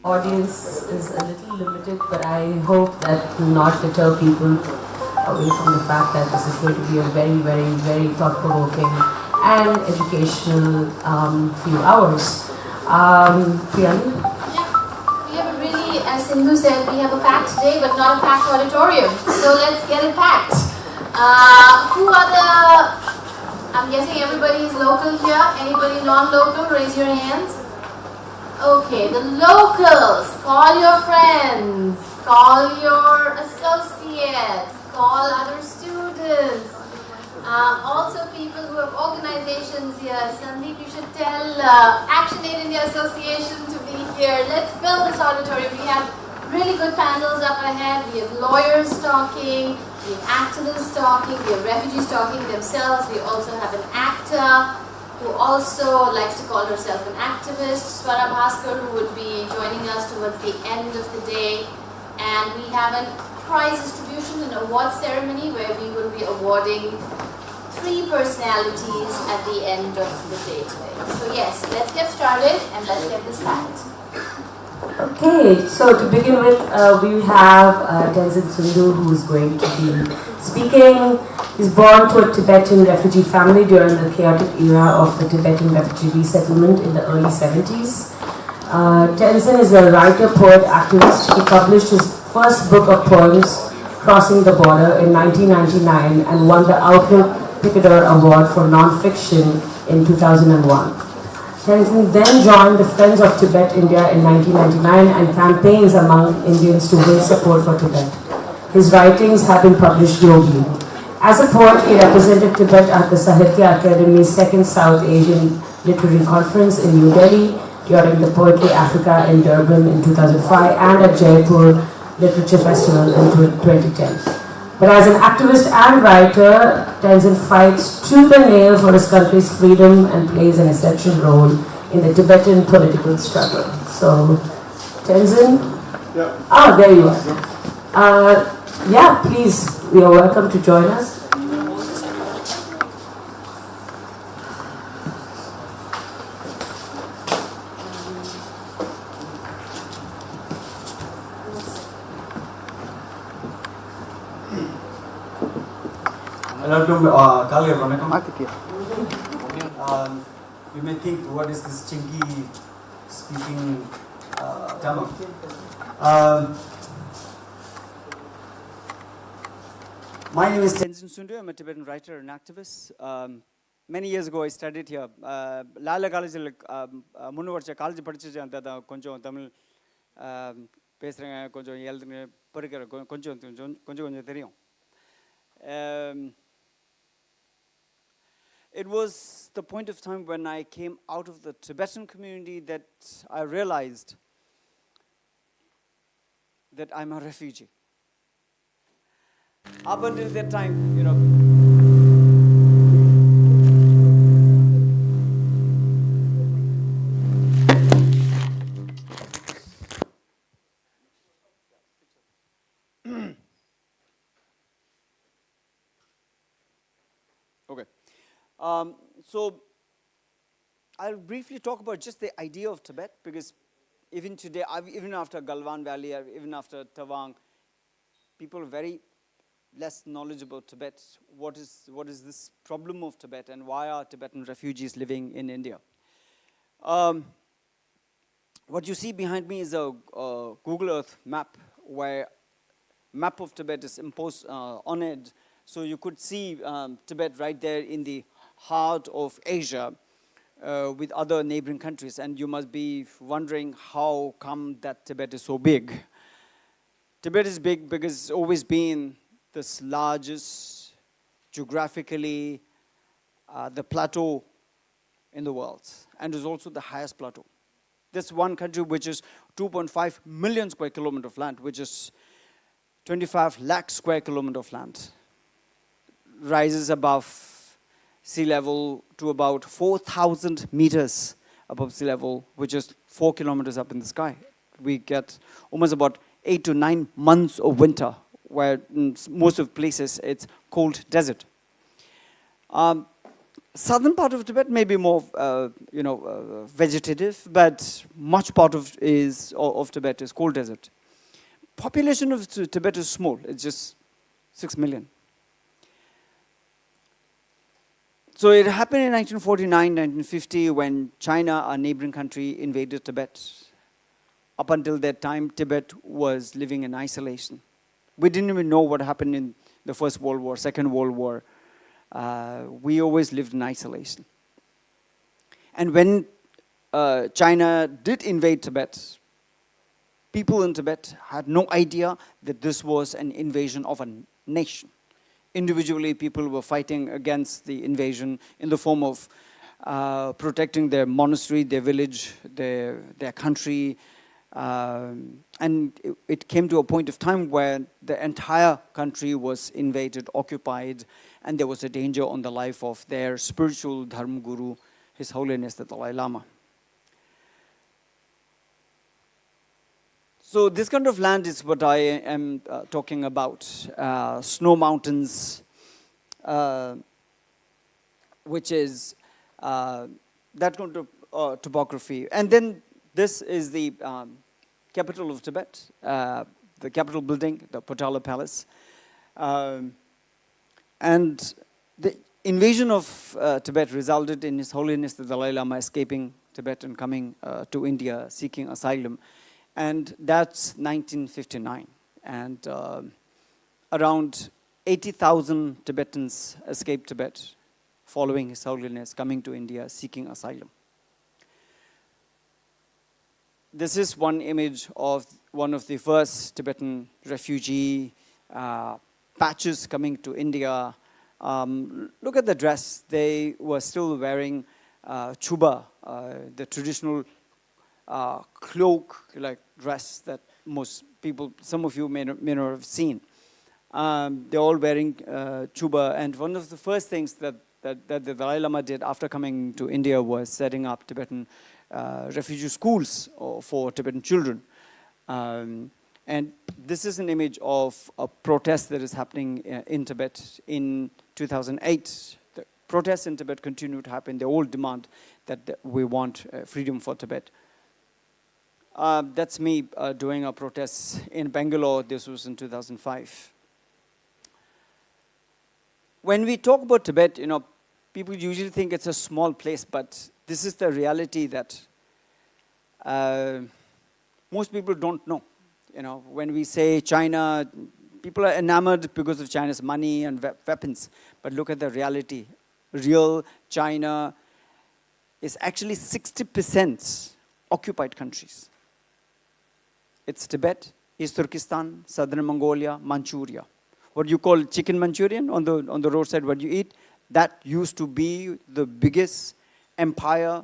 Audience is a little limited, but I hope that will not deter people away from the fact that this is going to be a very, very, very thought-provoking and educational few hours. Priyani? Yeah, we have a really, as Sindhu said, we have a packed day, but not a packed auditorium. So let's get it packed. Who are the... I'm guessing everybody is local here. Anybody non-local, raise your hands. Okay, the locals, call your friends, call your associates, call other students. Also people who have organizations here. Sandeep, you should tell Action Aid India Association to be here. Let's fill this auditorium. We have really good panels up ahead. We have lawyers talking, we have activists talking, we have refugees talking themselves. We also have an actor who also likes to call herself an activist, Swara Bhaskar, who would be joining us towards the end of the day. And we have a prize distribution and award ceremony where we will be awarding 3 personalities at the end of the day today. So yes, let's get started and let's get this packed. Okay, so to begin with, we have Tenzin Sundu, who is going to be speaking. He's born to a Tibetan refugee family during the chaotic era of the Tibetan refugee resettlement in the early 70s. Tenzin is a writer, poet, activist. He published his first book of poems, Crossing the Border, in 1999 and won the Outlook Picador Award for Non-Fiction in 2001. Tenzin then joined the Friends of Tibet India in 1999 and campaigns among Indians to win support for Tibet. His writings have been published globally. As a poet, he represented Tibet at the Sahitya Academy's second South Asian Literary Conference in New Delhi during the Poetry Africa in Durban in 2005 and at Jaipur Literature Festival in 2010. But as an activist and writer, Tenzin fights tooth and nail for his country's freedom and plays an essential role in the Tibetan political struggle. So, Tenzin? Yeah. Ah, there you are. Yeah, please, you are welcome to join us. You may think, what is this Chinky speaking Tamil? My name is Tenzin Sundu. I'm a Tibetan writer and activist. Many years ago, I studied here. Lala College, Munu Varcha College, Padichanja, Konjo Tamil, Pesranga, Konjo Yeldre, Purikara, Konjo Terion. It was the point of time when I came out of the Tibetan community that I realized that I'm a refugee. Up until that time, you know, okay. So I'll briefly talk about just the idea of Tibet, because even today, even after Galwan Valley, even after Tawang, people are very less knowledgeable about Tibet. What is this problem of Tibet, and why are Tibetan refugees living in India? What you see behind me is a Google Earth map, where map of Tibet is imposed on it. So you could see Tibet right there in the heart of Asia with other neighboring countries. And you must be wondering how come that Tibet is so big. Tibet is big because it's always been this largest, geographically, the plateau in the world. And is also the highest plateau. This one country which is 2.5 million square kilometer of land, which is 25 lakh square kilometer of land, rises above sea level to about 4,000 meters above sea level, which is 4 kilometers up in the sky. We get almost about 8 to 9 months of winter, where in most of places it's cold desert. southern part of Tibet may be more, vegetative, but much part of Tibet is cold desert. Population of Tibet is small. It's just 6 million. So it happened in 1949, 1950, when China, our neighboring country, invaded Tibet. Up until that time, Tibet was living in isolation. We didn't even know what happened in the First World War, Second World War. We always lived in isolation. And when China did invade Tibet, people in Tibet had no idea that this was an invasion of a nation. Individually, people were fighting against the invasion in the form of protecting their monastery, their village, their country. And it came to a point of time where the entire country was invaded, occupied, and there was a danger on the life of their spiritual Dharma Guru, His Holiness the Dalai Lama. So this kind of land is what I am talking about. Snow mountains, which is that kind of topography. And then this is the capital of Tibet, the capital building, the Potala Palace. And the invasion of Tibet resulted in His Holiness the Dalai Lama escaping Tibet and coming to India seeking asylum. And that's 1959. And around 80,000 Tibetans escaped Tibet following His Holiness coming to India seeking asylum. This is one image of one of the first Tibetan refugee patches coming to India. Look at the dress. They were still wearing chuba, the traditional cloak-like dress that most people, some of you may not have seen. They're all wearing chuba, and one of the first things that the Dalai Lama did after coming to India was setting up Tibetan refugee schools for Tibetan children. And this is an image of a protest that is happening in Tibet in 2008. The protests in Tibet continue to happen. They all demand that we want freedom for Tibet. That's me doing a protest in Bangalore. This was in 2005. When we talk about Tibet, people usually think it's a small place, but this is the reality that most people don't know. When we say China, people are enamored because of China's money and weapons. But look at the reality. Real China is actually 60% occupied countries. It's Tibet, East Turkestan, Southern Mongolia, Manchuria. What you call chicken Manchurian on the roadside, what you eat, that used to be the biggest empire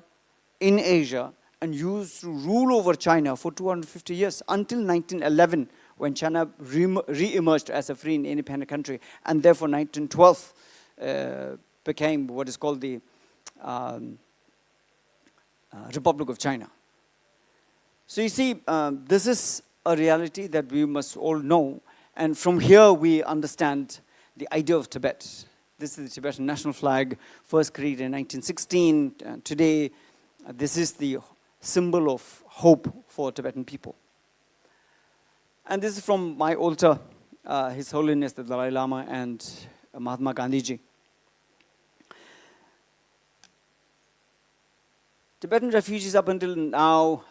in Asia and used to rule over China for 250 years until 1911, when China re-emerged as a free and independent country, and therefore 1912 became what is called the Republic of China. So you see, this is a reality that we must all know, and from here we understand the idea of Tibet. This is the Tibetan national flag, first created in 1916. Today, this is the symbol of hope for Tibetan people. And this is from my altar, His Holiness the Dalai Lama and Mahatma Gandhiji. Tibetan refugees up until now,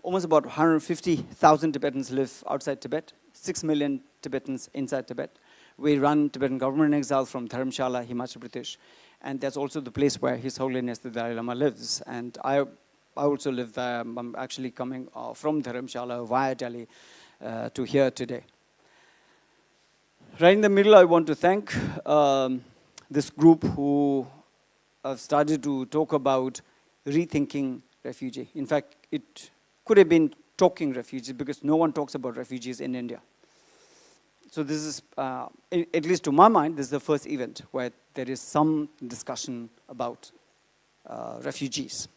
almost about 150,000 Tibetans live outside Tibet, 6 million Tibetans inside Tibet. We run Tibetan government in exile from Dharamshala, Himachal Pradesh, and that's also the place where His Holiness the Dalai Lama lives. And I also live there. I'm actually coming from Dharamshala via Delhi to here today. Right in the middle, I want to thank this group who have started to talk about rethinking refugee. In fact, it could have been talking refugees because no one talks about refugees in India. So this is, at least to my mind, this is the first event where there is some discussion about refugees.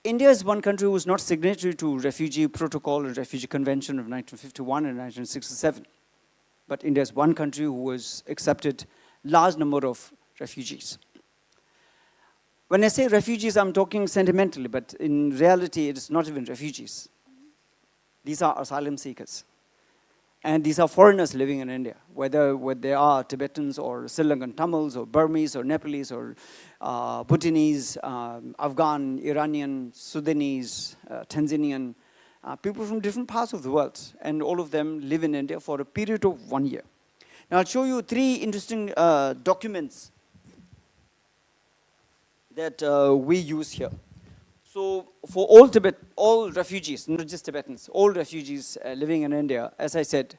India is one country who is not signatory to Refugee Protocol and Refugee Convention of 1951 and 1967. But India is one country who has accepted large number of refugees. When I say refugees, I'm talking sentimentally, but in reality, it is not even refugees. These are asylum seekers. And these are foreigners living in India, whether they are Tibetans or Sri Lankan Tamils or Burmese or Nepalese or Bhutanese, Afghan, Iranian, Sudanese, Tanzanian, people from different parts of the world. And all of them live in India for a period of 1 year. Now I'll show you 3 interesting documents that we use here. So for all refugees, not just Tibetans, all refugees living in India, as I said,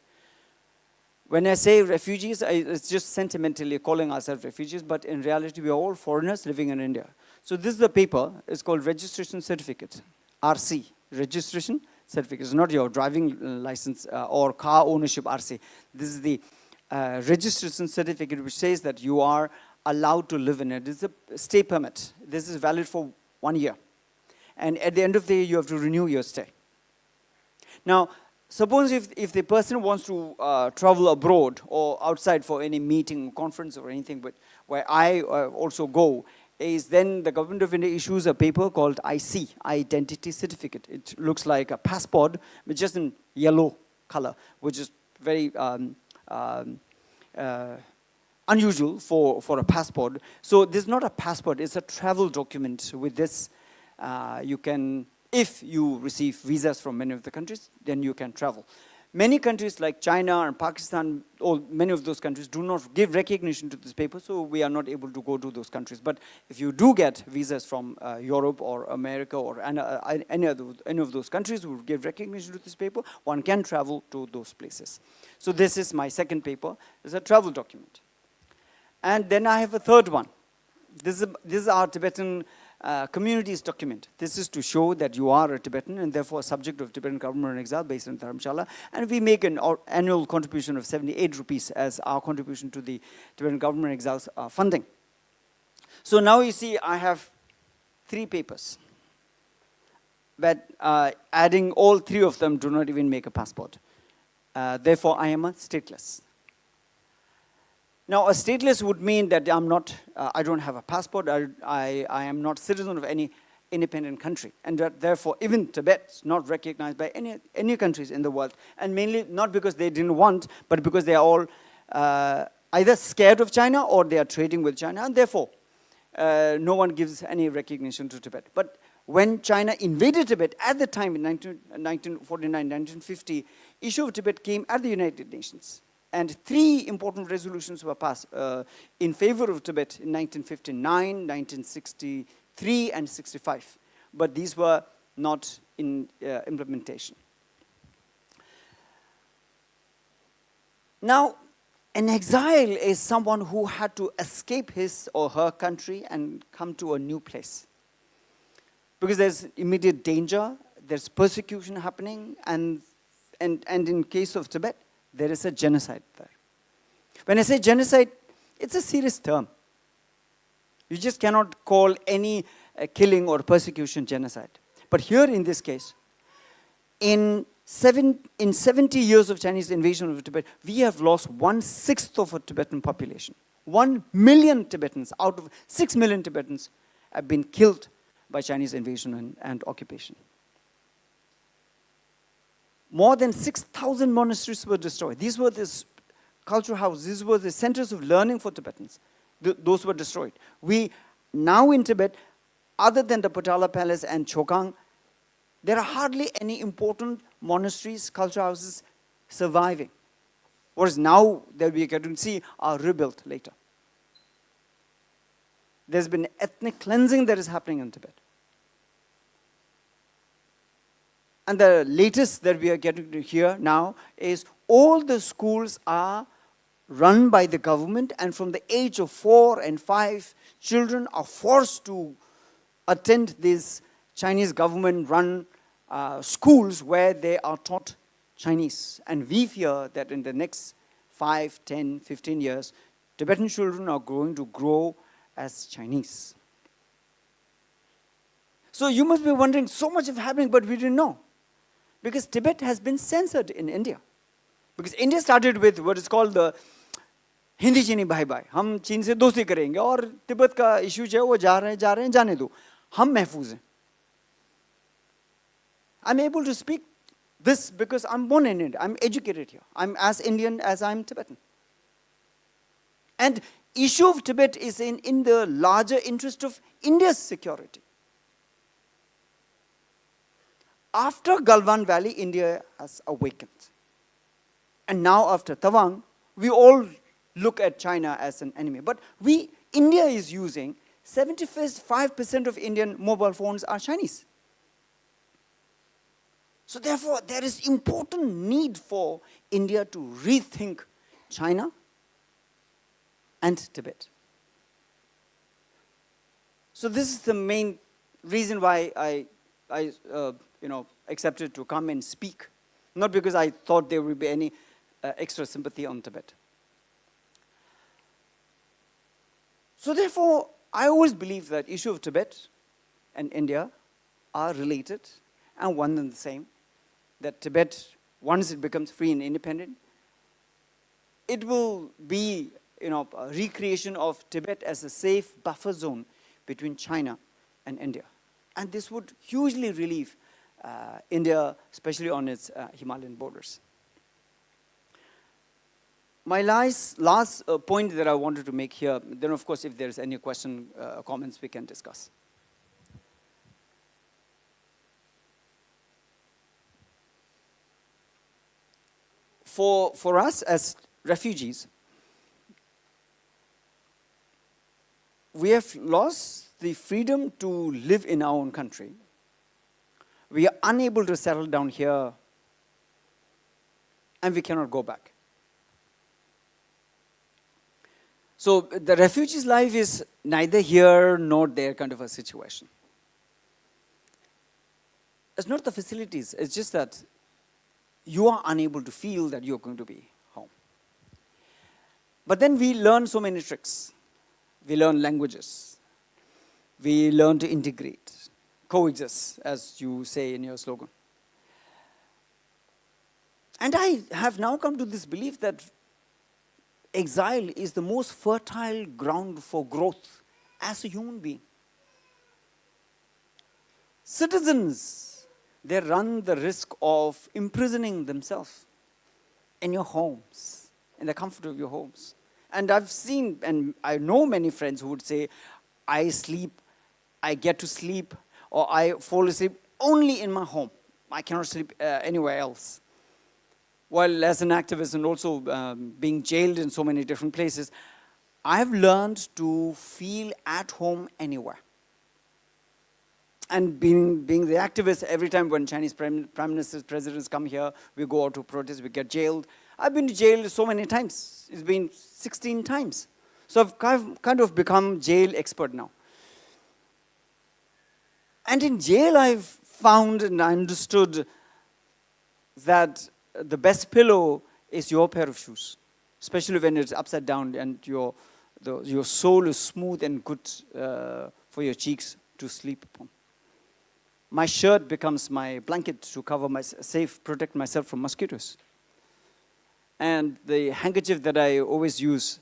when I say refugees, it's just sentimentally calling ourselves refugees, but in reality, we are all foreigners living in India. So this is the paper, it's called Registration Certificate, RC, Registration Certificate. It's not your driving license or car ownership RC. This is the registration certificate which says that you are allowed to live in it. It's a stay permit. This is valid for 1 year. And at the end of the year, you have to renew your stay. Now, suppose if the person wants to travel abroad or outside for any meeting, conference or anything, but where I also go, is then the government of India issues a paper called IC, Identity Certificate. It looks like a passport, but just in yellow color, which is very unusual for a passport. So this is not a passport, it's a travel document. With this, you can, if you receive visas from many of the countries, then you can travel. Many countries like China and Pakistan, or many of those countries do not give recognition to this paper, so we are not able to go to those countries. But if you do get visas from Europe or America or any of those countries who give recognition to this paper, one can travel to those places. So this is my second paper. It's a travel document. And then I have a third one. This is our Tibetan communities document. This is to show that you are a Tibetan and therefore a subject of Tibetan government in exile based in Dharamshala. And we make an annual contribution of 78 rupees as our contribution to the Tibetan government in exile's funding. So now you see I have 3 papers. But adding all 3 of them do not even make a passport. Therefore, I am a stateless. Now, a stateless would mean that I don't have a passport, I am not citizen of any independent country. And that therefore, even Tibet is not recognized by any countries in the world. And mainly not because they didn't want, but because they are all either scared of China or they are trading with China. And therefore, no one gives any recognition to Tibet. But when China invaded Tibet at the time in 1949, 1950, issue of Tibet came at the United Nations. And 3 important resolutions were passed in favor of Tibet in 1959, 1963, and 65. But these were not in implementation. Now, an exile is someone who had to escape his or her country and come to a new place. Because there's immediate danger, there's persecution happening, and in case of Tibet, there is a genocide there. When I say genocide, it's a serious term. You just cannot call any killing or persecution genocide. But here in this case, in 70 years of Chinese invasion of Tibet, we have lost 1/6 of a Tibetan population. 1 million Tibetans out of 6 million Tibetans have been killed by Chinese invasion and occupation. More than 6,000 monasteries were destroyed. These were the cultural houses. These were the centers of learning for Tibetans. Those were destroyed. We now in Tibet, other than the Potala Palace and Chokang, there are hardly any important monasteries, cultural houses surviving. Whereas now that we can see are rebuilt later. There's been ethnic cleansing that is happening in Tibet. And the latest that we are getting to hear now is all the schools are run by the government, and from the age of 4 and 5, children are forced to attend these Chinese government-run schools where they are taught Chinese. And we fear that in the next 5, 10, 15 years, Tibetan children are going to grow as Chinese. So you must be wondering, so much is happening, but we didn't know. Because Tibet has been censored in India. Because India started with what is called the Hindi चीनी भाई भाई, हम चीन से दोस्ती करेंगे और तिब्बत का इशू जो है वो जा रहे हैं, जाने दो, हम महफूज हैं. I'm able to speak this because I'm born in India. I'm educated here. I'm as Indian as I'm Tibetan. And issue of Tibet is in the larger interest of India's security. After Galwan Valley, India has awakened. And now after Tawang, we all look at China as an enemy. But India is using 75% of Indian mobile phones are Chinese. So therefore, there is important need for India to rethink China and Tibet. So this is the main reason why I accepted to come and speak. Not because I thought there would be any extra sympathy on Tibet. So therefore, I always believe that issue of Tibet and India are related and one and the same. That Tibet, once it becomes free and independent, it will be a recreation of Tibet as a safe buffer zone between China and India. And this would hugely relieve India, especially on its Himalayan borders. My last point that I wanted to make here, then of course if there's any question, comments, we can discuss. For us as refugees, we have lost the freedom to live in our own country. We are unable to settle down here, and we cannot go back. So the refugee's life is neither here nor there kind of a situation. It's not the facilities, it's just that you are unable to feel that you're going to be home. But then we learn so many tricks. We learn languages. We learn to integrate, coexist, as you say in your slogan. And I have now come to this belief that exile is the most fertile ground for growth as a human being. Citizens, they run the risk of imprisoning themselves in your homes, in the comfort of your homes. And I've seen, and I know many friends who would say, I get to sleep, or I fall asleep only in my home. I cannot sleep anywhere else. While as an activist and also being jailed in so many different places, I've learned to feel at home anywhere. And being the activist, every time when Chinese prime ministers, presidents come here, we go out to protest, we get jailed. I've been jailed so many times. It's been 16 times. So I've kind of become jail expert now. And in jail, I've found and understood that the best pillow is your pair of shoes, especially when it's upside down and your soul is smooth and good for your cheeks to sleep upon. My shirt becomes my blanket to protect myself from mosquitoes. And the handkerchief that I always use,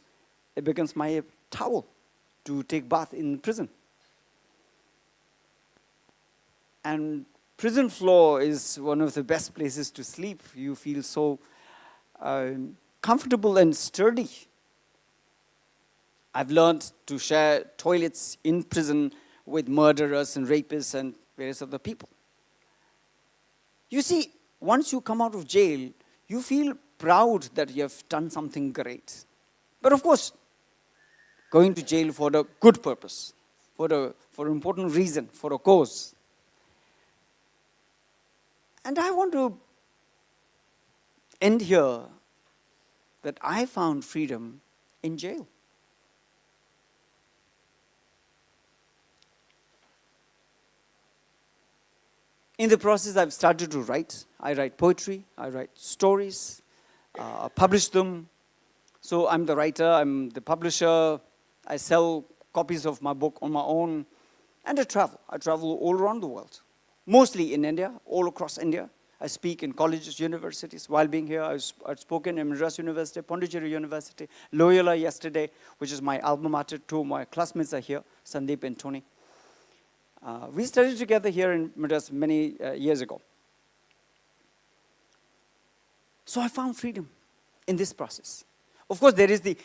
it becomes my towel to take bath in prison. And prison floor is one of the best places to sleep. You feel so comfortable and sturdy. I've learned to share toilets in prison with murderers and rapists and various other people. You see, once you come out of jail, you feel proud that you have done something great. But of course, going to jail for a good purpose, for an important reason, for a cause. And I want to end here that I found freedom in jail. In the process, I've started to write. I write poetry, I write stories, publish them. So I'm the writer, I'm the publisher, I sell copies of my book on my own, and I travel. I travel all around the world. Mostly in India, all across India. I speak in colleges, universities. While being here, I've spoken in Madras University, Pondicherry University, Loyola yesterday, which is my alma mater. Two of my classmates are here, Sandeep and Tony. We studied together here in Madras many years ago. So I found freedom in this process. Of course, there is the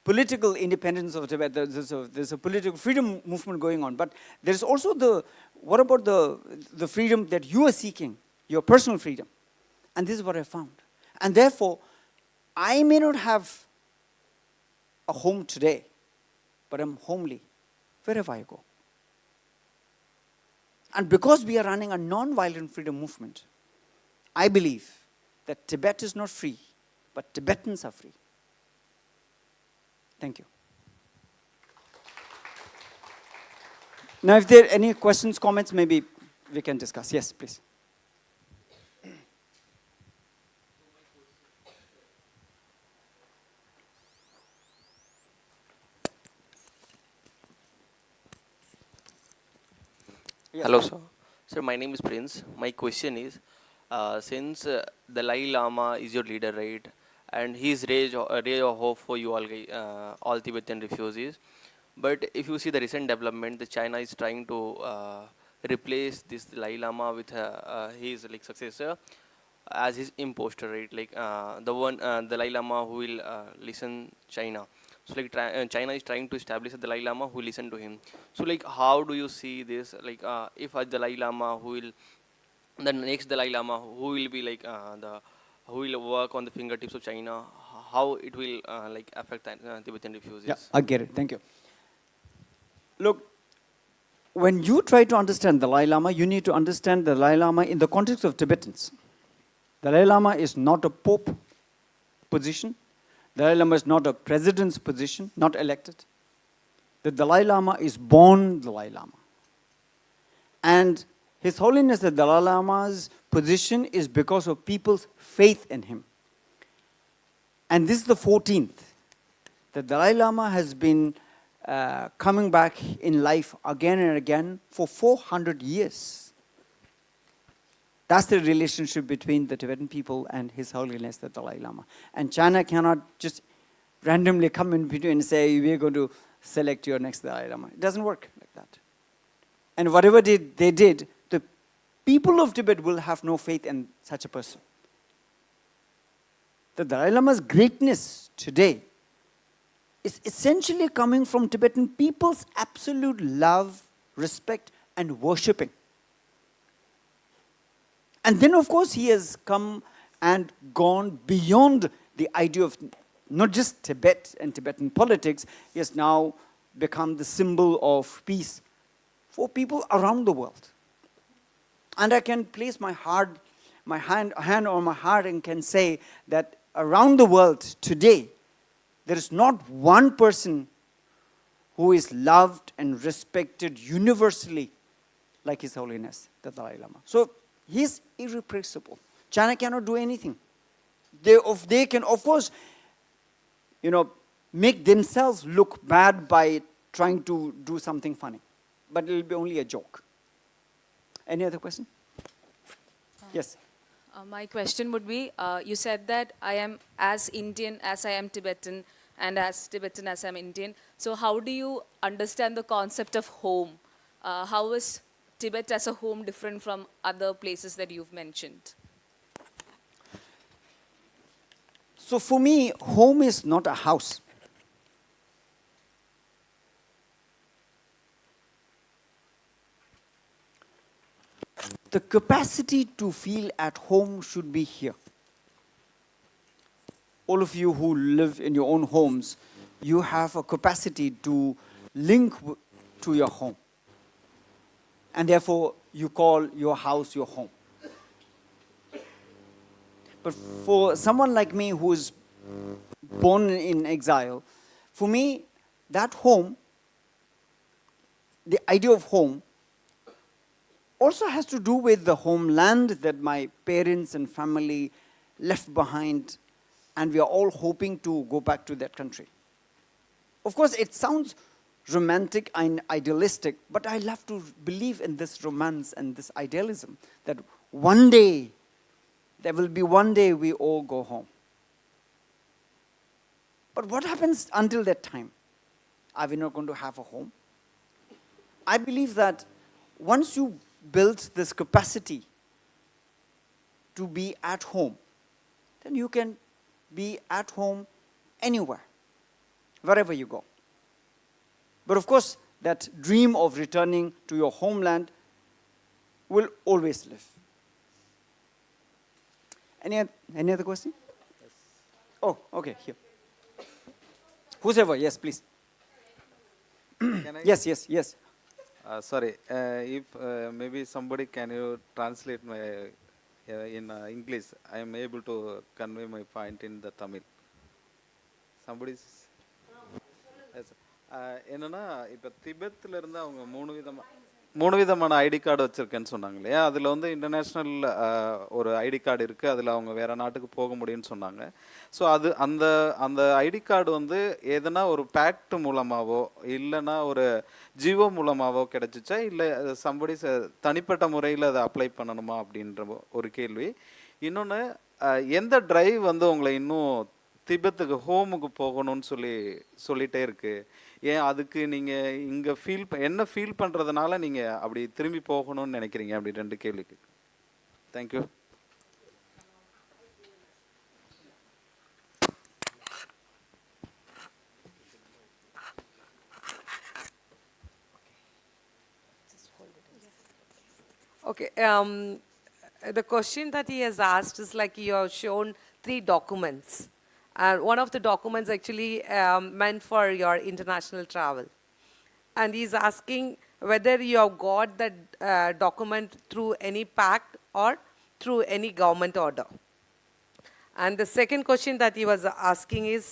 political independence of Tibet. There's a political freedom movement going on. But there's also what about the freedom that you are seeking, your personal freedom? And this is what I found. And therefore, I may not have a home today, but I'm homely wherever I go. And because we are running a non-violent freedom movement, I believe that Tibet is not free, but Tibetans are free. Thank you. Now, if there are any questions, comments, maybe we can discuss. Yes, please. Yes. Hello, sir. Sir, my name is Prince. My question is, since Dalai Lama is your leader, right, and he's raised a ray of hope for you all Tibetan refugees, but if you see the recent development, the China is trying to replace this Dalai Lama with his successor as his imposter, right? Like the one Dalai Lama who will listen China. So China is trying to establish a Dalai Lama who listen to him. So how do you see this? If a Dalai Lama the next Dalai Lama who will be who will work on the fingertips of China, how it will affect Tibetan refugees? Yeah, I get it. Thank you. Look, when you try to understand Dalai Lama, you need to understand the Dalai Lama in the context of Tibetans. Dalai Lama is not a pope position. Dalai Lama is not a president's position, not elected. The Dalai Lama is born Dalai Lama. And His Holiness the Dalai Lama's position is because of people's faith in him. And this is the 14th. The Dalai Lama has been coming back in life again and again for 400 years. That's the relationship between the Tibetan people and His Holiness the Dalai Lama. And China cannot just randomly come in between and say, we're going to select your next Dalai Lama. It doesn't work like that. And whatever they did, the people of Tibet will have no faith in such a person. The Dalai Lama's greatness today is essentially coming from Tibetan people's absolute love, respect, and worshipping. And then, of course, he has come and gone beyond the idea of not just Tibet and Tibetan politics. He has now become the symbol of peace for people around the world. And I can place my hand on my heart and can say that around the world today, there is not one person who is loved and respected universally like His Holiness the Dalai Lama. So he's irrepressible. China cannot do anything. They can, of course, make themselves look bad by trying to do something funny. But it will be only a joke. Any other question? Yes. My question would be, you said that I am as Indian as I am Tibetan and as Tibetan as I am Indian. So how do you understand the concept of home? How is Tibet as a home different from other places that you've mentioned? So for me, home is not a house. The capacity to feel at home should be here. All of you who live in your own homes, you have a capacity to link to your home. And therefore, you call your house your home. But for someone like me who is born in exile, for me, that home, the idea of home, also has to do with the homeland that my parents and family left behind, and we are all hoping to go back to that country. Of course, it sounds romantic and idealistic, but I love to believe in this romance and this idealism, that one day There will be one day we all go home. But what happens until that time? Are we not going to have a home? I believe that once you build this capacity to be at home, then you can be at home anywhere, wherever you go. But of course, that dream of returning to your homeland will always live. Any other question? Yes. Oh, okay, here. Whoever, yes, please. Can I? Yes. Sorry, if maybe somebody can you translate my in English? I am able to convey my point in the Tamil. Somebody's. Yes. என்னன்னா இப்போ திபெத்தில் இருந்து அவங்க மூணு விதமான ID card வச்சுருக்கேன்னு சொன்னாங்க இல்லையா? அதில் வந்து இன்டர்நேஷ்னல் ஒரு ஐடி கார்டு இருக்குது, அதில் அவங்க வேறு நாட்டுக்கு போக முடியும்னு சொன்னாங்க. ஸோ அது அந்த ஐடி கார்டு வந்து எதனா ஒரு பேக்ட் மூலமாகவோ இல்லைன்னா ஒரு ஜியோ மூலமாகவோ கிடச்சிச்சா, இல்லை சம்படி தனிப்பட்ட முறையில் அதை அப்ளை பண்ணணுமா அப்படின்ற ஒரு கேள்வி. இன்னொன்று, எந்த டிரைவ் வந்து உங்களை இன்னும் திபெத்துக்கு ஹோமுக்கு போகணும்னு சொல்லிகிட்டே இருக்குது? ஏன் அதுக்கு நீங்கள் இங்கே என்ன ஃபீல் பண்ணுறதுனால நீங்கள் அப்படி திரும்பி போகணும்னு நினைக்கிறீங்க? அப்படி 2 கேள்விக்கு. Thank you. Okay. The question that he has asked is like you have shown 3 documents. One of the documents actually meant for your international travel. And he's asking whether you have got that document through any pact or through any government order. And the second question that he was asking is,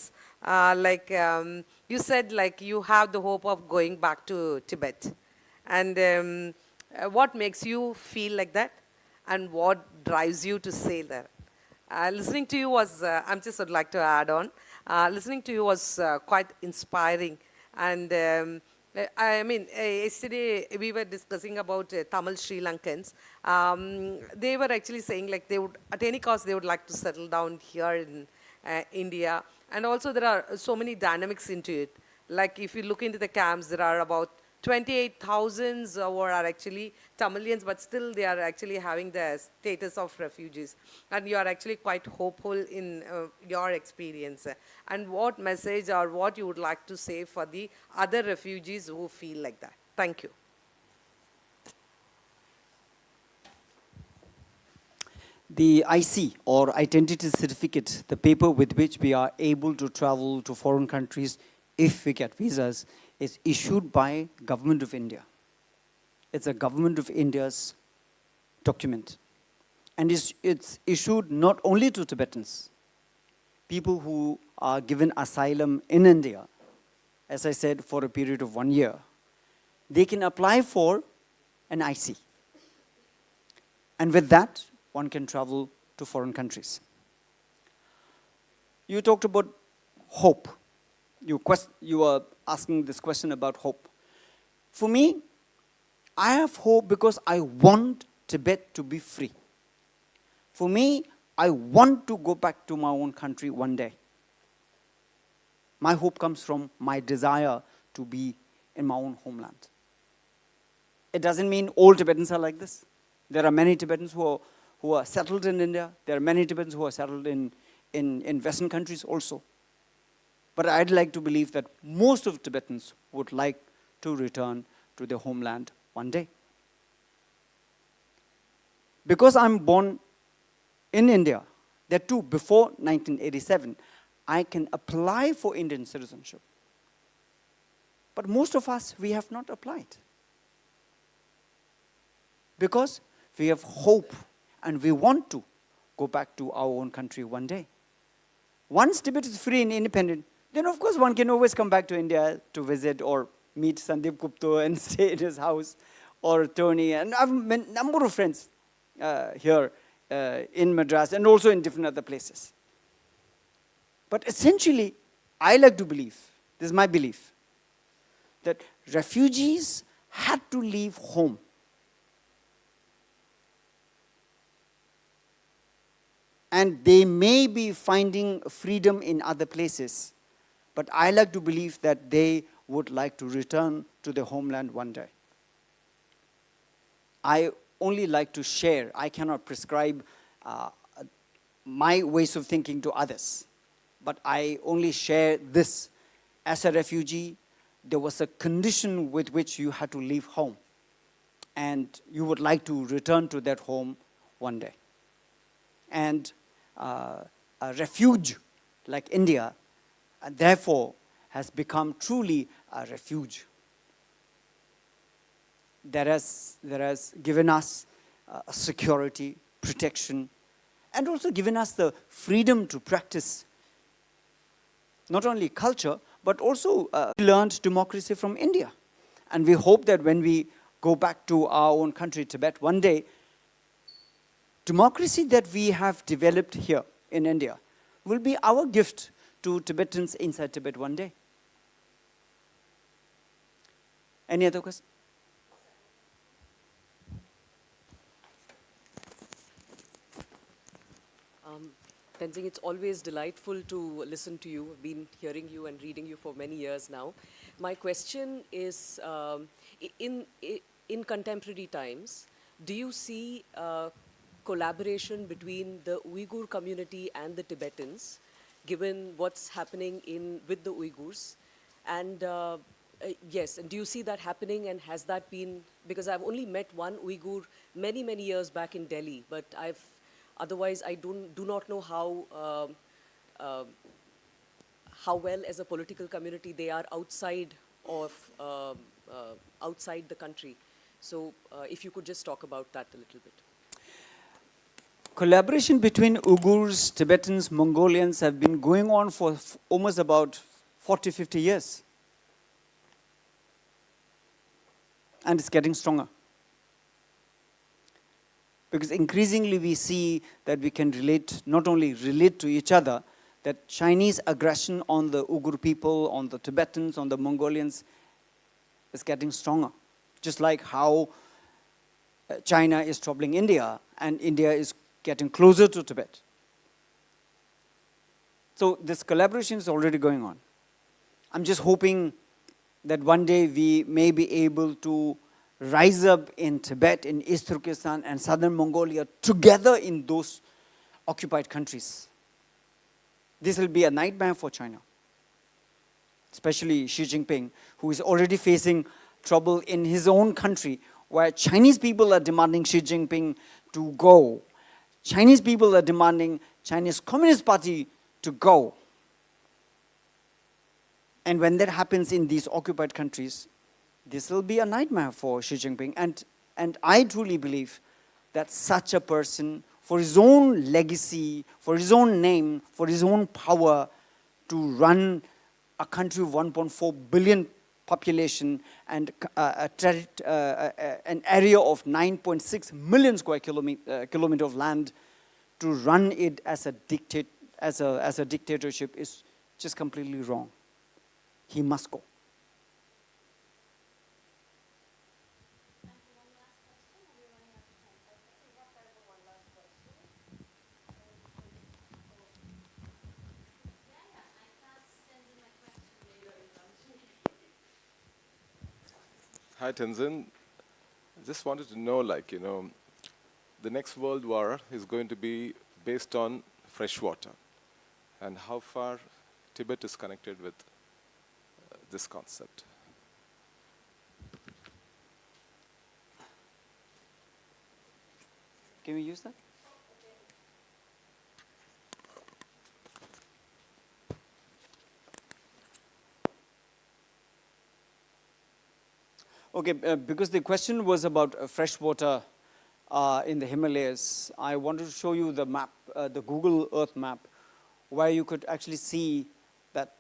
you said like you have the hope of going back to Tibet. And what makes you feel like that? And what drives you to say that? Listening to you was, I just would like to add on, listening to you was quite inspiring. And I mean, yesterday we were discussing about Tamil Sri Lankans. They were actually saying like they would, at any cost, they would like to settle down here in India. And also there are so many dynamics into it. Like if you look into the camps, there are about 28,000 who are actually Tamilians, but still they are actually having the status of refugees. And you are actually quite hopeful in your experience. And what message or what you would like to say for the other refugees who feel like that? Thank you. The IC or Identity Certificate, the paper with which we are able to travel to foreign countries if we get visas, is issued by Government of India. It's a Government of India's document. And it's issued not only to Tibetans, people who are given asylum in India, as I said, for a period of 1 year. They can apply for an IC. And with that, one can travel to foreign countries. You talked about hope. You are asking this question about hope. For me, I have hope because I want Tibet to be free. For me, I want to go back to my own country one day. My hope comes from my desire to be in my own homeland. It doesn't mean all Tibetans are like this. There are many Tibetans who are settled in India. There are many Tibetans who are settled in Western countries also. But I'd like to believe that most of Tibetans would like to return to their homeland one day. Because I'm born in India, that too before 1987, I can apply for Indian citizenship. But most of us, we have not applied. Because we have hope and we want to go back to our own country one day. Once Tibet is free and independent, then of course one can always come back to India to visit or meet Sandeep Gupta and stay in his house, or Tony, and I've met a number of friends here in Madras and also in different other places. But essentially, I like to believe, this is my belief, that refugees had to leave home. And they may be finding freedom in other places, but I like to believe that they would like to return to their homeland one day. I only like to share. I cannot prescribe my ways of thinking to others, but I only share this. As a refugee, there was a condition with which you had to leave home, and you would like to return to that home one day. And a refuge like India, therefore, has become truly a refuge that has given us security, protection, and also given us the freedom to practice not only culture, but also learned democracy from India. And we hope that when we go back to our own country, Tibet, one day, democracy that we have developed here in India will be our gift to Tibetans inside Tibet one day. Any other questions? Tenzing, it's always delightful to listen to you. I've been hearing you and reading you for many years now. My question is, in contemporary times, do you see collaboration between the Uyghur community and the Tibetans, given what's happening with the Uyghurs? And yes, and do you see that happening, and has that been, because I've only met one Uyghur many, many years back in Delhi, but otherwise I do not know how well as a political community they are outside of, outside the country. So if you could just talk about that a little bit. Collaboration between Uyghurs, Tibetans, Mongolians have been going on for almost about 40, 50 years. And it's getting stronger. Because increasingly we see that we can not only relate to each other, that Chinese aggression on the Uyghur people, on the Tibetans, on the Mongolians is getting stronger. Just like how China is troubling India, and India is getting closer to Tibet. So this collaboration is already going on. I'm just hoping that one day we may be able to rise up in Tibet, in East Turkestan and southern Mongolia together in those occupied countries. This will be a nightmare for China, especially Xi Jinping, who is already facing trouble in his own country, where Chinese people are demanding Xi Jinping to go. Chinese people are demanding Chinese Communist Party to go. And when that happens in these occupied countries, this will be a nightmare for Xi Jinping. And I truly believe that such a person, for his own legacy, for his own name, for his own power, to run a country of 1.4 billion population and an area of 9.6 million square kilometer of land, to run it as a dictatorship is just completely wrong. He must go. Hi, Tenzin. I just wanted to know, the next world war is going to be based on fresh water, and how far Tibet is connected with this concept. Can we use that? Okay, because the question was about fresh water in the Himalayas, I wanted to show you the map, the Google Earth map, where you could actually see that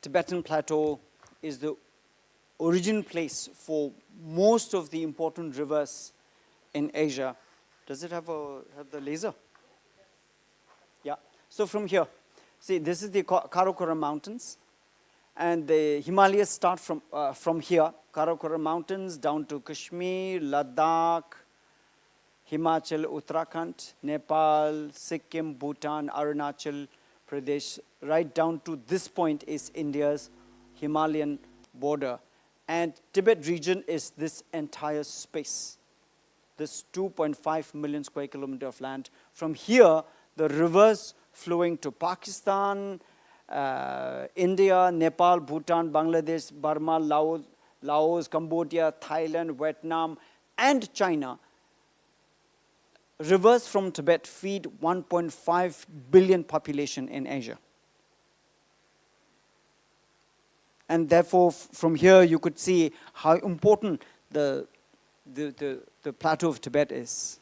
Tibetan Plateau is the origin place for most of the important rivers in Asia. Does it have the laser? Yeah. So from here, see, this is the Karakoram Mountains, and the Himalayas start from here, Karakoram Mountains down to Kashmir, Ladakh, Himachal, Uttarakhand, Nepal, Sikkim, Bhutan, Arunachal Pradesh, right down to this point is India's Himalayan border. And Tibet region is this entire space, this 2.5 million square kilometer of land. From here, the rivers flowing to Pakistan, India, Nepal, Bhutan, Bangladesh, Burma, Laos, Cambodia, Thailand, Vietnam, and China. Rivers from Tibet feed 1.5 billion population in Asia. And therefore, from here, you could see how important the plateau of Tibet is.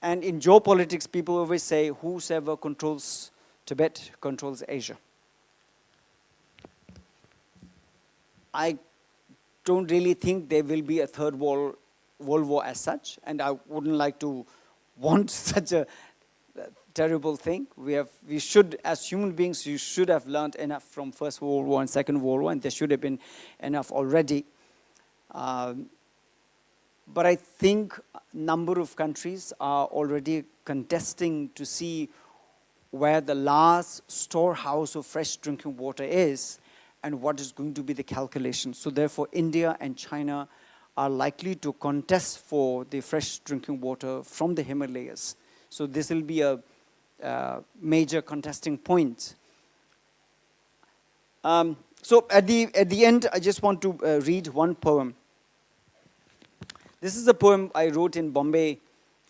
And in geopolitics, people always say, whosoever controls Tibet controls Asia. I don't really think there will be a third world war as such, and I wouldn't like to want such a terrible thing. We should, as human beings, you should have learned enough from First World War and Second World War, and there should have been enough already. But I think a number of countries are already contesting to see where the last storehouse of fresh drinking water is and what is going to be the calculation. So therefore, India and China are likely to contest for the fresh drinking water from the Himalayas. So this will be a major contesting point. So at the end, I just want to read one poem. This is a poem I wrote in Bombay.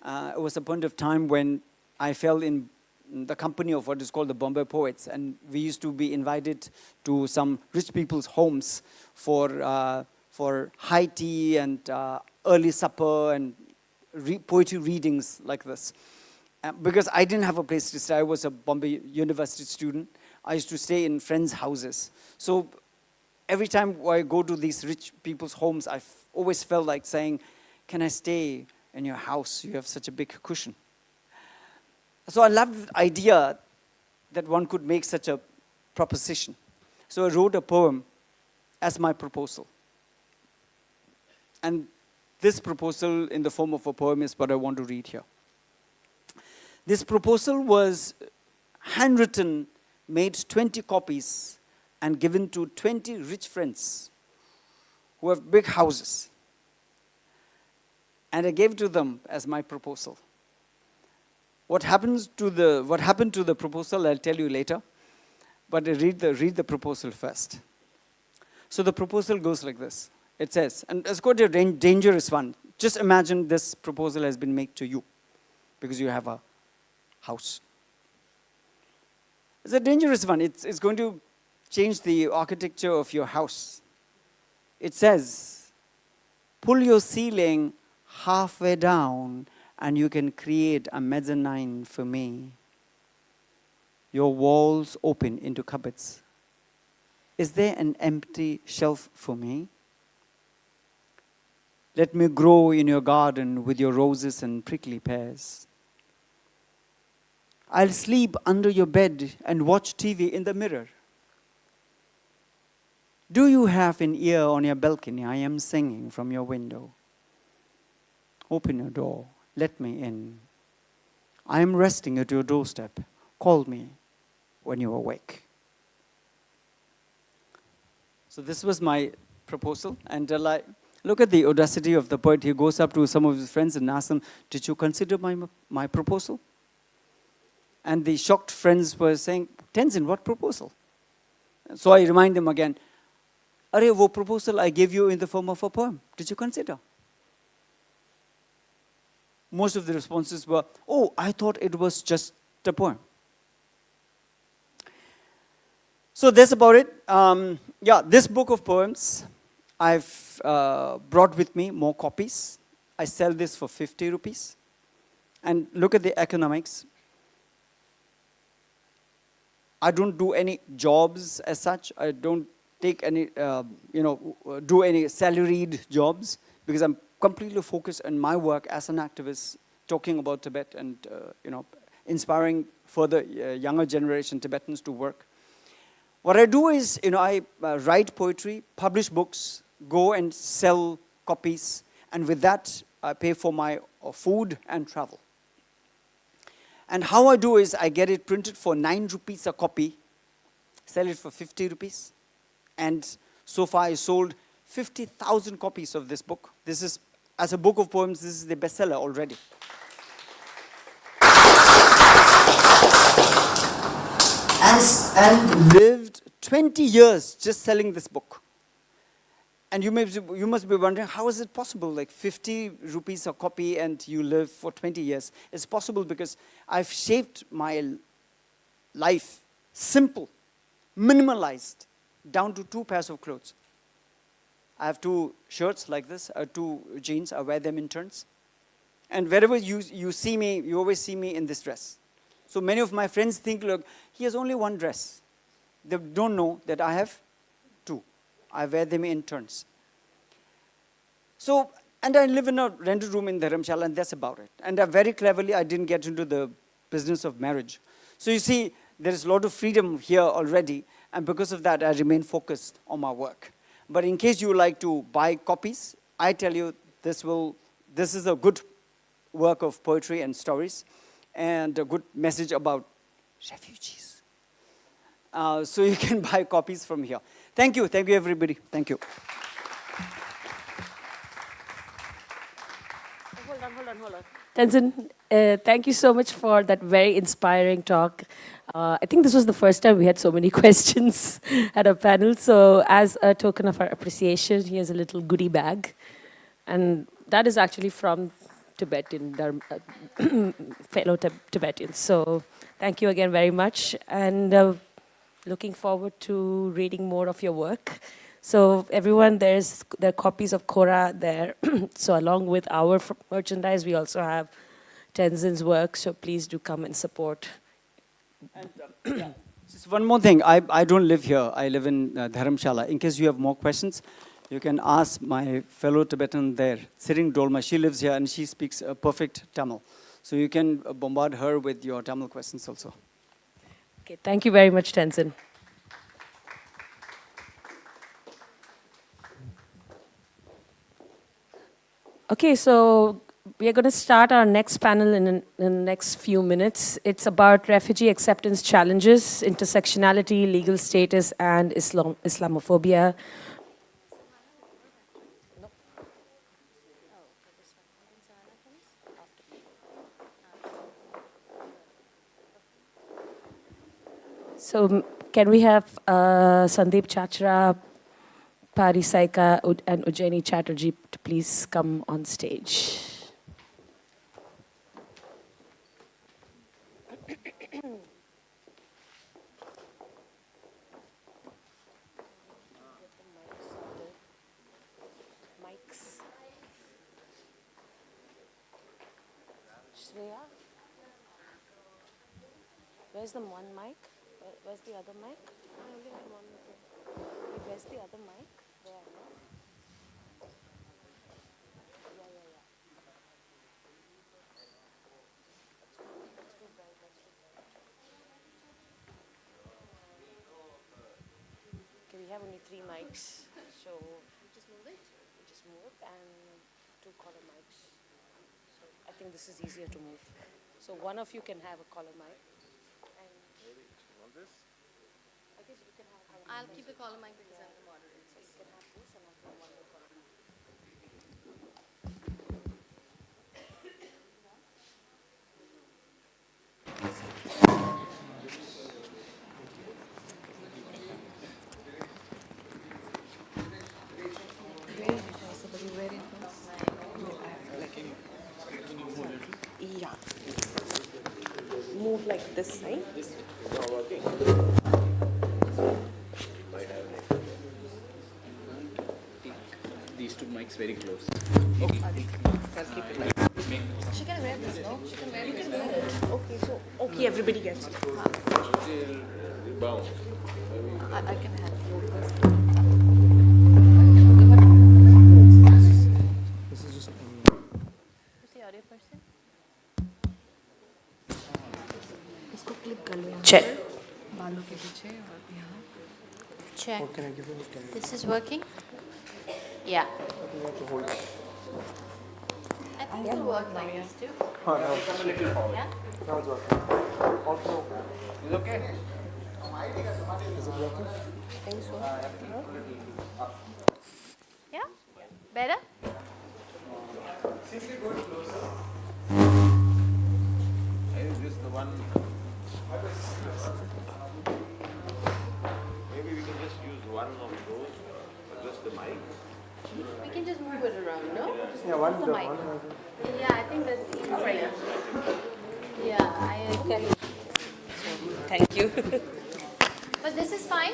It was a point of time when I fell in the company of what is called the Bombay poets, and we used to be invited to some rich people's homes for high tea and early supper and poetry readings like this. Because I didn't have a place to stay, I was a Bombay University student. I used to stay in friends' houses. So every time I go to these rich people's homes, I always felt like saying, can I stay in your house? You have such a big cushion. So I loved the idea that one could make such a proposition. So I wrote a poem as my proposal. And this proposal in the form of a poem is what I want to read here. This proposal was handwritten, made 20 copies, and given to 20 rich friends who have big houses. And I gave to them as my proposal. What happened to the proposal, I'll tell you later. But I read the proposal first. So the proposal goes like this. It says, and it's quite a dangerous one. Just imagine this proposal has been made to you because you have a house. It's a dangerous one. It's going to change the architecture of your house. It says, pull your ceiling halfway down and you can create a mezzanine for me. Your walls open into cupboards. Is there an empty shelf for me? Let me grow in your garden with your roses and prickly pears. I'll sleep under your bed and watch TV in the mirror. Do you have an ear on your balcony? I am singing from your window. Open your door. Let me in. I am resting at your doorstep. Call me when you awake. So this was my proposal. And look at the audacity of the poet. He goes up to some of his friends and asks them, did you consider my proposal? And the shocked friends were saying, Tenzin, what proposal? So I remind them again, Arey, wo proposal I gave you in the form of a poem. Did you consider? Most of the responses were, oh, I thought it was just a poem. So that's about it. This book of poems, I've brought with me more copies. I sell this for 50 rupees. And look at the economics. I don't do any jobs as such. I don't take any, do any salaried jobs because I'm completely focused on my work as an activist, talking about Tibet and, inspiring further younger generation Tibetans to work. What I do is, I write poetry, publish books, go and sell copies, and with that, I pay for my or food and travel. And how I do is I get it printed for 9 rupees a copy, sell it for 50 rupees. And so far I sold 50,000 copies of this book. This is, as a book of poems, this is the bestseller already. And lived 20 years just selling this book. And you must be wondering, how is it possible? Like 50 rupees a copy and you live for 20 years. It's possible because I've shaped my life simple, minimalized, down to 2 pairs of clothes. I have 2 shirts like this, 2 jeans. I wear them in turns. And wherever you see me, you always see me in this dress. So many of my friends think, look, he has only 1 dress. They don't know that I have 2. I wear them in turns. So, and I live in a rented room in Dharamshala, and that's about it. And very cleverly, I didn't get into the business of marriage. So you see, there is a lot of freedom here already, and because of that, I remain focused on my work. But in case you would like to buy copies, I tell you, this is a good work of poetry and stories, and a good message about refugees. So you can buy copies from here. Thank you everybody. Thank you. Hold on. Tenzin, thank you so much for that very inspiring talk. I think this was the first time we had so many questions at our panel. So as a token of our appreciation, here's a little goodie bag. And that is actually from Tibetan, fellow Tibetans. So thank you again very much. And looking forward to reading more of your work. So everyone, there are copies of Kora there. So along with our merchandise, we also have Tenzin's work. So please do come and support. And yeah, just one more thing. I don't live here. I live in Dharamshala. In case you have more questions, you can ask my fellow Tibetan there, Siring Dolma. She lives here and she speaks perfect Tamil. So you can bombard her with your Tamil questions also. Okay, thank you very much, Tenzin. Okay, so we are going to start our next panel in the next few minutes. It's about refugee acceptance challenges, intersectionality, legal status, and Islamophobia. So can we have Sandeep Chachra, Pari Saika, and Ujjaini Chatterjee to please come on stage. Mics. Shreya? Where's the one mic? Where's the other mic? I only have one mic. Where's the other mic? There, no? Yeah. Okay, we have only 3 mics, so just move it. Just move it and 2 collar mics. So I think this is easier to move. So one of you can have a collar mic. And maybe you want this? I guess you can have a collar mic. I'll keep the collar mic because I'm the moderator. So you can have this and I'll have one more collar mic. Yeah. Move like this side. These 2 mics very close. Okay. I'll keep it like that. She can wear this, no? She can wear You this. can wear it. Okay, so everybody gets it. I can help you. Who's the audio person? इसको clip कर लो यहाँ Check. पे, बालों के पीछे और यहाँ. Check. This is working? Yeah. I think it'll work like this too. Yeah? Yeah? Better? Maybe we can just use one of those for just the mic. We can just move it around, no? Just move the mic. Yeah, I think that's easier. Yeah, I agree. Thank you. But this is fine?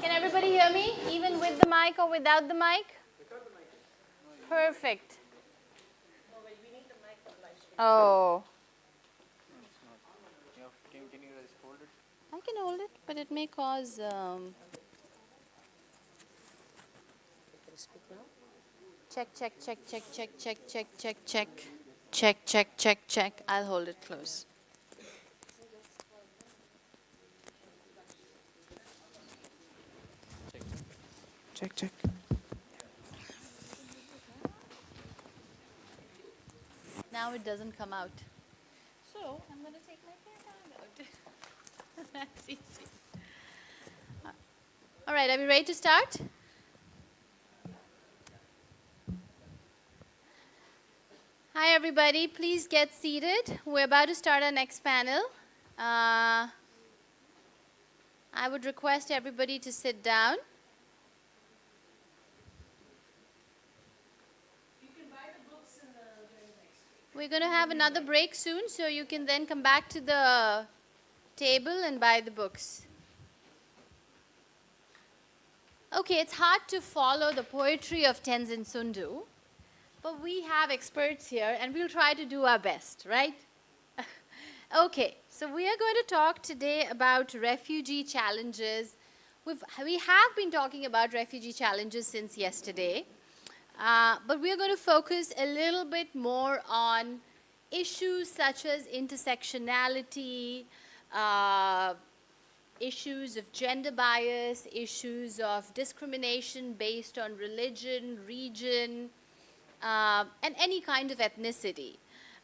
Can everybody hear me, even with the mic or without the mic? Perfect. Oh. Can you guys hold it? I can hold it, but it may cause... Check, check, check, check, check, check, check, check, check. Check, check, check, check. I'll hold it close. Check, check. Now it doesn't come out. So I'm going to take my camera out. That's easy. All right, are we ready to start? Hi, everybody. Please get seated. We're about to start our next panel. I would request everybody to sit down. We're going to have another break soon, so you can then come back to the table and buy the books. Okay, it's hard to follow the poetry of Tenzin Sundu, but we have experts here, and we'll try to do our best, right? Okay, so we are going to talk today about refugee challenges. We have been talking about refugee challenges since yesterday. But we're going to focus a little bit more on issues such as intersectionality, issues of gender bias, issues of discrimination based on religion, region, and any kind of ethnicity.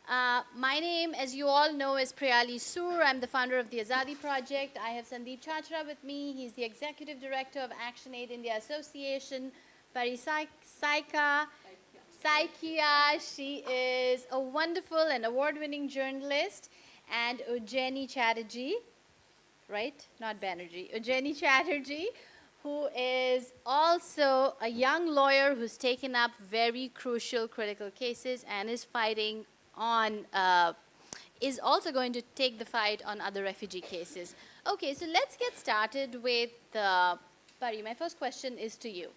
My name, as you all know, is Priyali Sur. I'm the founder of the AZADI project. I have Sandeep Chachra with me. He's the executive director of Action Aid India Association. Saikia, she is a wonderful and award-winning journalist, and Ujjani Chatterjee, right? Not Banerjee. Ujjani Chatterjee, who is also a young lawyer who's taken up very crucial critical cases and is fighting on, is also going to take the fight on other refugee cases. Okay, so let's get started with Pari. My first question is to you.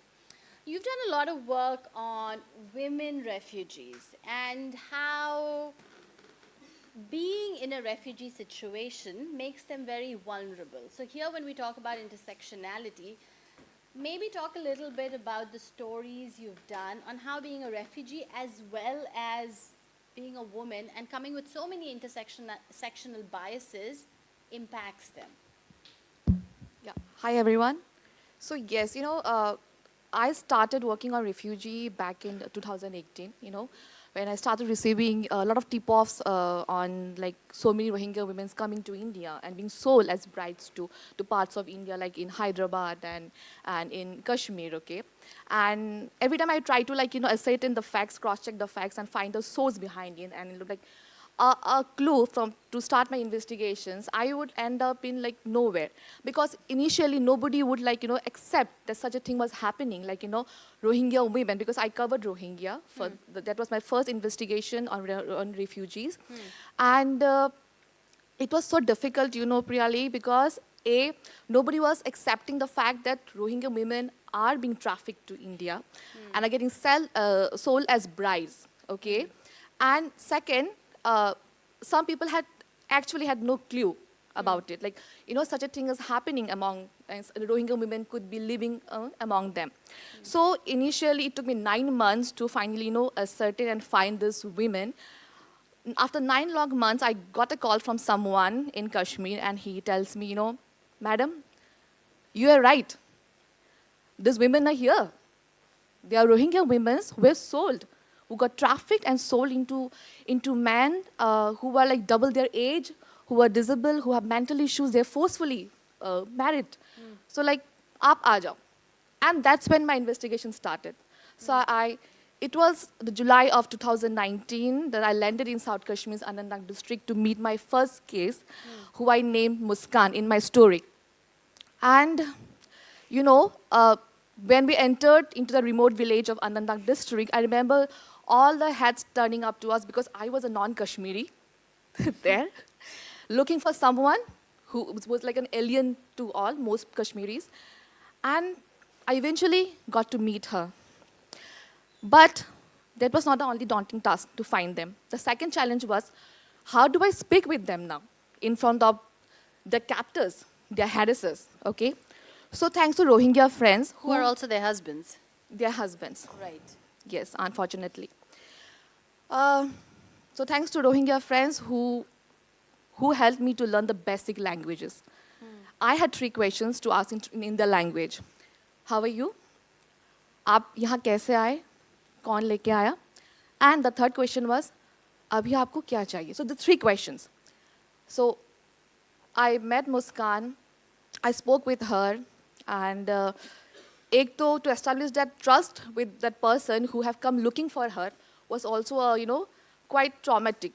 You've done a lot of work on women refugees and how being in a refugee situation makes them very vulnerable. So here when we talk about intersectionality, maybe talk a little bit about the stories you've done on how being a refugee as well as being a woman and coming with so many intersectional biases impacts them. Yeah. Hi, everyone. So yes, I started working on refugee back in 2018, when I started receiving a lot of tip-offs on like so many Rohingya women coming to India and being sold as brides to parts of India, like in Hyderabad and in Kashmir, okay? And every time I try to ascertain the facts, cross-check the facts and find the source behind it and look like a clue to start my investigations, I would end up in nowhere, because initially nobody would accept that such a thing was happening, Rohingya women, because I covered Rohingya for that was my first investigation on refugees, and it was so difficult, Priyali, because nobody was accepting the fact that Rohingya women are being trafficked to India and are getting sold as brides, okay, and second, some people actually had no clue about it. Such a thing is happening among Rohingya women could be living among them. So initially, it took me 9 months to finally, ascertain and find these women. After 9 long months, I got a call from someone in Kashmir, and he tells me, Madam, you are right. These women are here. They are Rohingya women who were sold, who got trafficked and sold into men who were like double their age, who were disabled, who have mental issues. They're forcefully married. So like, aap aa jao. And that's when my investigation started. So it was the July of 2019 that I landed in South Kashmir's Anantnag district to meet my first case, who I named Muskan in my story. And, you know, when we entered into the remote village of Anantnag district, I remember all the heads turning up to us because I was a non-Kashmiri there, looking for someone who was like an alien to all, most Kashmiris. And I eventually got to meet her. But that was not the only daunting task to find them. The second challenge was, how do I speak with them now in front of the captors, their harassers, okay? So thanks to Rohingya friends. Who are also their husbands. Their husbands. Right. Yes, unfortunately. So thanks to Rohingya friends who helped me to learn the basic languages. I had 3 questions to ask in the language. How are you? आप यहाँ कैसे आए? कौन लेके आया? And the third question was, अभी आपको क्या चाहिए? So the 3 questions. So I met Muskan, I spoke with her, and एक तो to establish that trust with that person who have come looking for her was also, you know, quite traumatic.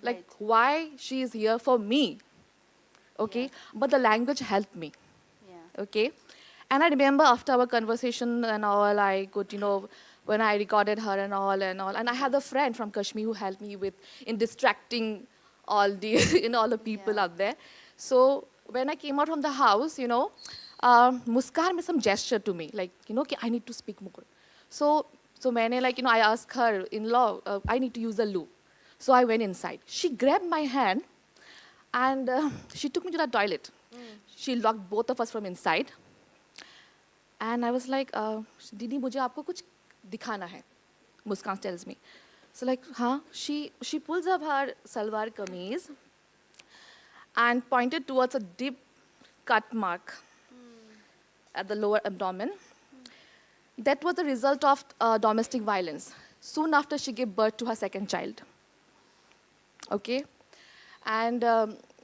Like, why she is here for me? Okay, but the language helped me. Okay, and I remember after our conversation and all, I could, you know, when I recorded her and all, and I had a friend from Kashmir who helped me in distracting all the, you know, all the people out there. So when I came out from the house, you know, Muskan made some gesture to me, like, you know, I need to speak more. So मैंने, like, you know, I asked her in-law, I need to use a loo. So I went inside. She grabbed my hand and she took me to the toilet. She locked both of us from inside. And I was like, Didi, मुझे आपको कुछ दिखाना है. Muskan tells me. So like, huh? She pulls up her salwar kameez and pointed towards a deep cut mark at the lower abdomen. That was the result of domestic violence. Soon after, she gave birth to her second child. Okay? And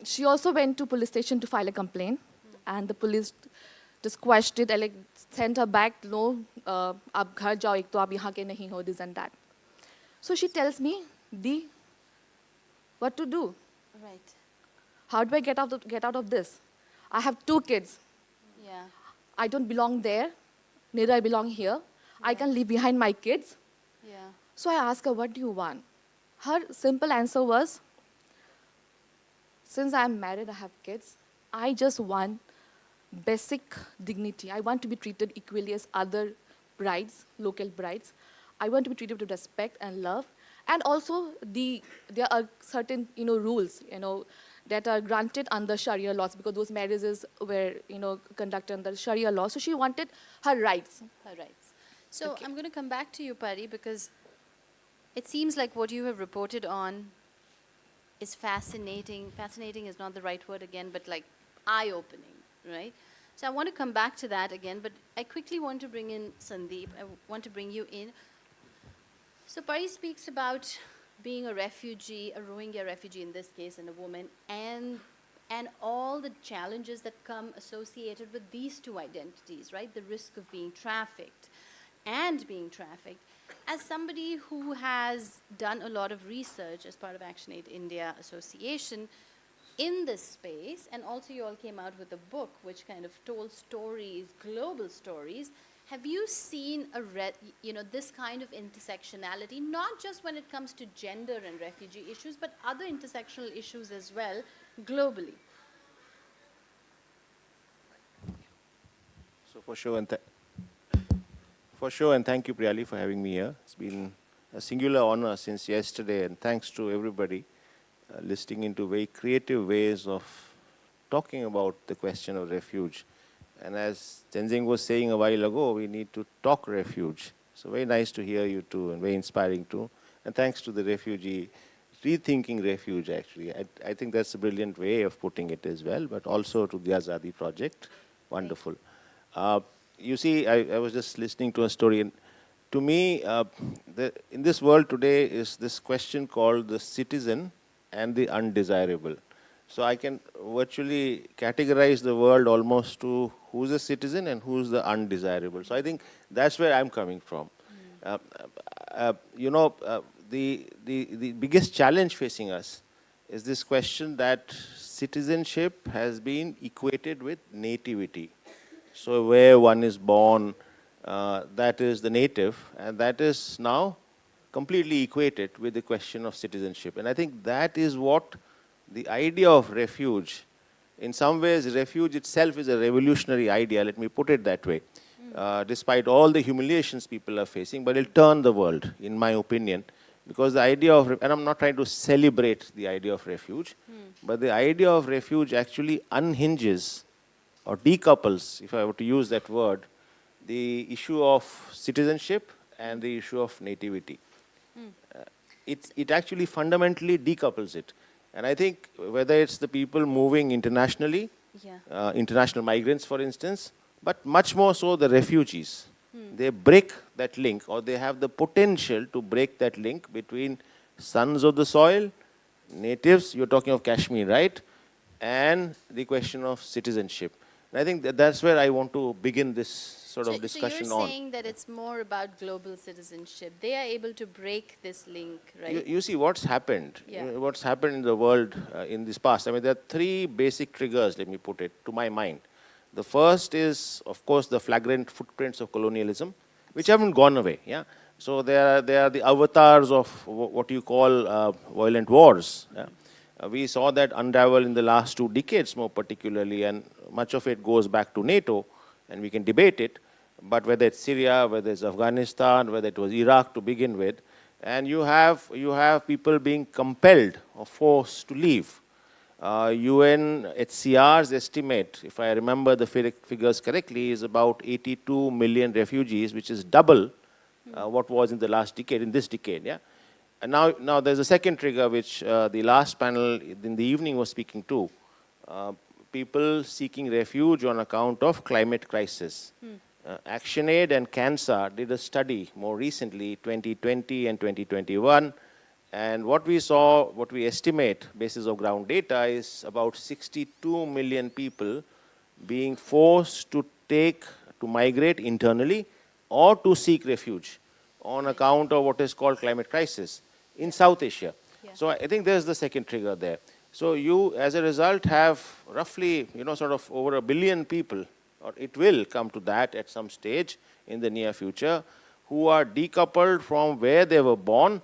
she also went to police station to file a complaint. And the police just quashed it and like sent her back, no, ab ghar jao, ek to aap yahan ke nahi ho, this and that. So she tells me, Di, what to do? Right. How do I get out of this? I have 2 kids. Yeah. I don't belong there. Neither I belong here. I can leave behind my kids. Yeah. So I asked her, what do you want? Her simple answer was, since I'm married, I have kids, I just want basic dignity. I want to be treated equally as other brides, local brides. I want to be treated with respect and love. And also, there are certain, you know, rules, you know, that are granted under Sharia laws because those marriages were, you know, conducted under Sharia law. So she wanted her rights. Her rights. So I'm going to come back to you, Pari, because it seems like what you have reported on is fascinating. Fascinating is not the right word again, but like eye-opening, right? So I want to come back to that again, but I quickly want to bring in Sandeep. I want to bring you in. So Pari speaks about being a refugee, a Rohingya refugee in this case, and a woman, and all the challenges that come associated with these 2 identities, right? The risk of being trafficked and being trafficked. As somebody who has done a lot of research as part of ActionAid India Association in this space, and also you all came out with a book which kind of told stories, global stories. Have you seen this kind of intersectionality, not just when it comes to gender and refugee issues, but other intersectional issues as well, globally? So for sure, and thank you, Priyali, for having me here. It's been a singular honor since yesterday, and thanks to everybody listening into very creative ways of talking about the question of refuge. And as Tenzing was saying a while ago, we need to talk refuge. So very nice to hear you too, and very inspiring too. And thanks to the refugee, rethinking refuge actually. I think that's a brilliant way of putting it as well, but also to the AZADI project. Wonderful. You see, I was just listening to a story. And to me, in this world today is this question called the citizen and the undesirable. So I can virtually categorize the world almost to who's a citizen and who's the undesirable. So I think that's where I'm coming from. The biggest challenge facing us is this question that citizenship has been equated with nativity. So where one is born, that is the native, and that is now completely equated with the question of citizenship. And I think that is what the idea of refuge, in some ways refuge itself is a revolutionary idea, let me put it that way. Despite all the humiliations people are facing, but it'll turn the world, in my opinion, because the idea of, and I'm not trying to celebrate the idea of refuge, but the idea of refuge actually unhinges or decouples, if I were to use that word, the issue of citizenship and the issue of nativity. It actually fundamentally decouples it. And I think whether it's the people moving internationally, international migrants, for instance, but much more so the refugees. They break that link, or they have the potential to break that link between sons of the soil, natives, you're talking of Kashmir, right? And the question of citizenship. And I think that's where I want to begin this sort of discussion on. So you're saying that it's more about global citizenship. They are able to break this link, right? You see what's happened, what's happened in the world in this past. I mean, there are three basic triggers, let me put it, to my mind. The first is, of course, the flagrant footprints of colonialism, which haven't gone away. Yeah. So they are the avatars of what you call violent wars. Yeah? We saw that unravel in the last 2 decades, more particularly, and much of it goes back to NATO, and we can debate it. But whether it's Syria, whether it's Afghanistan, whether it was Iraq to begin with, and you have people being compelled or forced to leave. UNHCR's estimate, if I remember the figures correctly, is about 82 million refugees, which is double what was in the last decade, in this decade. Yeah. And now there's a second trigger, which the last panel in the evening was speaking to. People seeking refuge on account of climate crisis. ActionAid and CANSA did a study more recently, 2020 and 2021. And what we saw, what we estimate, basis of ground data, is about 62 million people being forced to migrate internally or to seek refuge on account of what is called climate crisis in South Asia. So I think there's the second trigger there. So you, as a result, have roughly, sort of over 1 billion people, or it will come to that at some stage in the near future, who are decoupled from where they were born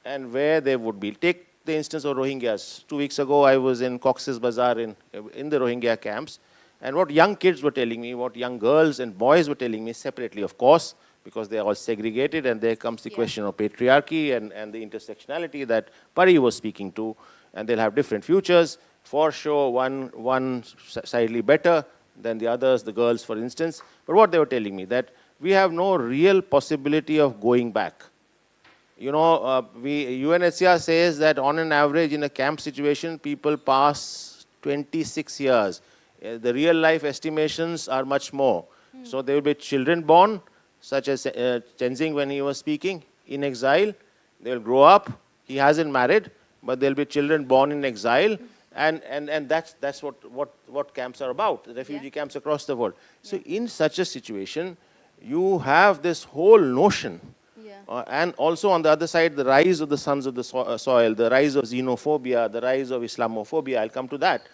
and where they would be. Take the instance of Rohingyas. 2 weeks ago, I was in Cox's Bazar in the Rohingya camps, and what young kids were telling me, what young girls and boys were telling me, separately, of course, because they are all segregated, and there comes the question of patriarchy and the intersectionality that Pari was speaking to, and they'll have different futures. For sure, one slightly better than the others, the girls, for instance. But what they were telling me, that we have no real possibility of going back. UNHCR says that on an average in a camp situation, people pass 26 years. The real life estimations are much more. So there will be children born, such as Tenzing when he was speaking, in exile. They will grow up. He hasn't married, but there will be children born in exile. And that's what camps are about, refugee camps across the world. So in such a situation, you have this whole notion. And also on the other side, the rise of the sons of the soil, the rise of xenophobia, the rise of Islamophobia. I'll come to that.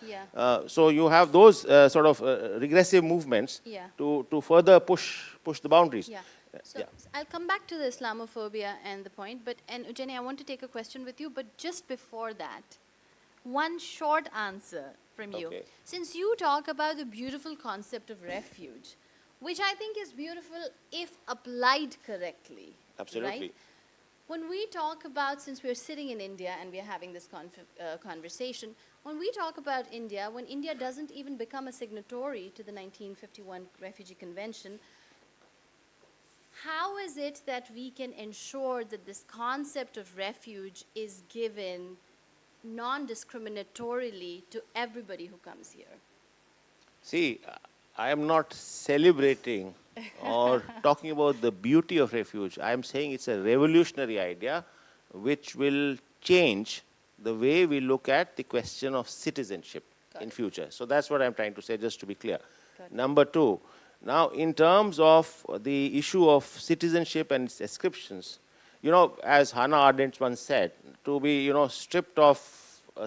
So you have those sort of regressive movements to further push the boundaries. So I'll come back to the Islamophobia and the point. And Ujjani, I want to take a question with you. But just before that, one short answer from you. Since you talk about the beautiful concept of refuge, which I think is beautiful if applied correctly. Absolutely. Right? When we talk about, since we're sitting in India and we're having this conversation, when we talk about India, when India doesn't even become a signatory to the 1951 Refugee Convention, how is it that we can ensure that this concept of refuge is given non-discriminatorily to everybody who comes here? See, I am not celebrating or talking about the beauty of refuge. I'm saying it's a revolutionary idea which will change the way we look at the question of citizenship in future. So that's what I'm trying to say, just to be clear. Number two, now in terms of the issue of citizenship and its ascriptions, you know, as Hannah Arendt once said, to be, you know, stripped of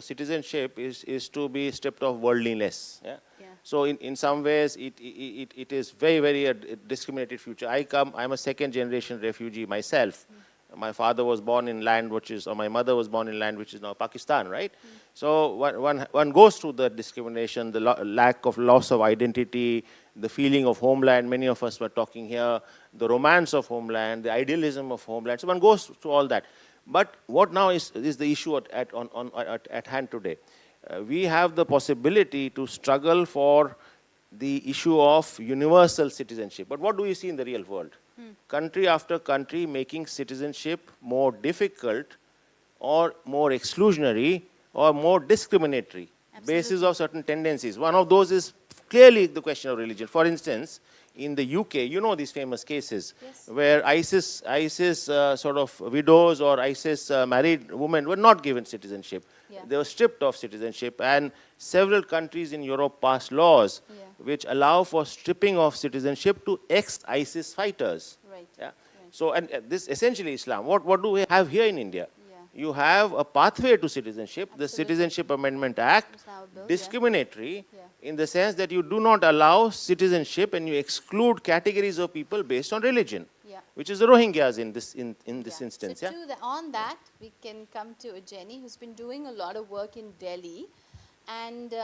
citizenship is to be stripped of worldliness. Yeah? So in some ways, it is very, very a discriminated future. I'm a second generation refugee myself. My father was born in land which is, or my mother was born in land which is now Pakistan, right? So one goes through the discrimination, the lack of loss of identity, the feeling of homeland. Many of us were talking here, the romance of homeland, the idealism of homeland. So one goes through all that. But what now is the issue at hand today? We have the possibility to struggle for the issue of universal citizenship. But what do we see in the real world? Country after country making citizenship more difficult or more exclusionary or more discriminatory basis of certain tendencies. One of those is clearly the question of religion. For instance, in the UK, you know these famous cases where ISIS sort of widows or ISIS married women were not given citizenship. They were stripped of citizenship, and several countries in Europe passed laws which allow for stripping of citizenship to ex-ISIS fighters. Yeah? So, and this essentially Islam. What do we have here in India? You have a pathway to citizenship, the Citizenship Amendment Act, discriminatory in the sense that you do not allow citizenship and you exclude categories of people based on religion, which is the Rohingyas in this instance. So on that, we can come to Jenny, who's been doing a lot of work in Delhi. And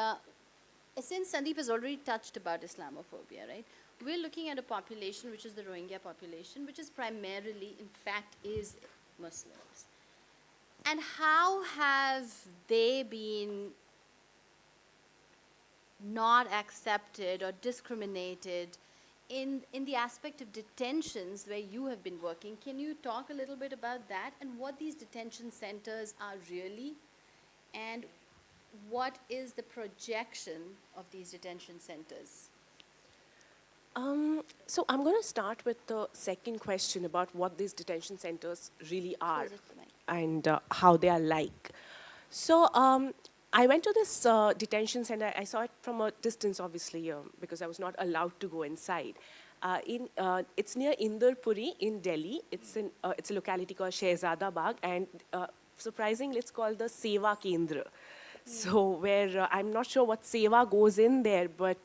since Sandeep has already touched about Islamophobia, right? We're looking at a population, which is the Rohingya population, which is primarily, in fact, is Muslims. And how have they been not accepted or discriminated in the aspect of detentions where you have been working? Can you talk a little bit about that and what these detention centers are really, and what is the projection of these detention centers? So I'm going to start with the second question about what these detention centers really are and how they are like. So I went to this detention center. I saw it from a distance, obviously, because I was not allowed to go inside. It's near Inderpuri in Delhi. It's a locality called Shehzada Bagh, and surprisingly, it's called the Seva Kendra. So where I'm not sure what seva goes in there, but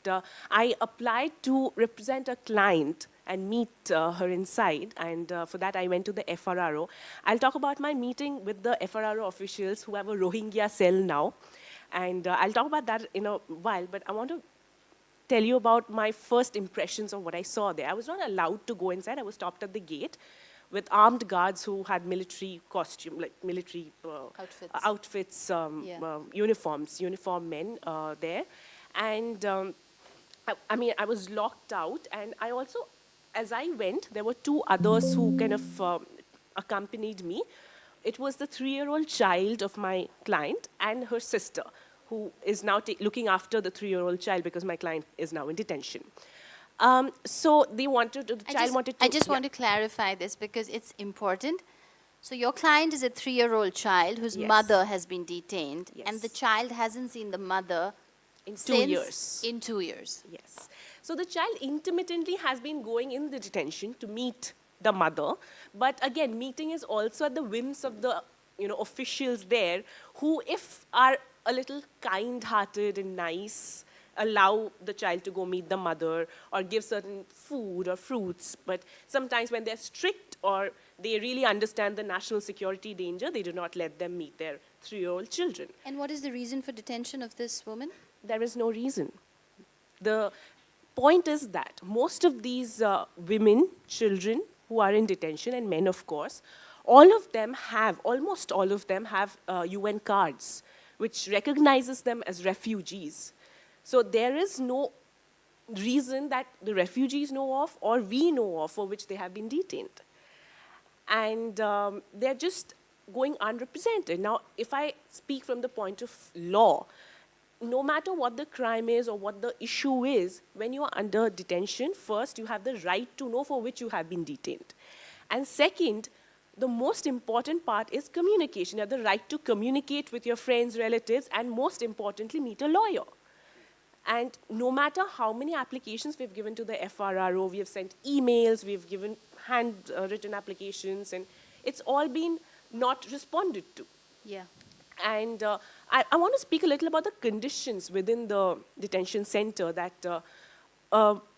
I applied to represent a client and meet her inside, and for that I went to the FRRO. I'll talk about my meeting with the FRRO officials who have a Rohingya cell now, and I'll talk about that in a while, but I want to tell you about my first impressions of what I saw there. I was not allowed to go inside. I was stopped at the gate with armed guards who had military costume, like military outfits, uniform men there. And I mean, I was locked out, and I also, as I went, there were two others who kind of accompanied me. It was the 3-year-old child of my client and her sister, who is now looking after the 3-year-old child because my client is now in detention. So they wanted to, the child wanted to... I just want to clarify this because it's important. So your client is a 3-year-old child whose mother has been detained, and the child hasn't seen the mother in 2 years. In 2 years. Yes. So the child intermittently has been going in the detention to meet the mother, but again, meeting is also at the whims of the officials there, who, if are a little kind-hearted and nice, allow the child to go meet the mother or give certain food or fruits. But sometimes when they're strict or they really understand the national security danger, they do not let them meet their 3-year-old children. And what is the reason for detention of this woman? There is no reason. The point is that most of these women, children who are in detention, and men of course, almost all of them have UN cards, which recognizes them as refugees. So there is no reason that the refugees know of or we know of for which they have been detained. And they're just going unrepresented. Now, if I speak from the point of law, no matter what the crime is or what the issue is, when you are under detention, first, you have the right to know for which you have been detained. And second, the most important part is communication. You have the right to communicate with your friends, relatives, and most importantly, meet a lawyer. And no matter how many applications we've given to the FRRO, we have sent emails, we've given handwritten applications, and it's all been not responded to. Yeah. And I want to speak a little about the conditions within the detention center that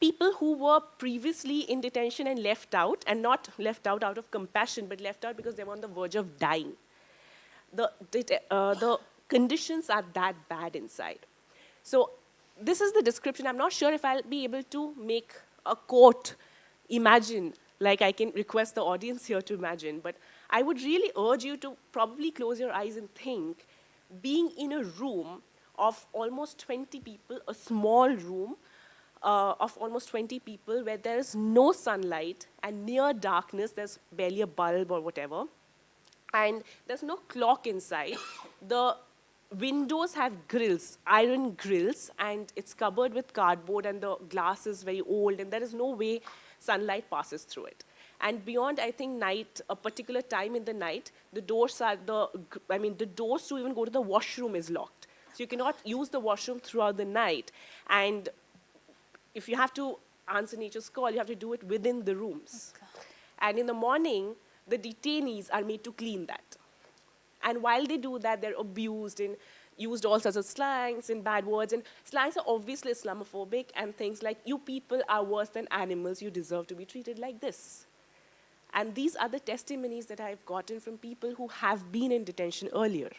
people who were previously in detention and left out, and not left out of compassion, but left out because they were on the verge of dying. The conditions are that bad inside. So this is the description. I'm not sure if I'll be able to make a quote imagine, like I can request the audience here to imagine, but I would really urge you to probably close your eyes and think, being in a room of almost 20 people, a small room of almost 20 people where there is no sunlight and near darkness, there's barely a bulb or whatever, and there's no clock inside. The windows have grills, iron grills, and it's covered with cardboard, and the glass is very old, and there is no way sunlight passes through it. And beyond, I think, night, a particular time in the night, the doors to even go to the washroom is locked. So you cannot use the washroom throughout the night. And if you have to answer nature's call, you have to do it within the rooms. And in the morning, the detainees are made to clean that. And while they do that, they're abused and used all sorts of slangs and bad words. And slangs are obviously Islamophobic, and things like, you people are worse than animals, you deserve to be treated like this. And these are the testimonies that I've gotten from people who have been in detention earlier.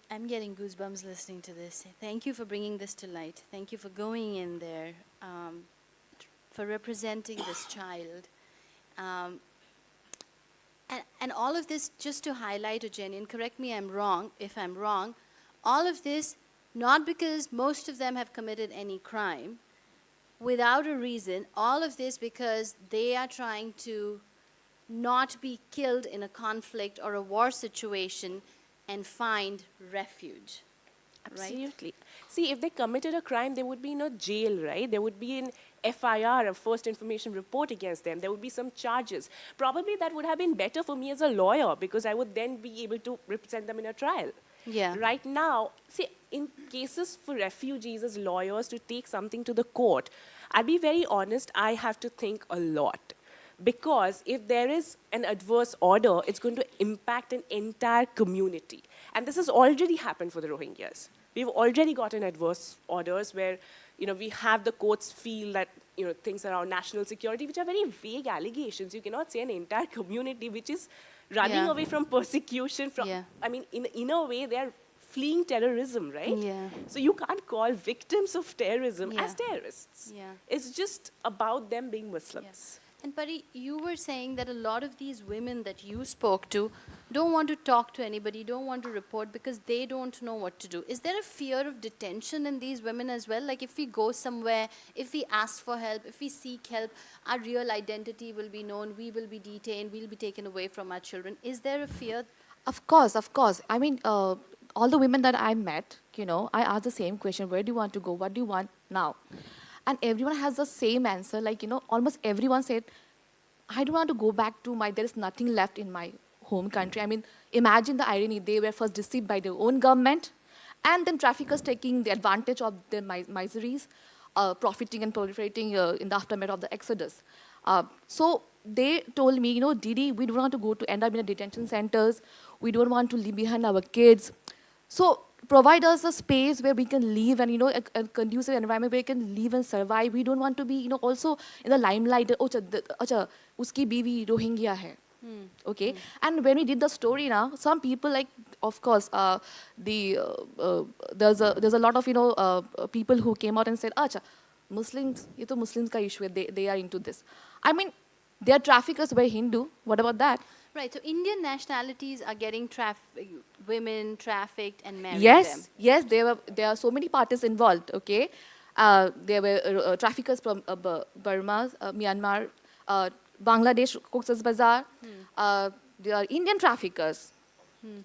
I'm getting goosebumps listening to this. Thank you for bringing this to light. Thank you for going in there, for representing this child. And all of this, just to highlight, Ujeni, and correct me if I'm wrong, all of this, not because most of them have committed any crime, without a reason, all of this because they are trying to not be killed in a conflict or a war situation and find refuge. Absolutely. Right? See, if they committed a crime, they would be in a jail, right? There would be an FIR, a first information report against them. There would be some charges. Probably that would have been better for me as a lawyer, because I would then be able to represent them in a trial. Yeah. Right now, see, in cases for refugees as lawyers to take something to the court, I'll be very honest, I have to think a lot. Because if there is an adverse order, it's going to impact an entire community. And this has already happened for the Rohingyas. We've already gotten adverse orders where, we have the courts feel that, things around national security, which are very vague allegations. You cannot say an entire community which is running away from persecution. In a way, they're fleeing terrorism, right? Yeah. So you can't call victims of terrorism as terrorists. Yeah. It's just about them being Muslims. Yes. And Pari, you were saying that a lot of these women that you spoke to don't want to talk to anybody, don't want to report because they don't know what to do. Is there a fear of detention in these women as well? Like if we go somewhere, if we ask for help, if we seek help, our real identity will be known, we will be detained, we'll be taken away from our children. Is there a fear? Of course, of course. I mean, all the women that I met, I asked the same question, where do you want to go? What do you want now? And everyone has the same answer. Like, almost everyone said, I don't want to go back to there is nothing left in my home country. I mean, imagine the irony. They were first deceived by their own government, and then traffickers taking the advantage of their miseries, profiting and proliferating in the aftermath of the exodus. So they told me, Didi, we don't want to end up in the detention centers. We don't want to leave behind our kids. So provide us a space where we can live and, a conducive environment where we can live and survive. We don't want to be, also in the limelight. Acha, uski biwi Rohingya hai. Okay. And when we did the story now, some people of course, there's a lot of, people who came out and said, acha, Muslims, ye to Muslims ka issue hai. They are into this. I mean, they are traffickers by Hindu. What about that? Right, so Indian nationalities are getting women trafficked and married them. Yes, there are so many parties involved, okay? There were traffickers from Burma, Myanmar, Bangladesh, Cox's Bazar. There are Indian traffickers.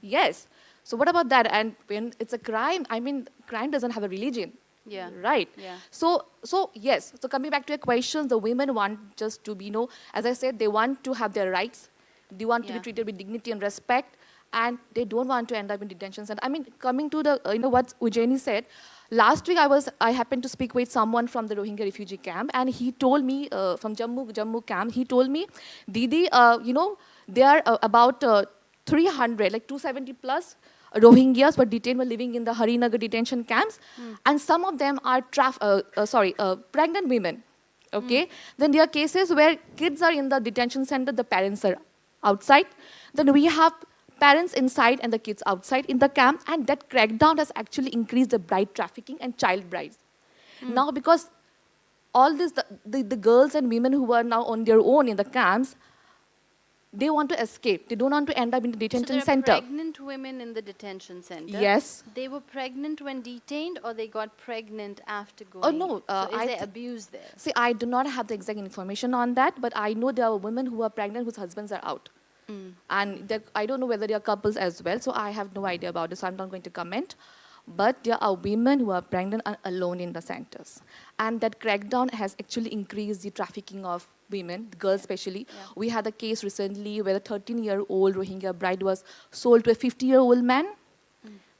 Yes. So what about that? And when it's a crime, I mean, crime doesn't have a religion. Yeah. Right. Yeah. So yes. So coming back to your question, the women want just to be, you know, as I said, they want to have their rights. They want to be treated with dignity and respect, and they don't want to end up in detention center. I mean, coming to the, you know, what Ujjaini said, last week I happened to speak with someone from the Rohingya refugee camp, and he told me, from Jammu camp, he told me, Didi, you know, there are about 300, like 270 plus Rohingyas were detained, were living in the Harinagar detention camps, and some of them are pregnant women. Okay, then there are cases where kids are in the detention center, the parents are outside. Then we have parents inside and the kids outside in the camp, and that crackdown has actually increased the bride trafficking and child brides. Now, because all this, the girls and women who are now on their own in the camps, they want to escape. They don't want to end up in the detention center. So there are pregnant women in the detention center. Yes. They were pregnant when detained, or they got pregnant after going? Oh, no. So is there abuse there? See, I do not have the exact information on that, but I know there are women who are pregnant whose husbands are out. And I don't know whether they are couples as well, so I have no idea about this, so I'm not going to comment. But there are women who are pregnant and alone in the centers. And that crackdown has actually increased the trafficking of women, girls especially. We had a case recently where a 13-year-old Rohingya bride was sold to a 50-year-old man,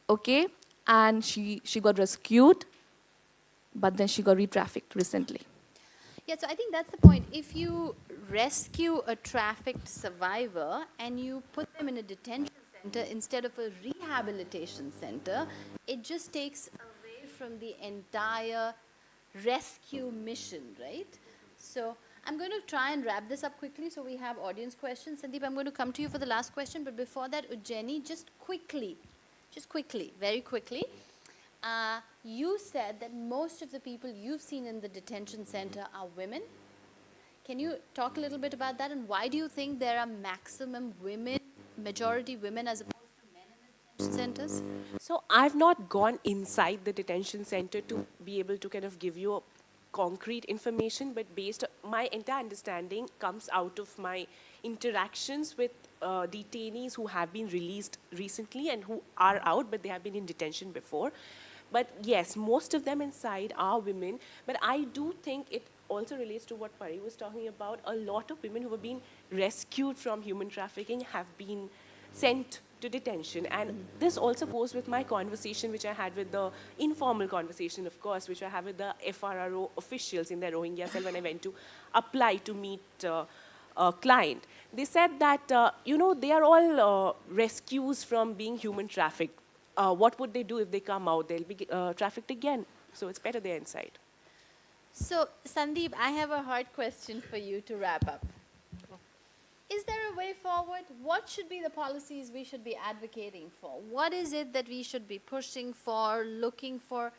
okay? And she got rescued, but then she got re-trafficked recently. Yeah, so I think that's the point. If you rescue a trafficked survivor and you put them in a detention center instead of a rehabilitation center, it just takes away from the entire rescue mission, right? So I'm going to try and wrap this up quickly so we have audience questions. Sandeep, I'm going to come to you for the last question, but before that, Ujjaini, just quickly, very quickly, you said that most of the people you've seen in the detention center are women. Can you talk a little bit about that, and why do you think there are maximum women, majority women as opposed to men in the detention centers? So I've not gone inside the detention center to be able to kind of give you a concrete information, but based on my entire understanding comes out of my interactions with detainees who have been released recently and who are out, but they have been in detention before. But yes, most of them inside are women, but I do think it also relates to what Pari was talking about. A lot of women who have been rescued from human trafficking have been sent to detention. And this also goes with my conversation, which I had with the informal conversation, of course, which I have with the FRRO officials in their Rohingya cell when I went to apply to meet a client. They said that, you know, they are all rescues from being human trafficked. What would they do if they come out? They'll be trafficked again. So it's better they're inside. So, Sandeep, I have a hard question for you to wrap up. Is there a way forward? What should be the policies we should be advocating for? What is it that we should be pushing for, looking for?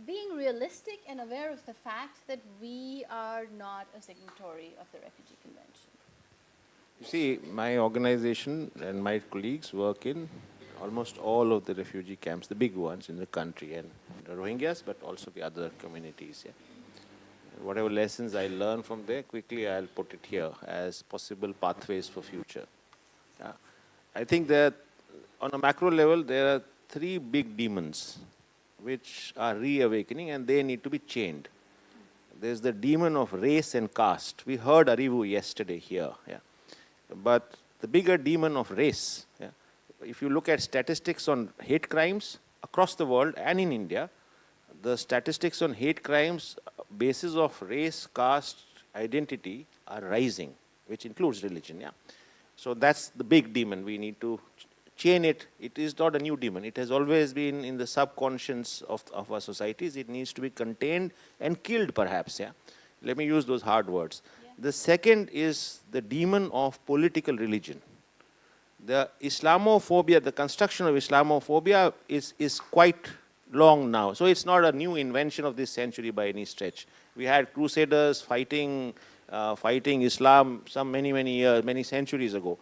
Being realistic and aware of the fact that we are not a signatory of the Refugee Convention. You see, my organization and my colleagues work in almost all of the refugee camps, the big ones in the country, and the Rohingyas, but also the other communities. Yeah. Whatever lessons I learn from there, quickly I'll put it here as possible pathways for future. I think that on a macro level, there are three big demons which are reawakening, and they need to be chained. There's the demon of race and caste. We heard Arivu yesterday here. Yeah. But the bigger demon of race, yeah, if you look at statistics on hate crimes across the world and in India, the statistics on hate crimes basis of race, caste, identity are rising, which includes religion. Yeah. So that's the big demon. We need to chain it. It is not a new demon. It has always been in the subconscious of our societies. It needs to be contained and killed, perhaps. Yeah. Let me use those hard words. Yeah. The second is the demon of political religion. The Islamophobia, the construction of Islamophobia is quite long now. So it's not a new invention of this century by any stretch. We had crusaders fighting Islam many centuries ago.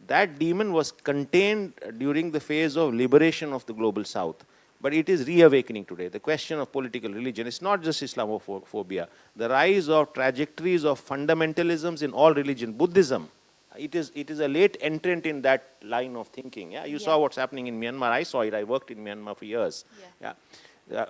That demon was contained during the phase of liberation of the global south. But it is reawakening today. The question of political religion is not just Islamophobia. The rise of trajectories of fundamentalisms in all religion, Buddhism, It is a late entrant in that line of thinking. Yeah, you saw what's happening in Myanmar. I saw it. I worked in Myanmar for years. Yeah,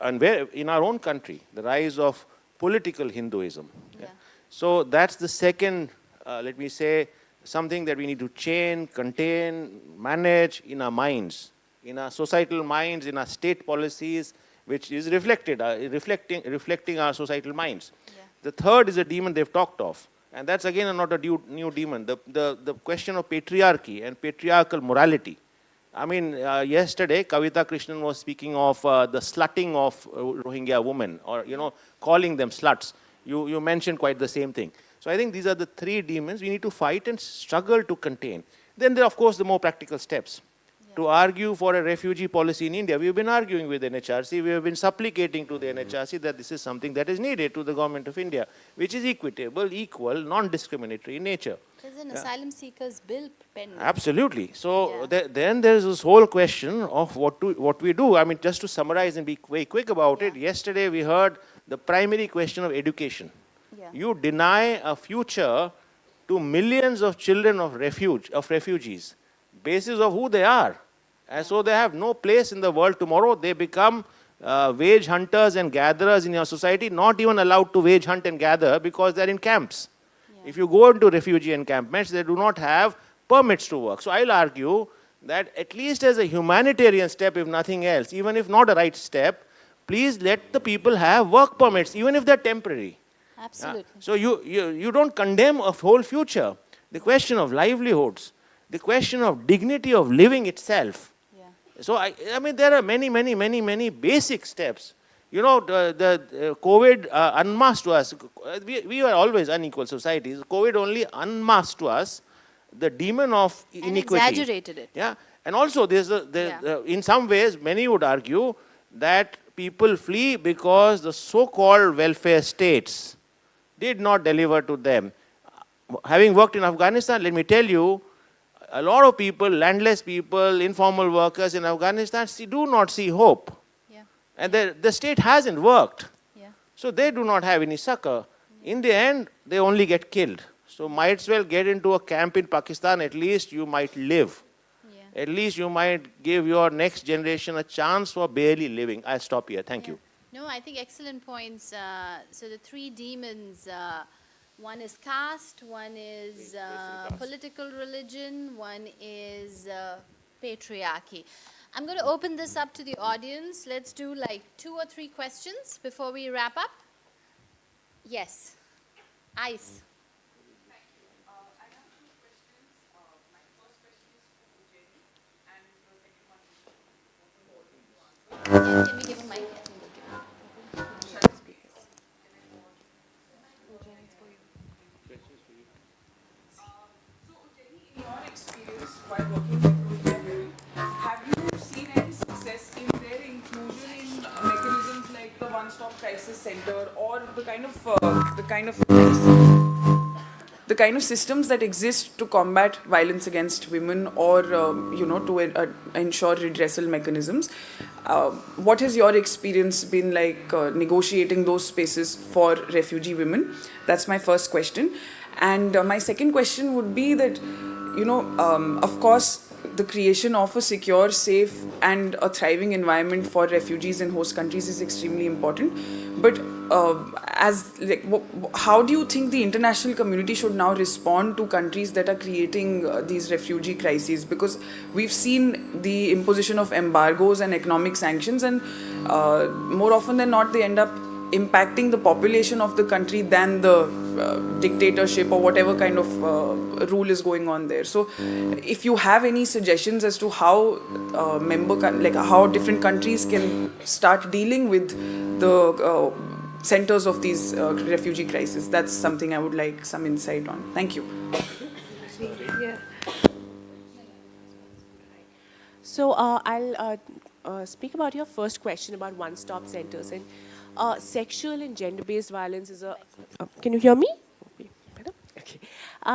and where in our own country, the rise of political Hinduism. Yeah. So that's the second, let me say, something that we need to change, contain, manage in our minds, in our societal minds, in our state policies, which is reflecting our societal minds. The third is a demon they've talked of. And that's again not a new demon. The question of patriarchy and patriarchal morality. I mean, yesterday, Kavita Krishnan was speaking of the slutting of Rohingya women, or, calling them sluts. You mentioned quite the same thing. So I think these are the three demons we need to fight and struggle to contain. Then there are, of course, the more practical steps. To argue for a refugee policy in India. We've been arguing with NHRC, we have been supplicating to the NHRC that this is something that is needed to the government of India, which is equitable, equal, non-discriminatory in nature. There's an asylum seekers bill pending. Absolutely. So then there's this whole question of what we do. I mean, just to summarize and be very quick about it, yesterday we heard the primary question of education. You deny a future to millions of children of refugees. Basis of who they are. And so they have no place in the world tomorrow. They become wage hunters and gatherers in your society, not even allowed to wage hunt and gather because they're in camps. If you go into refugee encampments, they do not have permits to work. So I'll argue that at least as a humanitarian step, if nothing else, even if not a right step, please let the people have work permits, even if they're temporary. Absolutely. So you don't condemn a whole future. The question of livelihoods, the question of dignity of living itself. So I mean, there are many basic steps. The COVID unmasked to us. We were always unequal societies. COVID only unmasked to us the demon of inequity. And exaggerated it. Yeah, and also in some ways, many would argue that people flee because the so-called welfare states did not deliver to them. Having worked in Afghanistan, let me tell you, a lot of people, landless people, informal workers in Afghanistan do not see hope. And the state hasn't worked. So they do not have any succor. In the end, they only get killed. So might as well get into a camp in Pakistan, at least you might live. At least you might give your next generation a chance for barely living. I'll stop here. Thank you. No, I think excellent points. So the three demons, one is caste, one is political religion, one is patriarchy. I'm going to open this up to the audience. Let's do like 2 or 3 questions before we wrap up. Yes. Ice. Can we give a mic? While working with women, have you seen any success in their inclusion in mechanisms like the one-stop crisis center or the kind of systems that exist to combat violence against women or to ensure redressal mechanisms? What has your experience been like negotiating those spaces for refugee women? That's my first question. And my second question would be that, of course, the creation of a secure, safe, and a thriving environment for refugees in host countries is extremely important. But how do you think the international community should now respond to countries that are creating these refugee crises? Because we've seen the imposition of embargoes and economic sanctions, and more often than not, they end up impacting the population of the country than the dictatorship or whatever kind of rule is going on there. So if you have any suggestions as to how how different countries can start dealing with the centers of these refugee crises, that's something I would like some insight on. Thank you. So I'll speak about your first question about one-stop centers. And sexual and gender-based violence is a... can you hear me? Okay.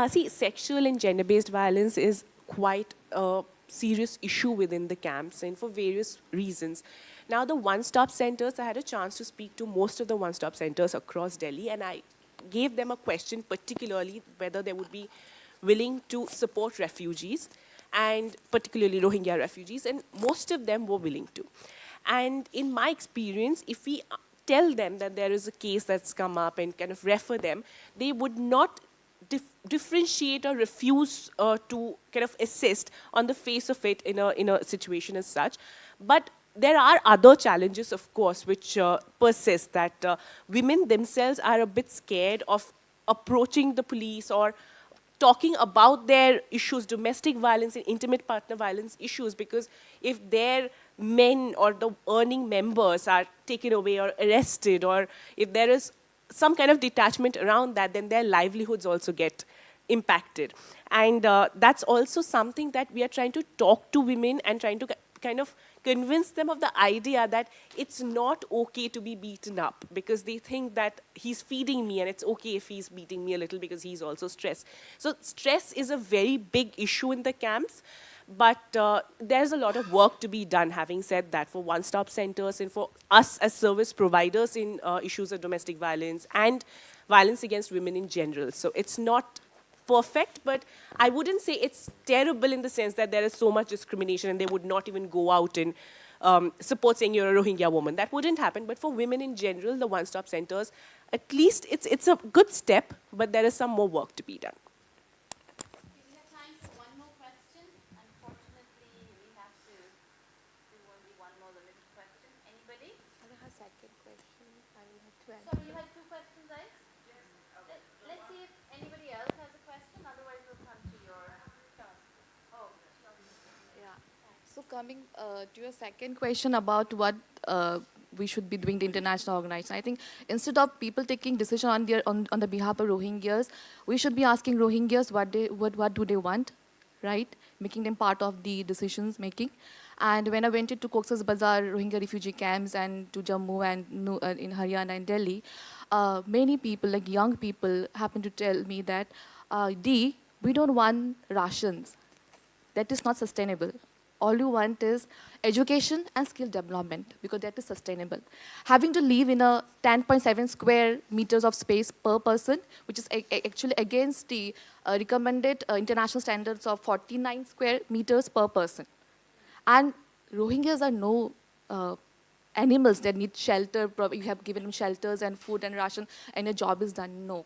See, sexual and gender-based violence is quite a serious issue within the camps, and for various reasons. Now, the one-stop centers, I had a chance to speak to most of the one-stop centers across Delhi, and I gave them a question particularly whether there would be willing to support refugees, and particularly Rohingya refugees, and most of them were willing to. And in my experience, if we tell them that there is a case that's come up and kind of refer them, they would not differentiate or refuse to kind of assist on the face of it in a situation as such. But there are other challenges, of course, which persist, that women themselves are a bit scared of approaching the police or talking about their issues, domestic violence and intimate partner violence issues, because if their men or the earning members are taken away or arrested, or if there is some kind of detachment around that, then their livelihoods also get impacted. And that's also something that we are trying to talk to women and trying to kind of convince them of the idea that it's not okay to be beaten up, because they think that he's feeding me and it's okay if he's beating me a little because he's also stressed. So stress is a very big issue in the camps, but there's a lot of work to be done, having said that, for one-stop centers and for us as service providers in issues of domestic violence and violence against women in general. So it's not perfect, but I wouldn't say it's terrible in the sense that there is so much discrimination and they would not even go out and support saying you're a Rohingya woman. That wouldn't happen. But for women in general, the one-stop centers, at least it's a good step, but there is some more work to be done. We have time for one more question. Unfortunately, we have to do only one more limited question. Anybody? I have a second question. I will have to answer. Sorry, you had two questions, right? Yes. Let's see if anybody else has a question. Otherwise, we'll come to your turn. Oh, Yeah. So coming to your second question about what we should be doing, the international organization, I think instead of people taking decision on the behalf of Rohingyas, we should be asking Rohingyas what do they want, right? Making them part of the decisions making. And when I went into Cox's Bazar Rohingya refugee camps and to Jammu and in Haryana and Delhi, many people, like young people, happened to tell me that, we don't want rations. That is not sustainable. All you want is education and skill development, because that is sustainable. Having to live in a 10.7 square meters of space per person, which is actually against the recommended international standards of 49 square meters per person. And Rohingyas are no animals that need shelter. You have given them shelters and food and ration, and a job is done. No.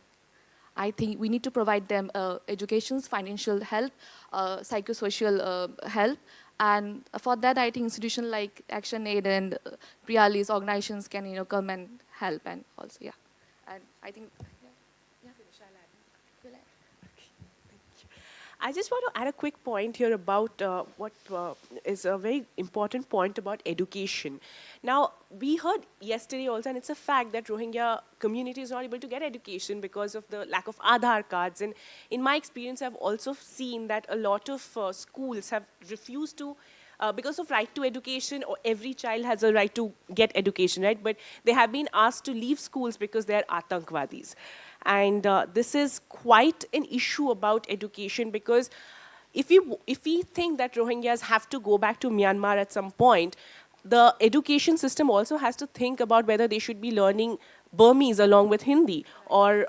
I think we need to provide them education, financial help, psychosocial help. And for that, I think institutions like Action Aid and Priyalis organizations can, come and help, and also, yeah. And I think, yeah. I just want to add a quick point here about what is a very important point about education. Now, we heard yesterday also, and it's a fact that Rohingya community is not able to get education because of the lack of Aadhaar cards. And in my experience, I've also seen that a lot of schools have refused to, because of right to education, or every child has a right to get education, right? But they have been asked to leave schools because they're Atankwadis. And this is quite an issue about education, because if we think that Rohingyas have to go back to Myanmar at some point, the education system also has to think about whether they should be learning Burmese along with Hindi, or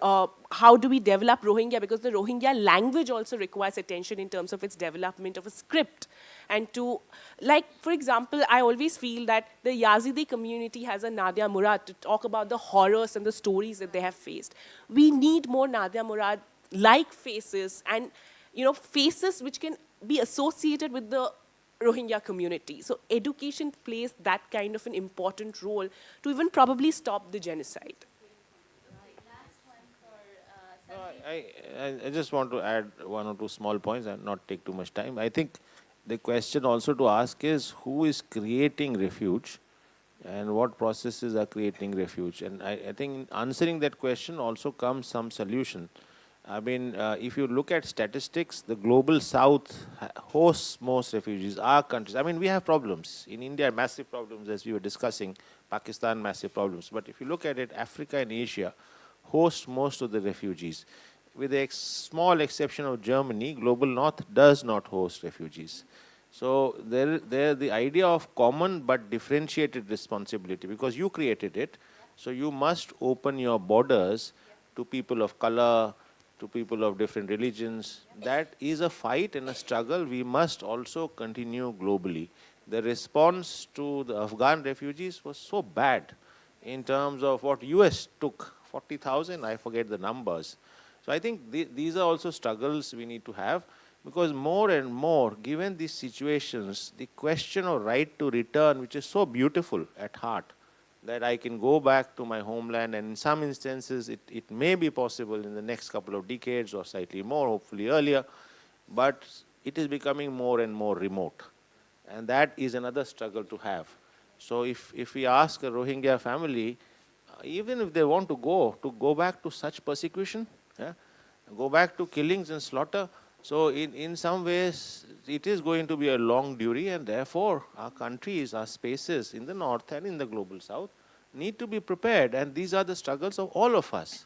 how do we develop Rohingya, because the Rohingya language also requires attention in terms of its development of a script. And to, like, for example, I always feel that the Yazidi community has a Nadia Murad to talk about the horrors and the stories that they have faced. We need more Nadia Murad-like faces, and, faces which can be associated with the Rohingya community. So education plays that kind of an important role to even probably stop the genocide. I just want to add one or two small points and not take too much time. I think the question also to ask is, who is creating refuge and what processes are creating refuge? And I think in answering that question also comes some solution. I mean, if you look at statistics, the global south hosts most refugees. Our countries, I mean, we have problems. In India, massive problems, as we were discussing. Pakistan, massive problems. But if you look at it, Africa and Asia host most of the refugees. With the small exception of Germany, global north does not host refugees. So there the idea of common but differentiated responsibility, because you created it, so you must open your borders to people of color, to people of different religions. That is a fight and a struggle we must also continue globally. The response to the Afghan refugees was so bad in terms of what US took, 40,000, I forget the numbers. So I think these are also struggles we need to have, because more and more, given these situations, the question of right to return, which is so beautiful at heart, that I can go back to my homeland, and in some instances it may be possible in the next couple of decades or slightly more, hopefully earlier, but it is becoming more and more remote. And that is another struggle to have. So if we ask a Rohingya family, even if they want to go back to such persecution, yeah, go back to killings and slaughter, so in some ways it is going to be a long duty, and therefore our countries, our spaces in the north and in the global south need to be prepared, and these are the struggles of all of us.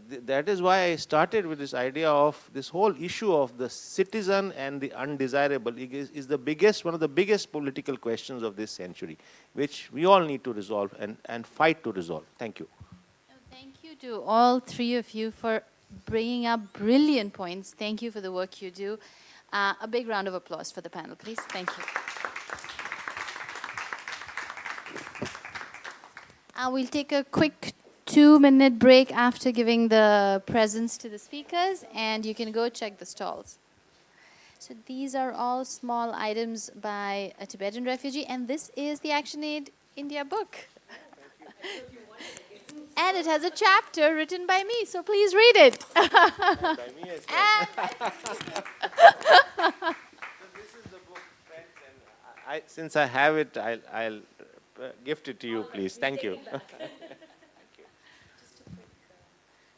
That is why I started with this idea of this whole issue of the citizen and the undesirable is the biggest, one of the biggest political questions of this century, which we all need to resolve and fight to resolve. Thank you. Thank you to all three of you for bringing up brilliant points. Thank you for the work you do. A big round of applause for the panel, please. Thank you. We'll take a quick 2-minute break after giving the presents to the speakers, and you can go check the stalls. So these are all small items by a Tibetan refugee, and this is the ActionAid India book. And it has a chapter written by me, so please read it. By me as well. This is the book, friends, and since I have it, I'll gift it to you, please. Thank you.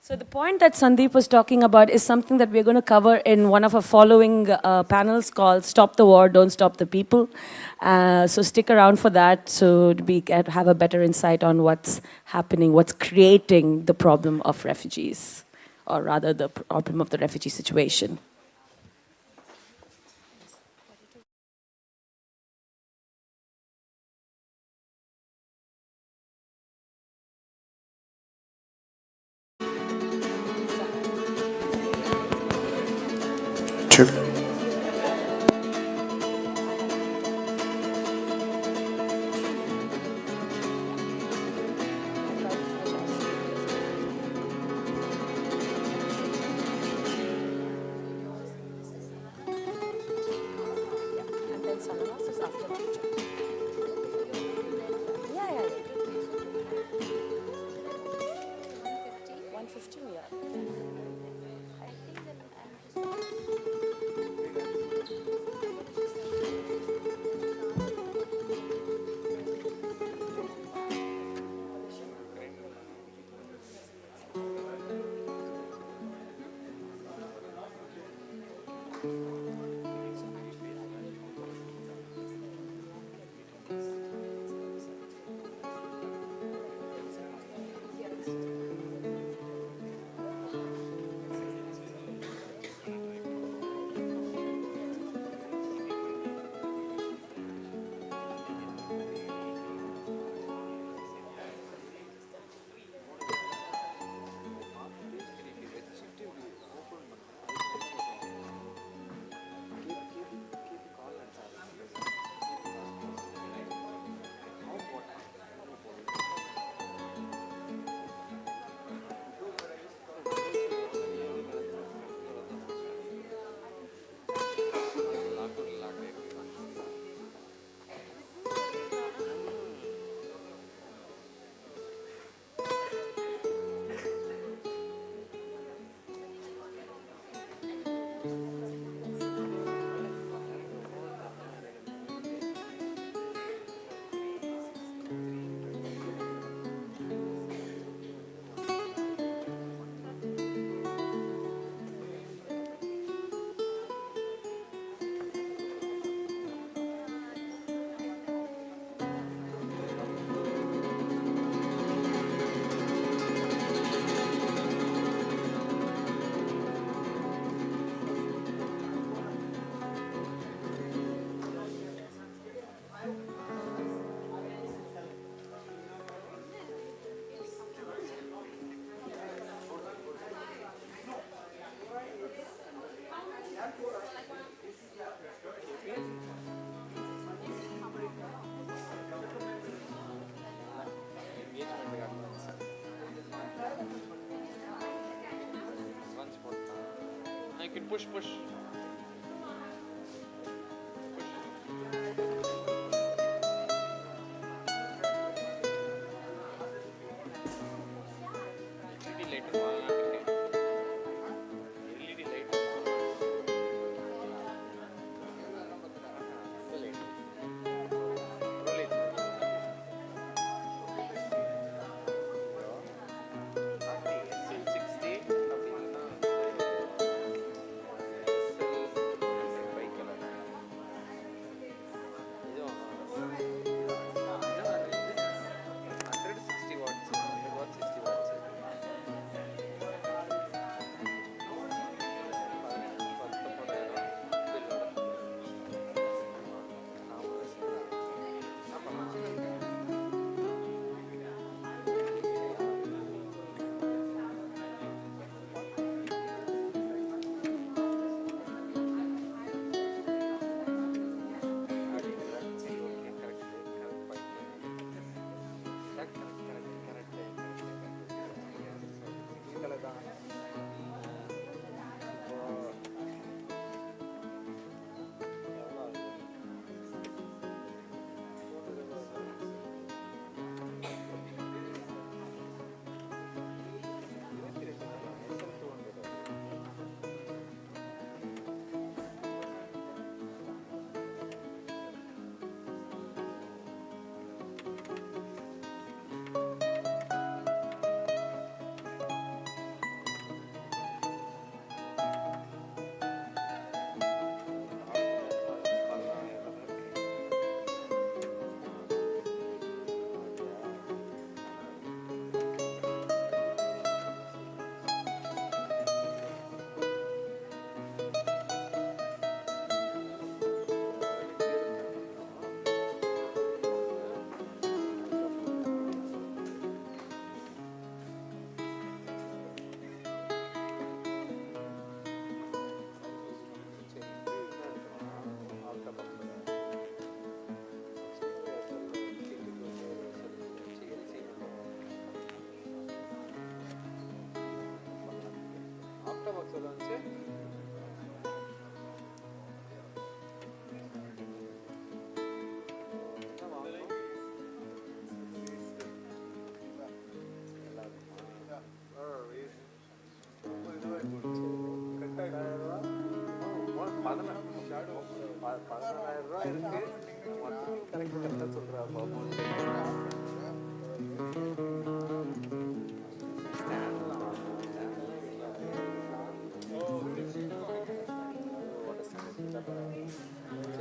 So the point that Sandeep was talking about is something that we're going to cover in one of our following panels called Stop the War, Don't Stop the People. So stick around for that so we can have a better insight on what's happening, what's creating the problem of refugees, or rather the problem of the refugee situation. Chip. I can push.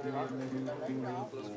LED light. LED light.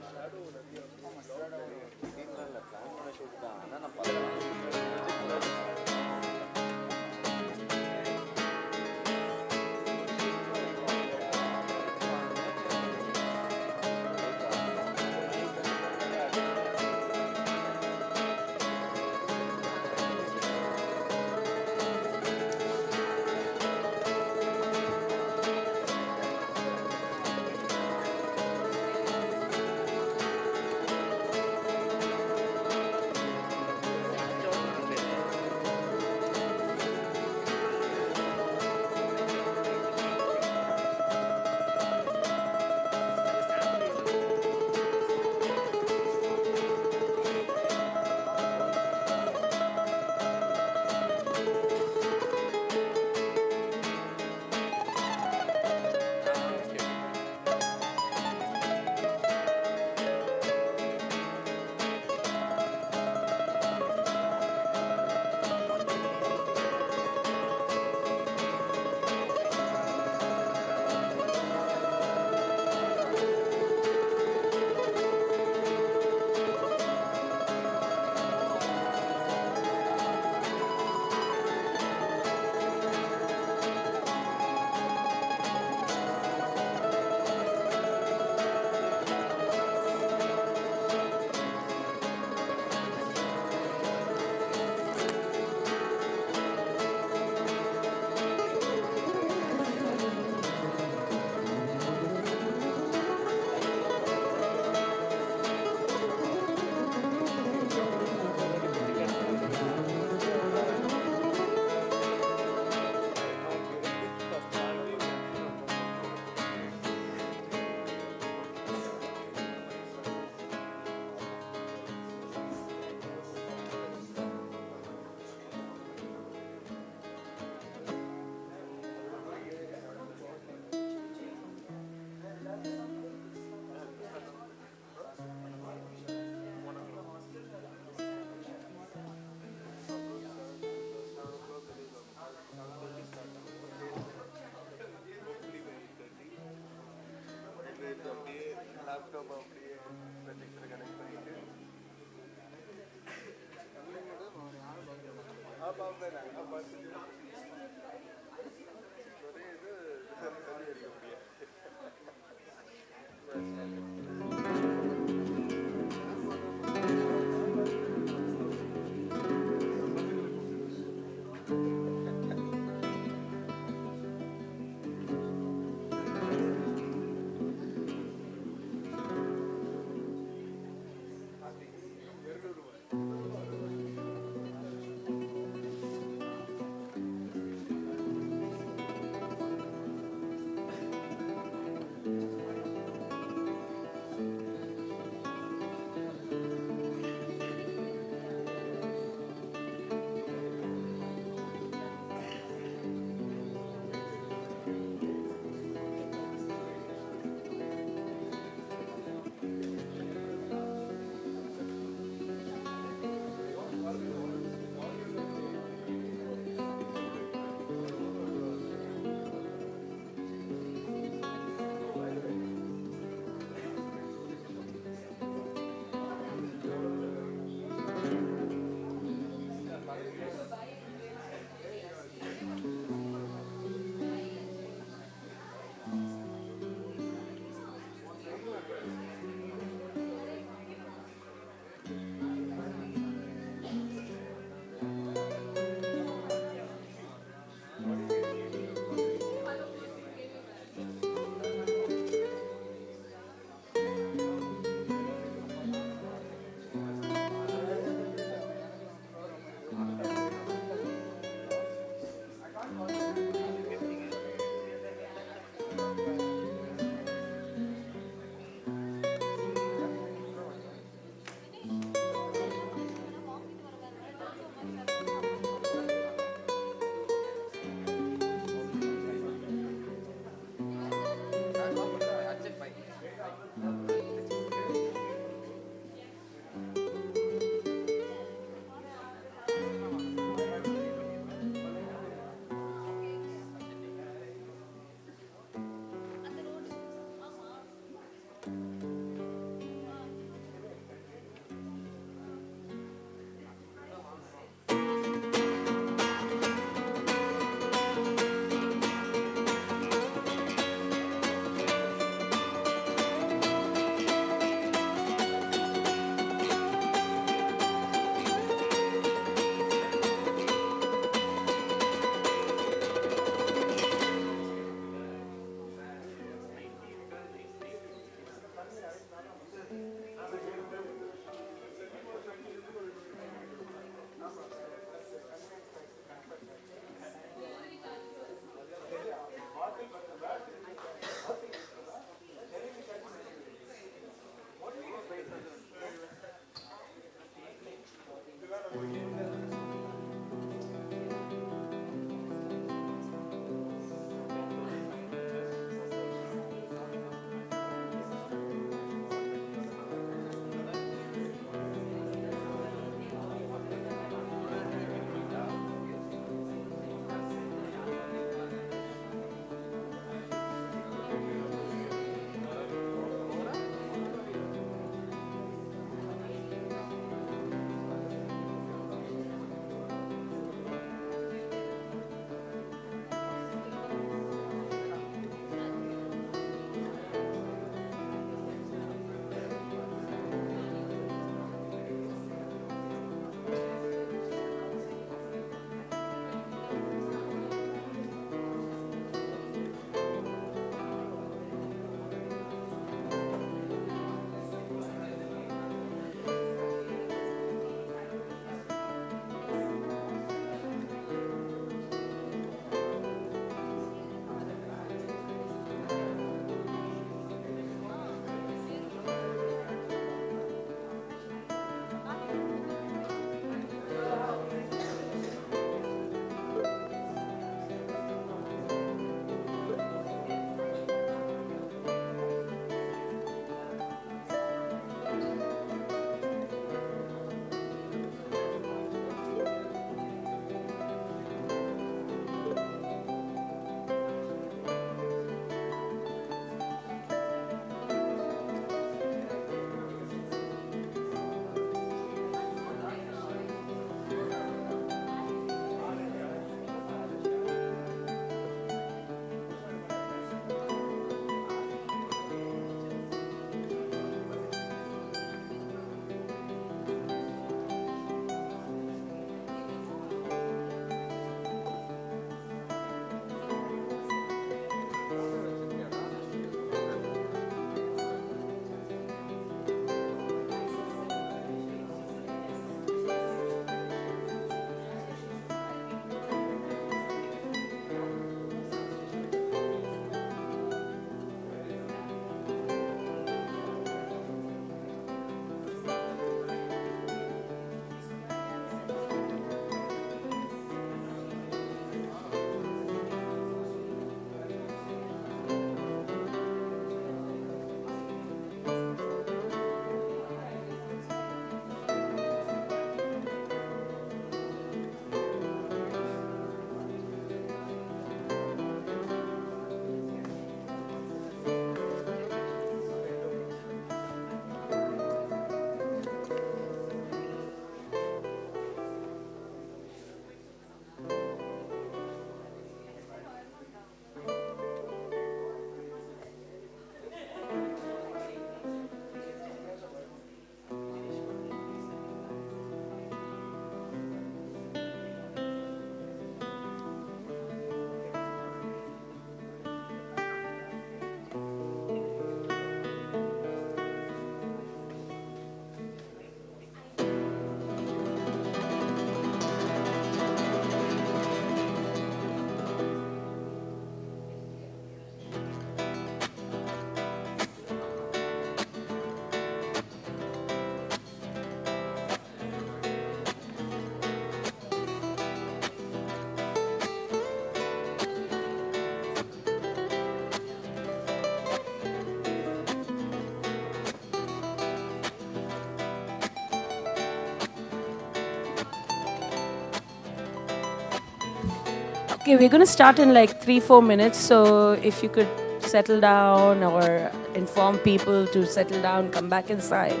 Okay, we're going to start in like 3-4 minutes. So if you could settle down or inform people to settle down, come back inside,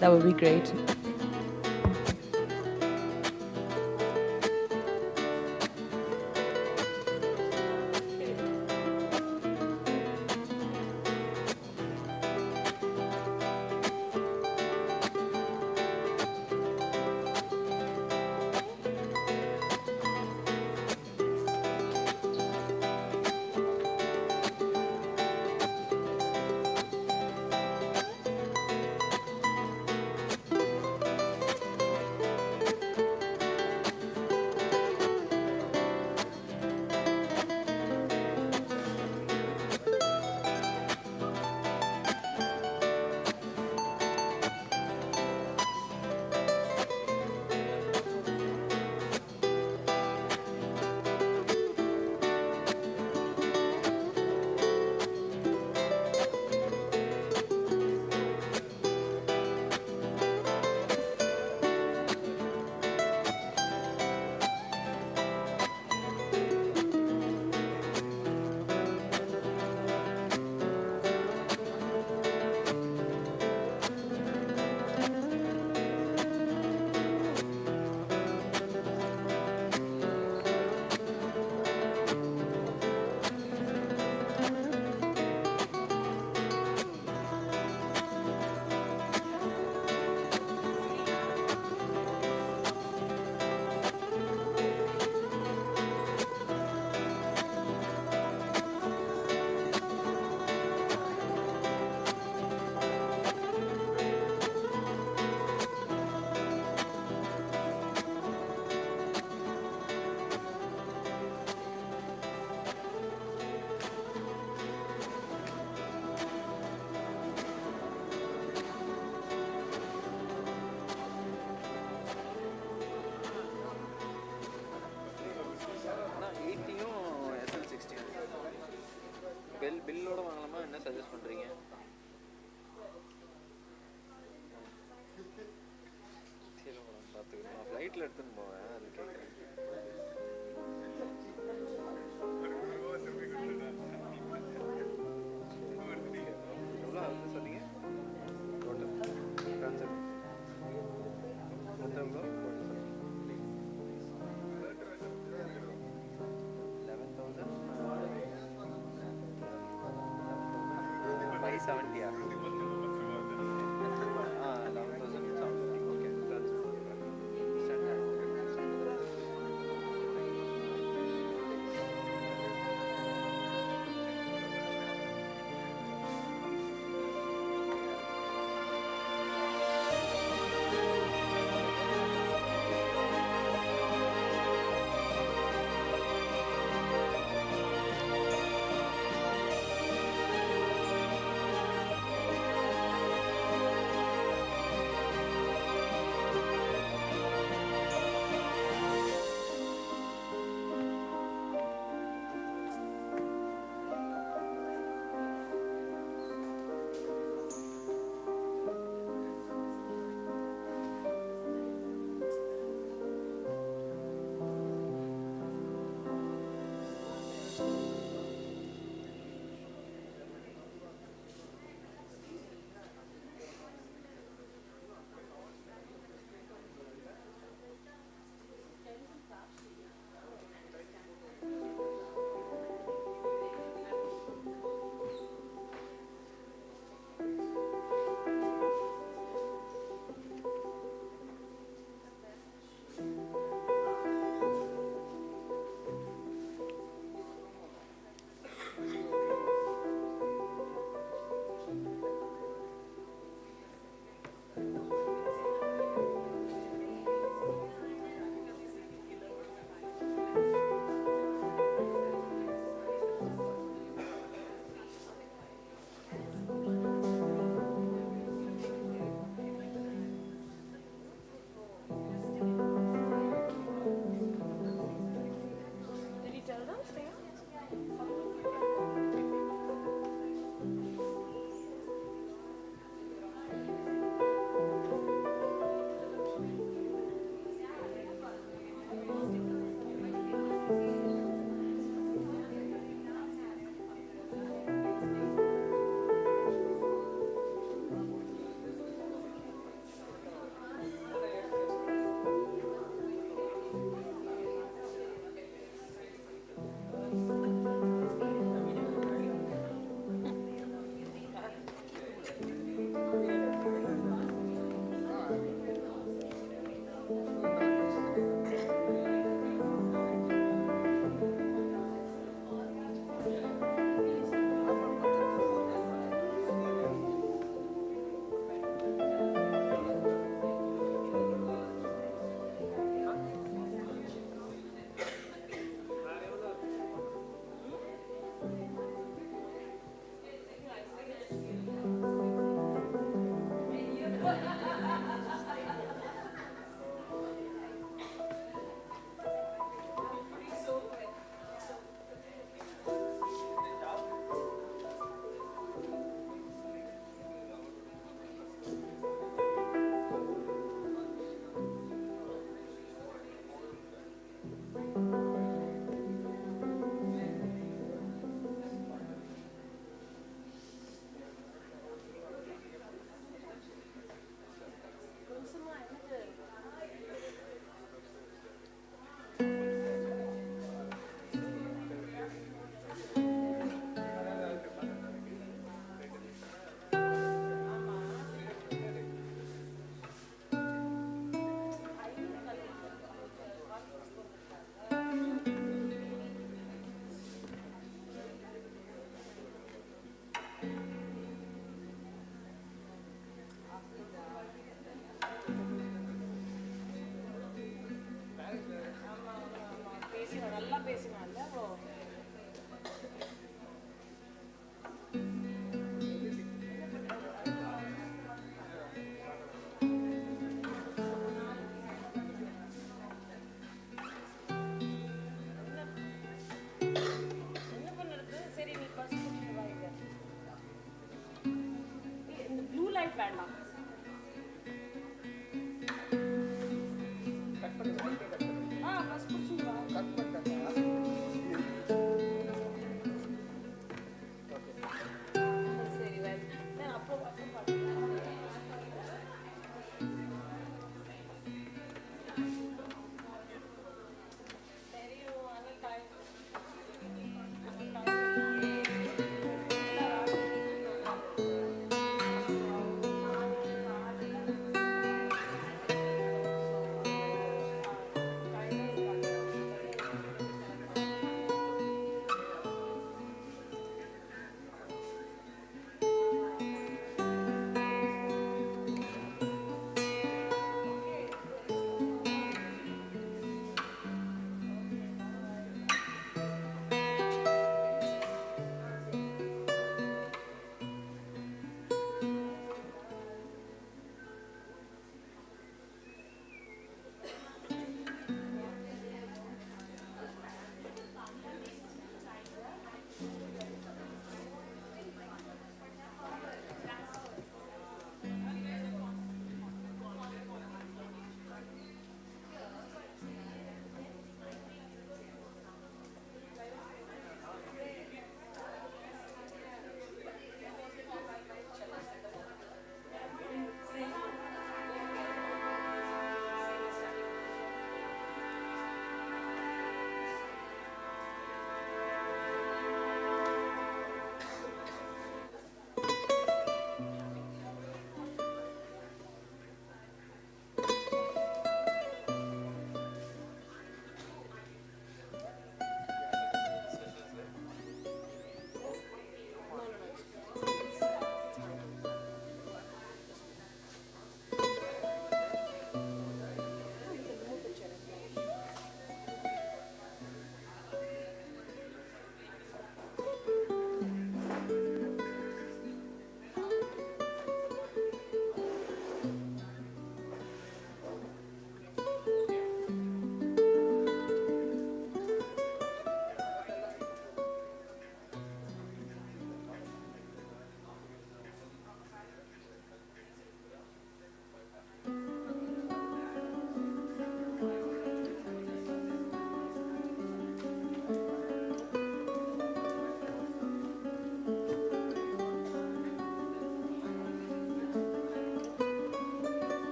that would be great. பில்லோட வாங்கலாமா என்ன suggest பண்றீங்க? சரி பார்த்துக்கலாம். நான் ஃப்ளைட்டில் எடுத்துன்னு போவேன், அது கேட்குறேன். எவ்வளோ ஆகுது சொன்னீங்க டோட்டல் ட்ரான்ஸ்ஃபர் மொத்தம் எவ்வளோ? 570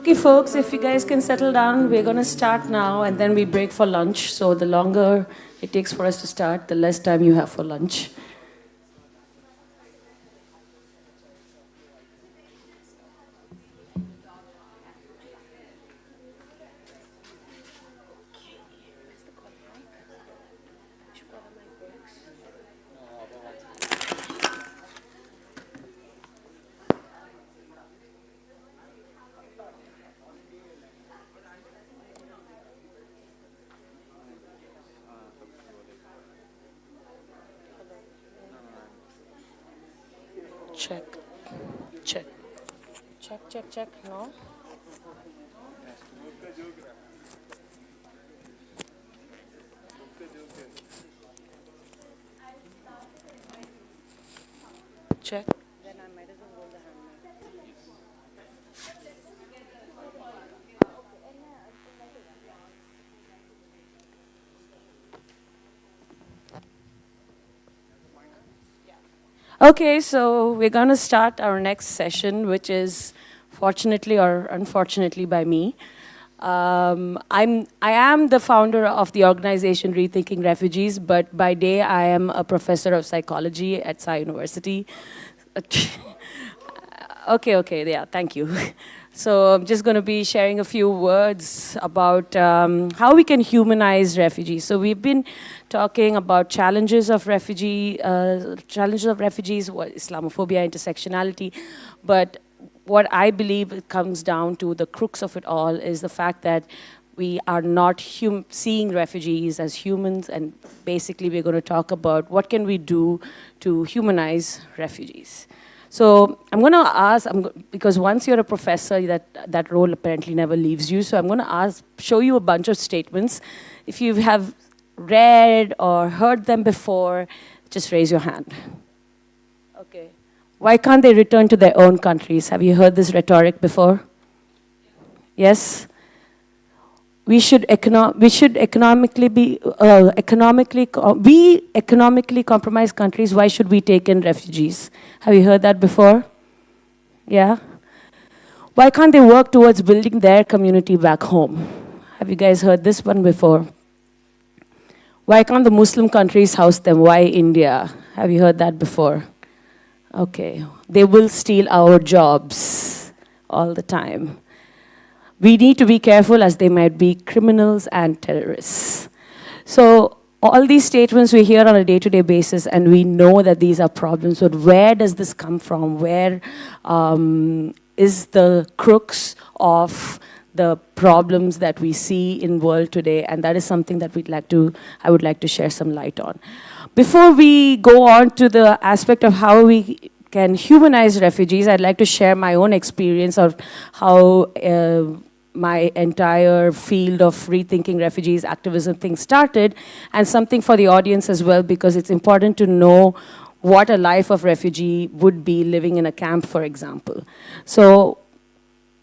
Okay, folks, if you guys can settle down, we're going to start now and then we break for lunch. So the longer it takes for us to start, the less time you have for lunch. Check. Check. Check, check, check. No? Check. Okay, so we're going to start our next session, which is fortunately or unfortunately by me. I am the founder of the organization Rethinking Refugees, but by day I am a professor of psychology at Sai University. Okay, yeah, thank you. So I'm just going to be sharing a few words about how we can humanize refugees. So we've been talking about challenges of refugees, Islamophobia, intersectionality, but what I believe it comes down to, the crux of it all, is the fact that we are not seeing refugees as humans, and basically we're going to talk about what can we do to humanize refugees. So I'm going to ask, because once you're a professor, that role apparently never leaves you, so I'm going to show you a bunch of statements. If you have read or heard them before, just raise your hand. Okay. Why can't they return to their own countries? Have you heard this rhetoric before? Yes? We should economically compromised countries. Why should we take in refugees? Have you heard that before? Yeah? Why can't they work towards building their community back home? Have you guys heard this one before? Why can't the Muslim countries house them? Why India? Have you heard that before? Okay. They will steal our jobs all the time. We need to be careful, as they might be criminals and terrorists. So all these statements we hear on a day-to-day basis, and we know that these are problems, but where does this come from? Where is the crux of the problems that we see in the world today? And that is something that I would like to share some light on. Before we go on to the aspect of how we can humanize refugees, I'd like to share my own experience of how my entire field of rethinking refugees activism thing started, and something for the audience as well, because it's important to know what a life of refugee would be living in a camp, for example. So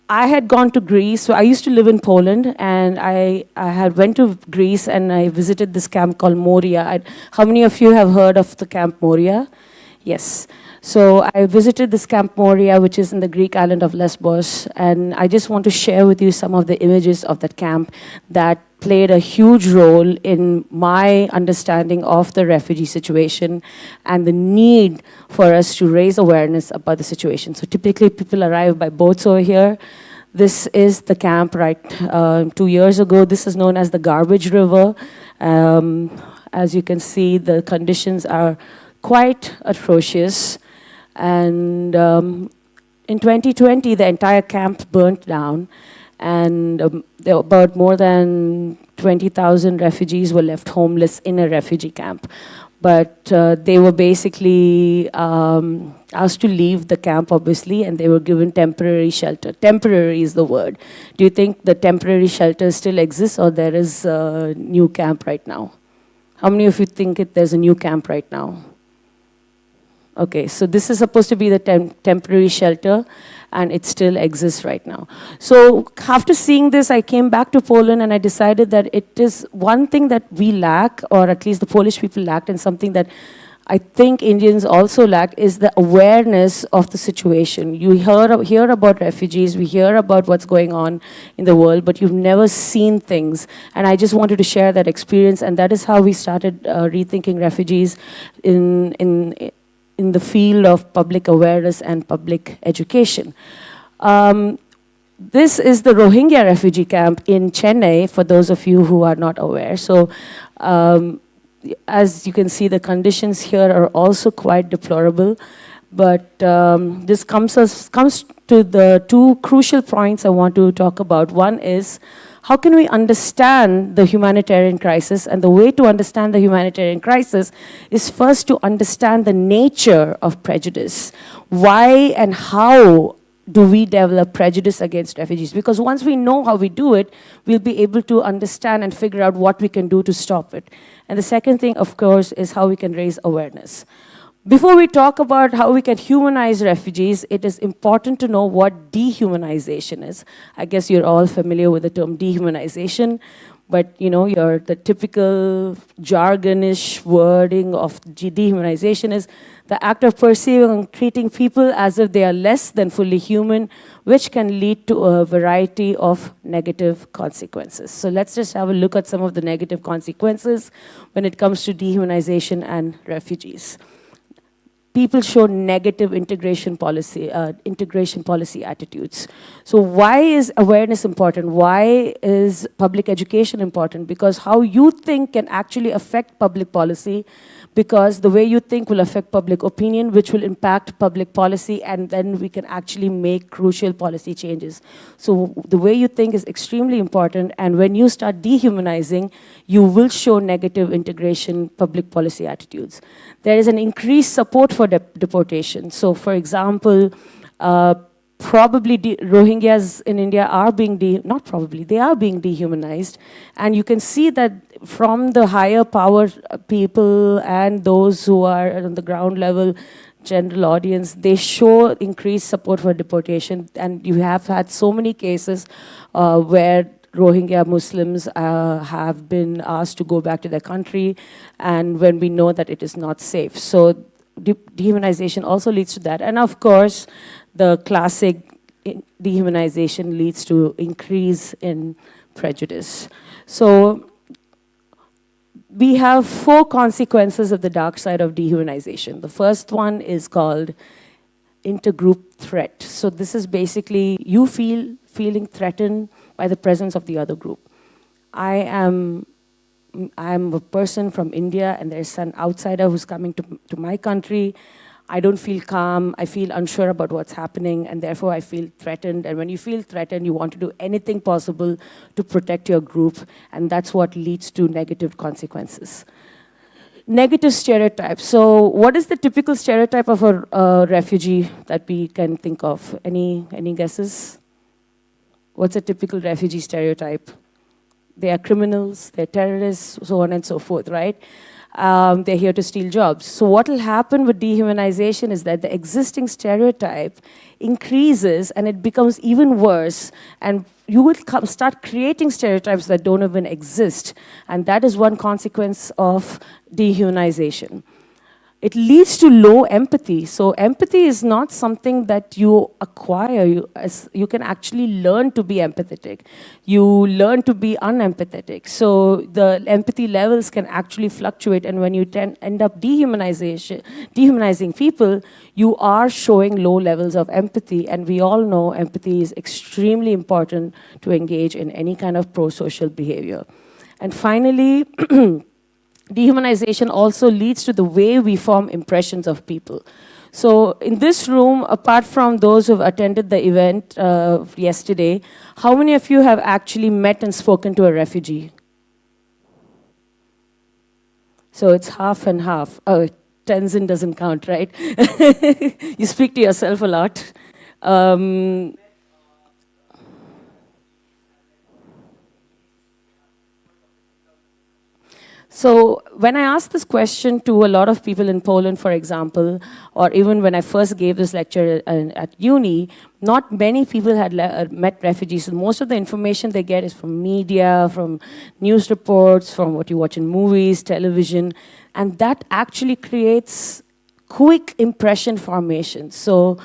I had gone to Greece. So I used to live in Poland, and I had went to Greece and I visited this camp called Moria. How many of you have heard of the camp Moria? Yes. So I visited this camp Moria, which is in the Greek island of Lesbos, and I just want to share with you some of the images of that camp that played a huge role in my understanding of the refugee situation and the need for us to raise awareness about the situation. So typically people arrive by boats over here. This is the camp 2 years ago. This is known as the Garbage River. As you can see, the conditions are quite atrocious. And in 2020, the entire camp burnt down, and there were about more than 20,000 refugees were left homeless in a refugee camp. But they were basically asked to leave the camp, obviously, and they were given temporary shelter. Temporary is the word. Do you think the temporary shelter still exists, or there is a new camp right now? How many of you think there's a new camp right now? Okay, so this is supposed to be the temporary shelter, and it still exists right now. So after seeing this, I came back to Poland, and I decided that it is one thing that we lack, or at least the Polish people lacked, and something that I think Indians also lack, is the awareness of the situation. You hear about refugees, we hear about what's going on in the world, but you've never seen things. And I just wanted to share that experience, and that is how we started Rethinking Refugees in the field of public awareness and public education. This is the Rohingya refugee camp in Chennai, for those of you who are not aware. So as you can see, the conditions here are also quite deplorable. But this comes to the two crucial points I want to talk about. One is how can we understand the humanitarian crisis? And the way to understand the humanitarian crisis is first to understand the nature of prejudice. Why and how do we develop prejudice against refugees? Because once we know how we do it, we'll be able to understand and figure out what we can do to stop it. And the second thing, of course, is how we can raise awareness. Before we talk about how we can humanize refugees, it is important to know what dehumanization is. I guess you're all familiar with the term dehumanization, but you're the typical jargonish wording of dehumanization is the act of perceiving and treating people as if they are less than fully human, which can lead to a variety of negative consequences. So let's just have a look at some of the negative consequences when it comes to dehumanization and refugees. People show negative integration policy attitudes. So why is awareness important? Why is public education important? Because how you think can actually affect public policy, because the way you think will affect public opinion, which will impact public policy, and then we can actually make crucial policy changes. So the way you think is extremely important, and when you start dehumanizing, you will show negative integration public policy attitudes. There is an increased support for deportation. So for example, probably Rohingyas in India are being, they are being dehumanized. And you can see that from the higher power people and those who are on the ground level, general audience, they show increased support for deportation. And you have had so many cases where Rohingya Muslims have been asked to go back to their country, and when we know that it is not safe. So dehumanization also leads to that. And of course, the classic dehumanization leads to increase in prejudice. So we have 4 consequences of the dark side of dehumanization. The first one is called intergroup threat. So this is basically you feeling threatened by the presence of the other group. I am a person from India, and there's an outsider who's coming to my country. I don't feel calm, I feel unsure about what's happening, and therefore I feel threatened. And when you feel threatened, you want to do anything possible to protect your group, and that's what leads to negative consequences. Negative stereotypes. So what is the typical stereotype of a refugee that we can think of? Any guesses? What's a typical refugee stereotype? They are criminals, they're terrorists, so on and so forth, right? They're here to steal jobs. So what will happen with dehumanization is that the existing stereotype increases and it becomes even worse, and you will start creating stereotypes that don't even exist. And that is one consequence of dehumanization. It leads to low empathy. So empathy is not something that you acquire. You can actually learn to be empathetic. You learn to be unempathetic. So the empathy levels can actually fluctuate. And when you end up dehumanizing people, you are showing low levels of empathy. And we all know empathy is extremely important to engage in any kind of pro-social behavior. And finally, dehumanization also leads to the way we form impressions of people. So in this room, apart from those who have attended the event yesterday, how many of you have actually met and spoken to a refugee? So it's half and half. Oh, Tenzin doesn't count, right? You speak to yourself a lot. So when I asked this question to a lot of people in Poland, for example, or even when I first gave this lecture at uni, not many people had met refugees. Most of the information they get is from media, from news reports, from what you watch in movies, television, and that actually creates quick impression formation. So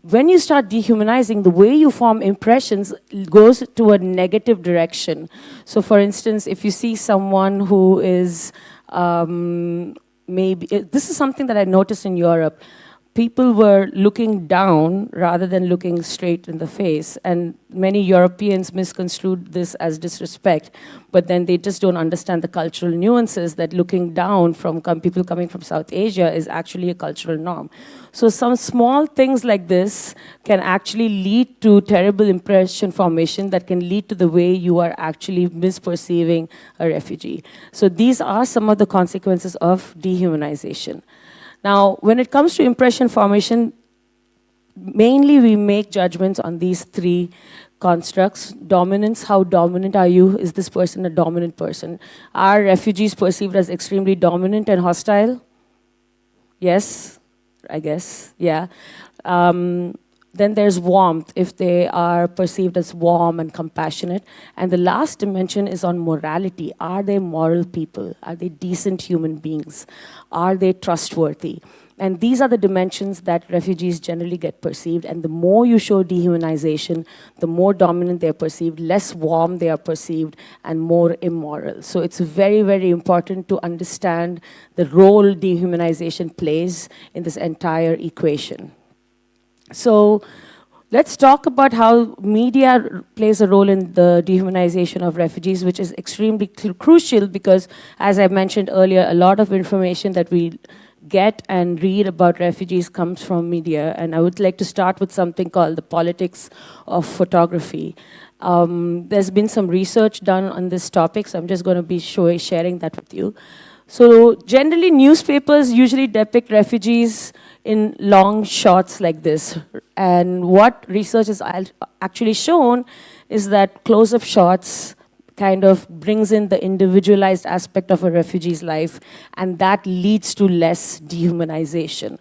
when you start dehumanizing, the way you form impressions goes to a negative direction. So for instance, if you see someone who is maybe, this is something that I noticed in Europe. people were looking down rather than looking straight in the face. And many Europeans misconstrued this as disrespect, but then they just don't understand the cultural nuances that looking down from people coming from South Asia is actually a cultural norm. So some small things like this can actually lead to terrible impression formation that can lead to the way you are actually misperceiving a refugee. So these are some of the consequences of dehumanization. Now, when it comes to impression formation, mainly we make judgments on these three constructs. Dominance, how dominant are you? Is this person a dominant person? Are refugees perceived as extremely dominant and hostile? Yes, I guess, yeah. Then there's warmth, if they are perceived as warm and compassionate. And the last dimension is on morality. Are they moral people? Are they decent human beings? Are they trustworthy? And these are the dimensions that refugees generally get perceived. And the more you show dehumanization, the more dominant they're perceived, less warm they are perceived, and more immoral. So it's very, very important to understand the role dehumanization plays in this entire equation. So let's talk about how media plays a role in the dehumanization of refugees, which is extremely crucial because, as I mentioned earlier, a lot of information that we get and read about refugees comes from media. And I would like to start with something called the politics of photography. There's been some research done on this topic, so I'm just going to be sharing that with you. So generally, newspapers usually depict refugees in long shots like this. And what research has actually shown is that close-up shots kind of brings in the individualized aspect of a refugee's life, and that leads to less dehumanization.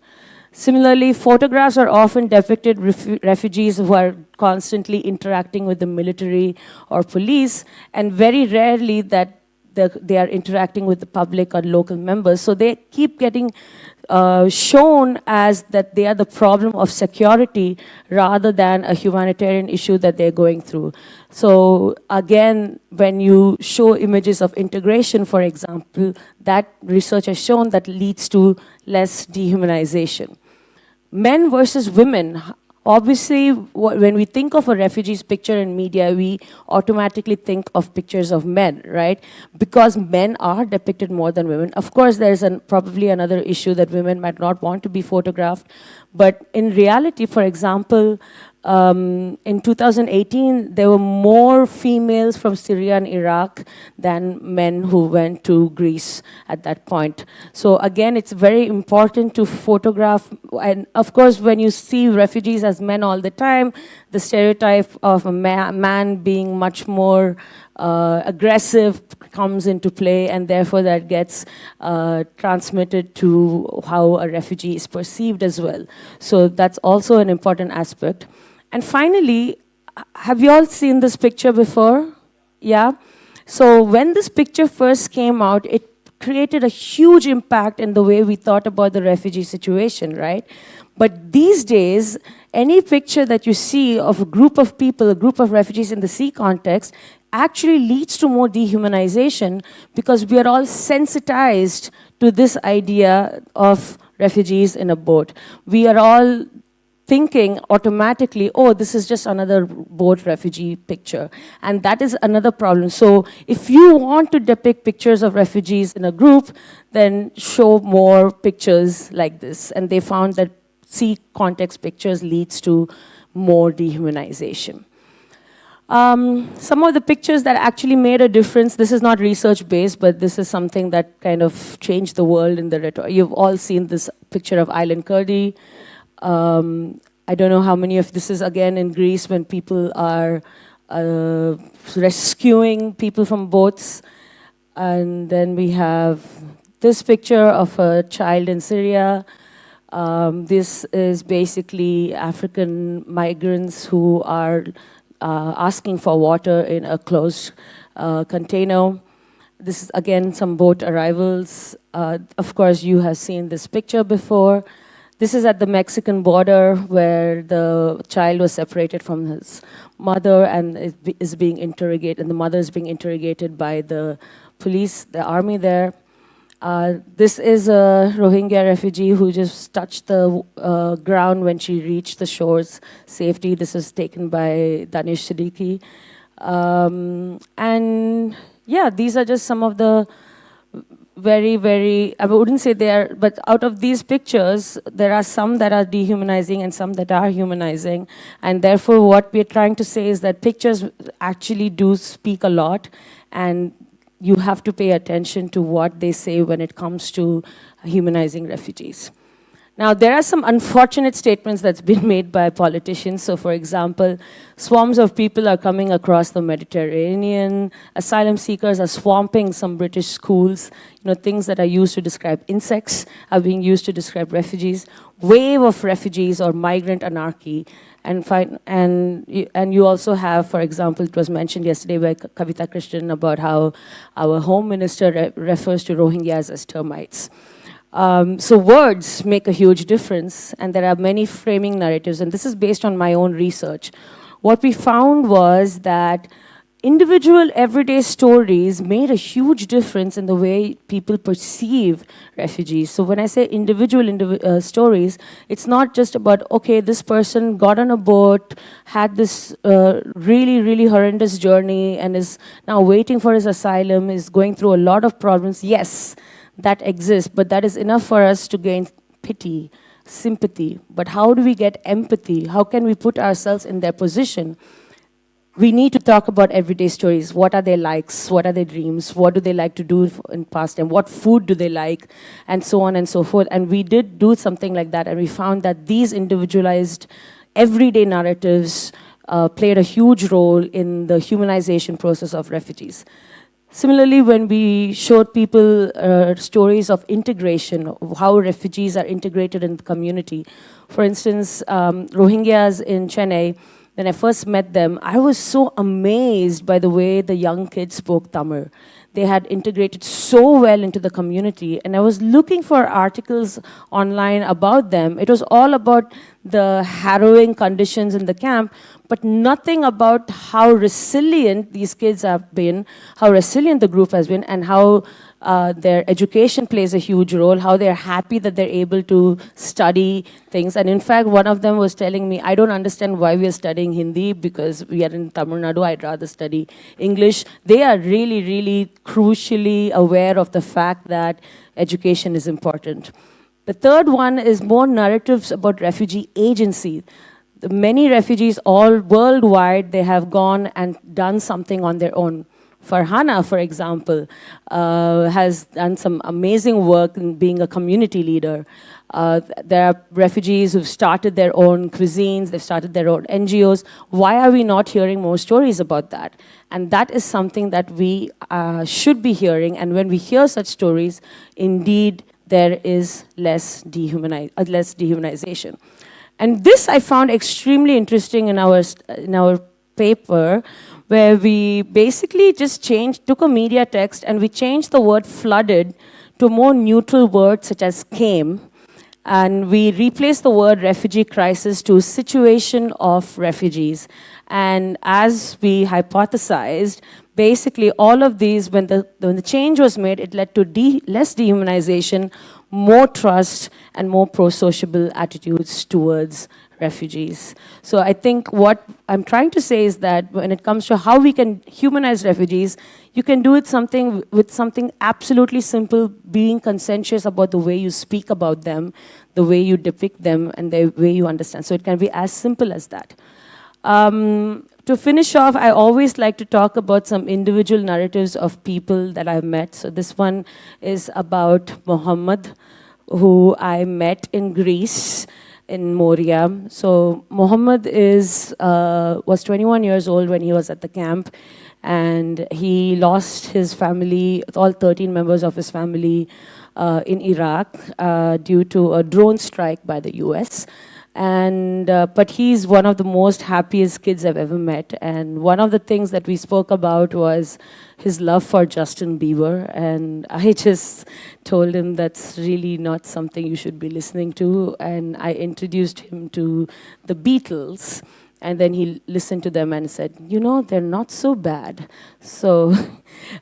Similarly, photographs are often depicted refugees who are constantly interacting with the military or police, and very rarely that they are interacting with the public or local members. So they keep getting shown as that they are the problem of security rather than a humanitarian issue that they're going through. So again, when you show images of integration, for example, that research has shown that leads to less dehumanization. Men versus women. Obviously, when we think of a refugee's picture in media, we automatically think of pictures of men, right? Because men are depicted more than women. Of course, there's probably another issue that women might not want to be photographed. But in reality, for example, in 2018, there were more females from Syria and Iraq than men who went to Greece at that point. So again, it's very important to photograph. And of course, when you see refugees as men all the time, the stereotype of a man being much more aggressive comes into play, and therefore that gets transmitted to how a refugee is perceived as well. So that's also an important aspect. And finally, have you all seen this picture before? Yeah? So when this picture first came out, it created a huge impact in the way we thought about the refugee situation, right? But these days, any picture that you see of a group of people, a group of refugees in the sea context, actually leads to more dehumanization because we are all sensitized to this idea of refugees in a boat. We are all thinking automatically, oh, this is just another boat refugee picture. And that is another problem. So if you want to depict pictures of refugees in a group, then show more pictures like this. And they found that sea context pictures leads to more dehumanization. Some of the pictures that actually made a difference, this is not research-based, but this is something that kind of changed the world in the rhetoric. You've all seen this picture of Island Kurdi. I don't know how many of this is, again, in Greece when people are rescuing people from boats. And then we have this picture of a child in Syria. This is basically African migrants who are asking for water in a closed container. This is, again, some boat arrivals. Of course, you have seen this picture before. This is at the Mexican border where the child was separated from his mother and is being interrogated, and the mother is being interrogated by the police, the army there. This is a Rohingya refugee who just touched the ground when she reached the shores safety. This was taken by Danish Siddiqui. And yeah, these are just some of the very, I wouldn't say they are, but out of these pictures, there are some that are dehumanizing and some that are humanizing. And therefore, what we're trying to say is that pictures actually do speak a lot, and you have to pay attention to what they say when it comes to humanizing refugees. Now, there are some unfortunate statements that's been made by politicians. So, for example, swarms of people are coming across the Mediterranean. Asylum seekers are swamping some British schools. You know, things that are used to describe insects are being used to describe refugees. Wave of refugees or migrant anarchy. And you also have, for example, it was mentioned yesterday by Kavita Krishnan about how our home minister refers to Rohingyas as termites. So words make a huge difference, and there are many framing narratives, and this is based on my own research. What we found was that individual everyday stories made a huge difference in the way people perceive refugees. So when I say individual stories, it's not just about, okay, this person got on a boat, had this really horrendous journey, and is now waiting for his asylum, is going through a lot of problems. Yes, that exists, but that is enough for us to gain pity, sympathy. But how do we get empathy? How can we put ourselves in their position? We need to talk about everyday stories. What are their likes? What are their dreams? What do they like to do in past time? What food do they like? And so on and so forth. And we did do something like that, and we found that these individualized everyday narratives played a huge role in the humanization process of refugees. Similarly, when we showed people stories of integration, of how refugees are integrated in the community. For instance, Rohingyas in Chennai, when I first met them, I was so amazed by the way the young kids spoke Tamil. They had integrated so well into the community, and I was looking for articles online about them. It was all about the harrowing conditions in the camp, but nothing about how resilient these kids have been, how resilient the group has been, and how their education plays a huge role, how they're happy that they're able to study things. And in fact, one of them was telling me, I don't understand why we are studying Hindi because we are in Tamil Nadu, I'd rather study English. They are really crucially aware of the fact that education is important. The third one is more narratives about refugee agency. Many refugees all worldwide, they have gone and done something on their own. Farhana, for example, has done some amazing work in being a community leader. There are refugees who've started their own cuisines, they've started their own NGOs. Why are we not hearing more stories about that? And that is something that we should be hearing, and when we hear such stories, indeed, there is less dehumanization. And this I found extremely interesting in our paper, where we basically just took a media text and we changed the word flooded to a more neutral word such as came. And we replaced the word refugee crisis to situation of refugees. And as we hypothesized, basically all of these, when the change was made, it led to less dehumanization, more trust, and more pro-sociable attitudes towards refugees. So I think what I'm trying to say is that when it comes to how we can humanize refugees, you can do it with something absolutely simple, being conscientious about the way you speak about them, the way you depict them, and the way you understand. So it can be as simple as that. To finish off, I always like to talk about some individual narratives of people that I've met. So this one is about Muhammad, who I met in Greece, in Moria. So Muhammad was 21 years old when he was at the camp, and he lost his family, all 13 members of his family in Iraq due to a drone strike by the US. And but he's one of the most happiest kids I've ever met. And one of the things that we spoke about was his love for Justin Bieber. And I just told him that's really not something you should be listening to. And I introduced him to the Beatles. And then he listened to them and said, you know, they're not so bad. So,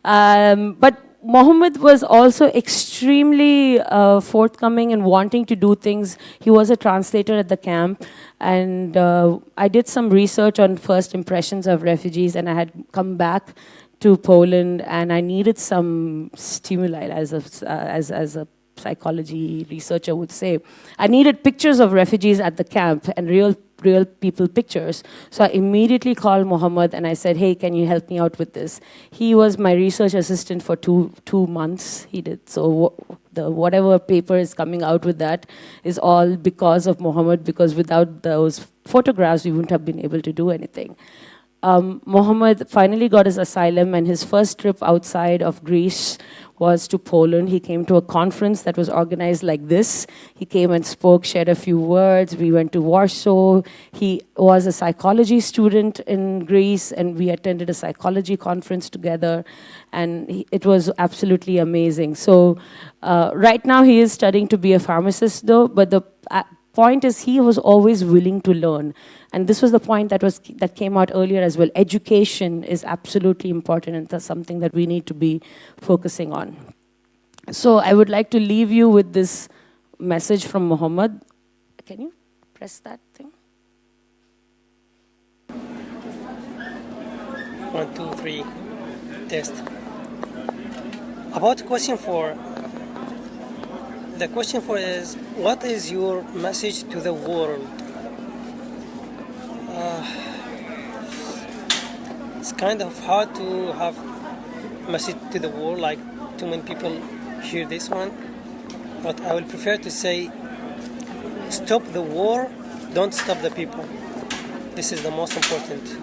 but Mohammed was also extremely forthcoming and wanting to do things. He was a translator at the camp, and I did some research on first impressions of refugees, and I had come back to Poland, and I needed some stimuli as a psychology researcher would say. I needed pictures of refugees at the camp and real people pictures. So I immediately called Mohammed and I said, hey, can you help me out with this? He was my research assistant for two months. He did. So whatever paper is coming out with that is all because of Mohammed, because without those photographs, we wouldn't have been able to do anything. Mohammed finally got his asylum, and his first trip outside of Greece was to Poland. He came to a conference that was organized like this. He came and spoke, shared a few words. We went to Warsaw. He was a psychology student in Greece, and we attended a psychology conference together, and it was absolutely amazing. So right now he is studying to be a pharmacist though, but the point is he was always willing to learn. And this was the point that came out earlier as well. Education is absolutely important, and that's something that we need to be focusing on. So I would like to leave you with this message from Mohammed. Can you press that thing? 1, 2, 3, test. About question 4. The question 4 is, what is your message to the world? It's kind of hard to have a message to the world, like too many people hear this one. But I will prefer to say, stop the war, don't stop the people. This is the most important.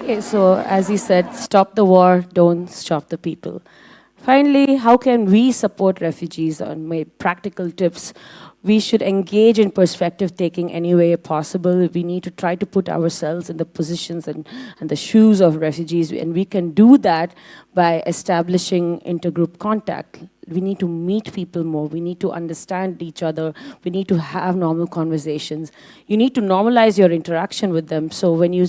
Okay, so as he said, stop the war, don't stop the people. Finally, how can we support refugees? On my practical tips, we should engage in perspective taking any way possible. We need to try to put ourselves in the positions and the shoes of refugees, and we can do that by establishing intergroup contact. We need to meet people more. We need to understand each other. We need to have normal conversations. You need to normalize your interaction with them. So when you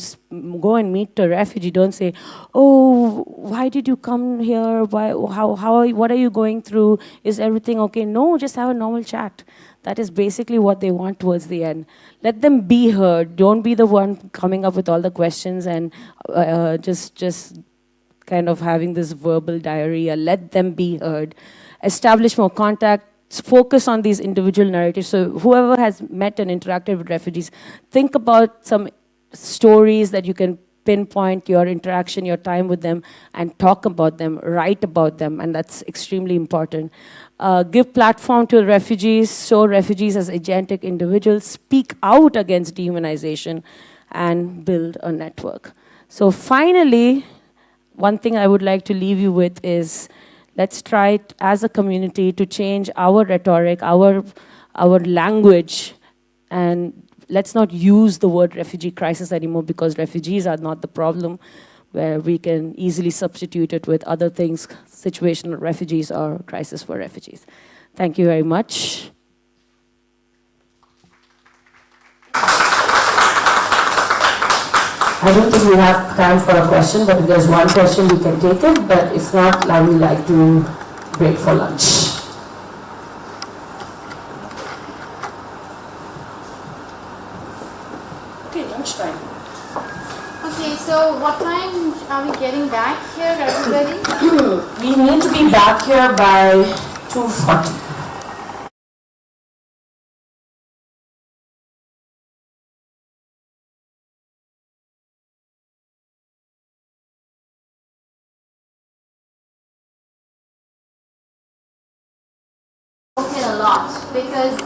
go and meet a refugee, don't say, oh, why did you come here? What are you going through? Is everything okay? No, just have a normal chat. That is basically what they want towards the end. Let them be heard. Don't be the one coming up with all the questions and just kind of having this verbal diarrhea. Let them be heard. Establish more contact. Focus on these individual narratives. So whoever has met and interacted with refugees, think about some stories that you can pinpoint your interaction, your time with them, and talk about them, write about them, and that's extremely important. Give platform to refugees, show refugees as agentic individuals, speak out against dehumanization, and build a network. So finally, one thing I would like to leave you with is, let's try as a community to change our rhetoric, our language, and let's not use the word refugee crisis anymore, because refugees are not the problem, where we can easily substitute it with other things, situational refugees or crisis for refugees. Thank you very much. I don't think we have time for a question, but if there's one question, we can take it. But if not, I would like to break for lunch. Okay, lunchtime. Okay, so what time are we getting back here, everybody? We need to be back here by 2:40. A lot, because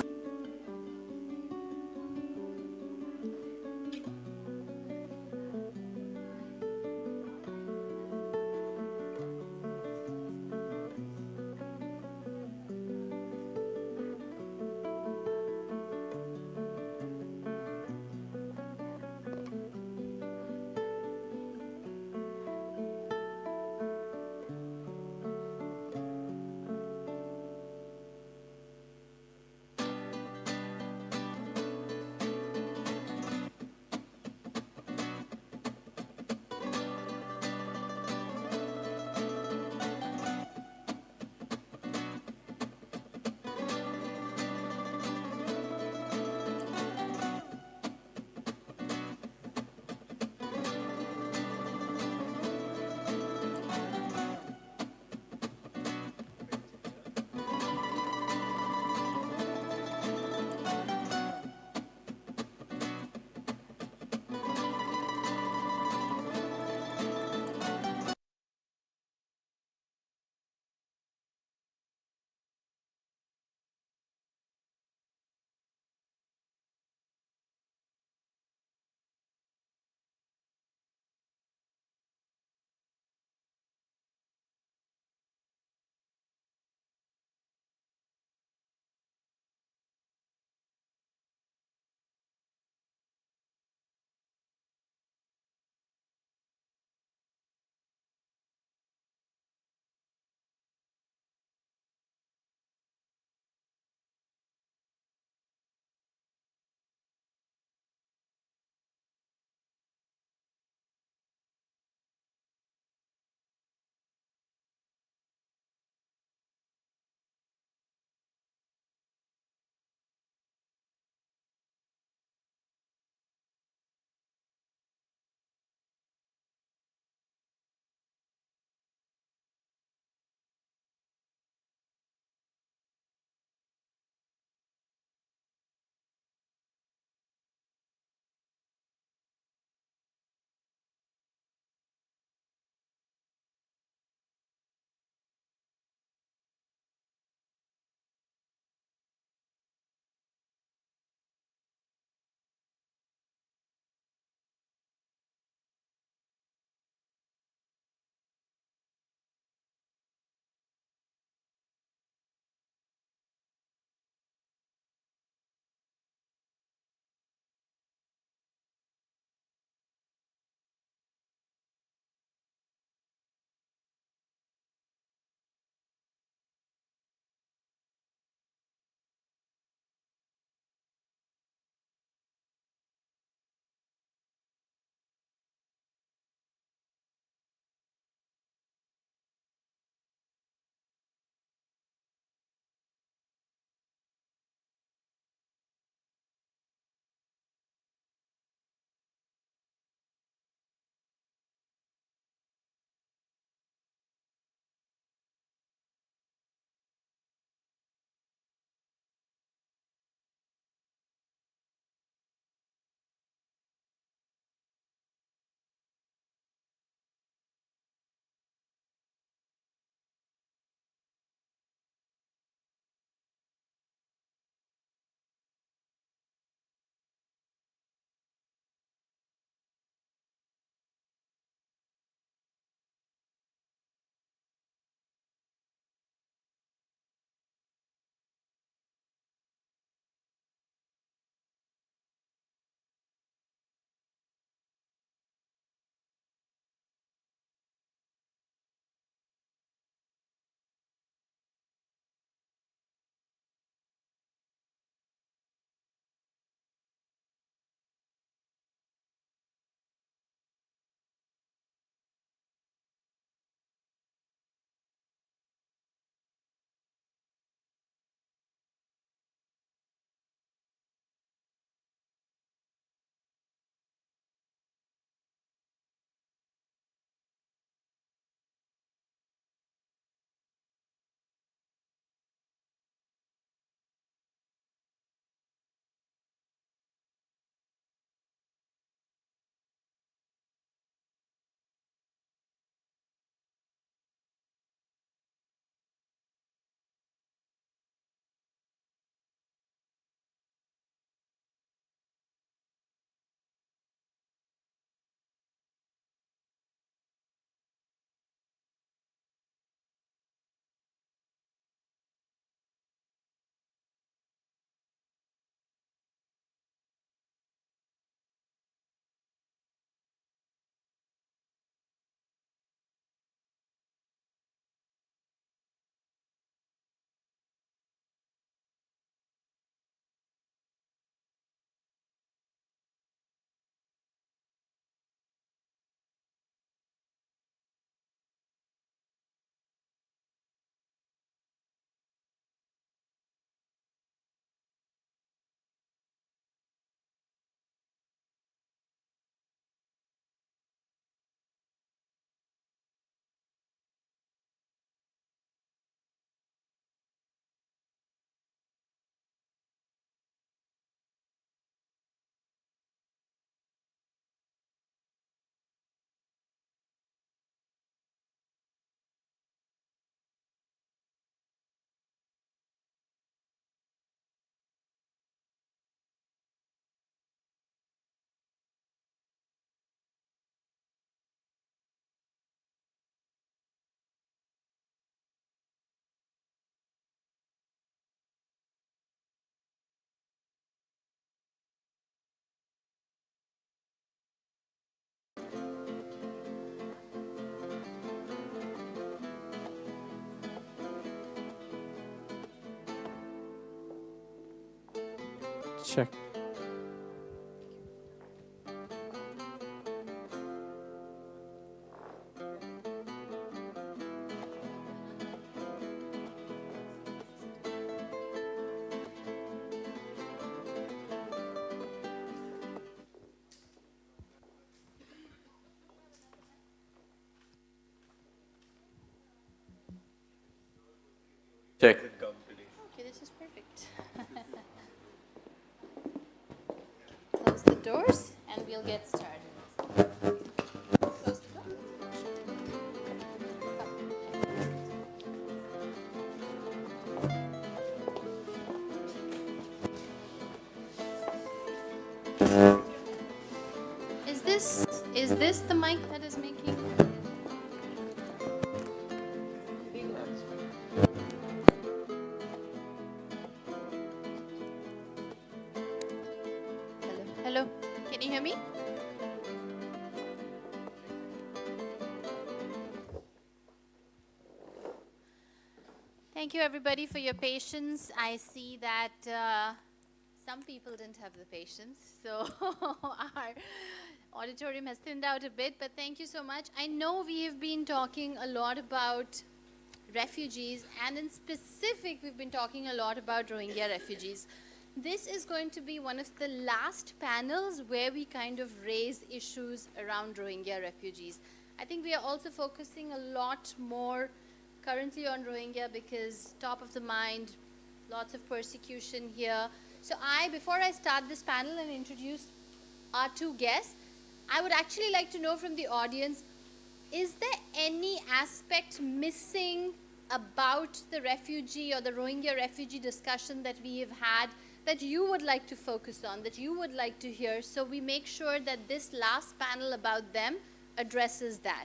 Check. Check. Okay, this is perfect. Close the doors and we'll get started. Close the door. Is this the mic that is making? Hello, can you hear me? Thank you everybody for your patience. I see that some people didn't have the patience, so our auditorium has thinned out a bit, but thank you so much. I know we have been talking a lot about refugees, and in specific we've been talking a lot about Rohingya refugees. This is going to be one of the last panels where we kind of raise issues around Rohingya refugees. I think we are also focusing a lot more currently on Rohingya because top of the mind, lots of persecution here. So before I start this panel and introduce our two guests, I would actually like to know from the audience, is there any aspect missing about the refugee or the Rohingya refugee discussion that we have had that you would like to focus on, that you would like to hear, so we make sure that this last panel about them addresses that?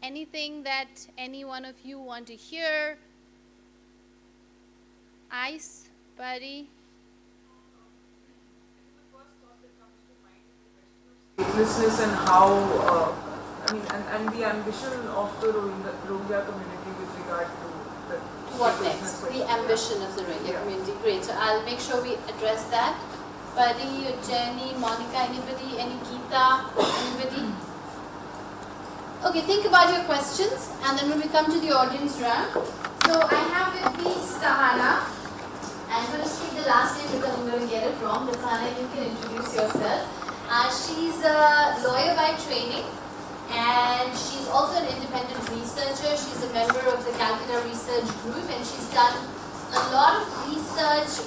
Anything that any one of you want to hear? Ice, Buddy? Statelessness and how, and the ambition of the Rohingya community with regard to the What next? The ambition of the Rohingya community. Great. So I'll make sure we address that. Buddy, Jenny, Monica, anybody? Any Geeta? Anybody? Okay, think about your questions, and then when we come to the audience round. So I have with me Sahana. I'm going to speak the last name because I'm going to get it wrong, but Sahana, you can introduce yourself. She's a lawyer by training, and she's also an independent researcher. She's a member of the Calcutta Research Group, and she's done a lot of research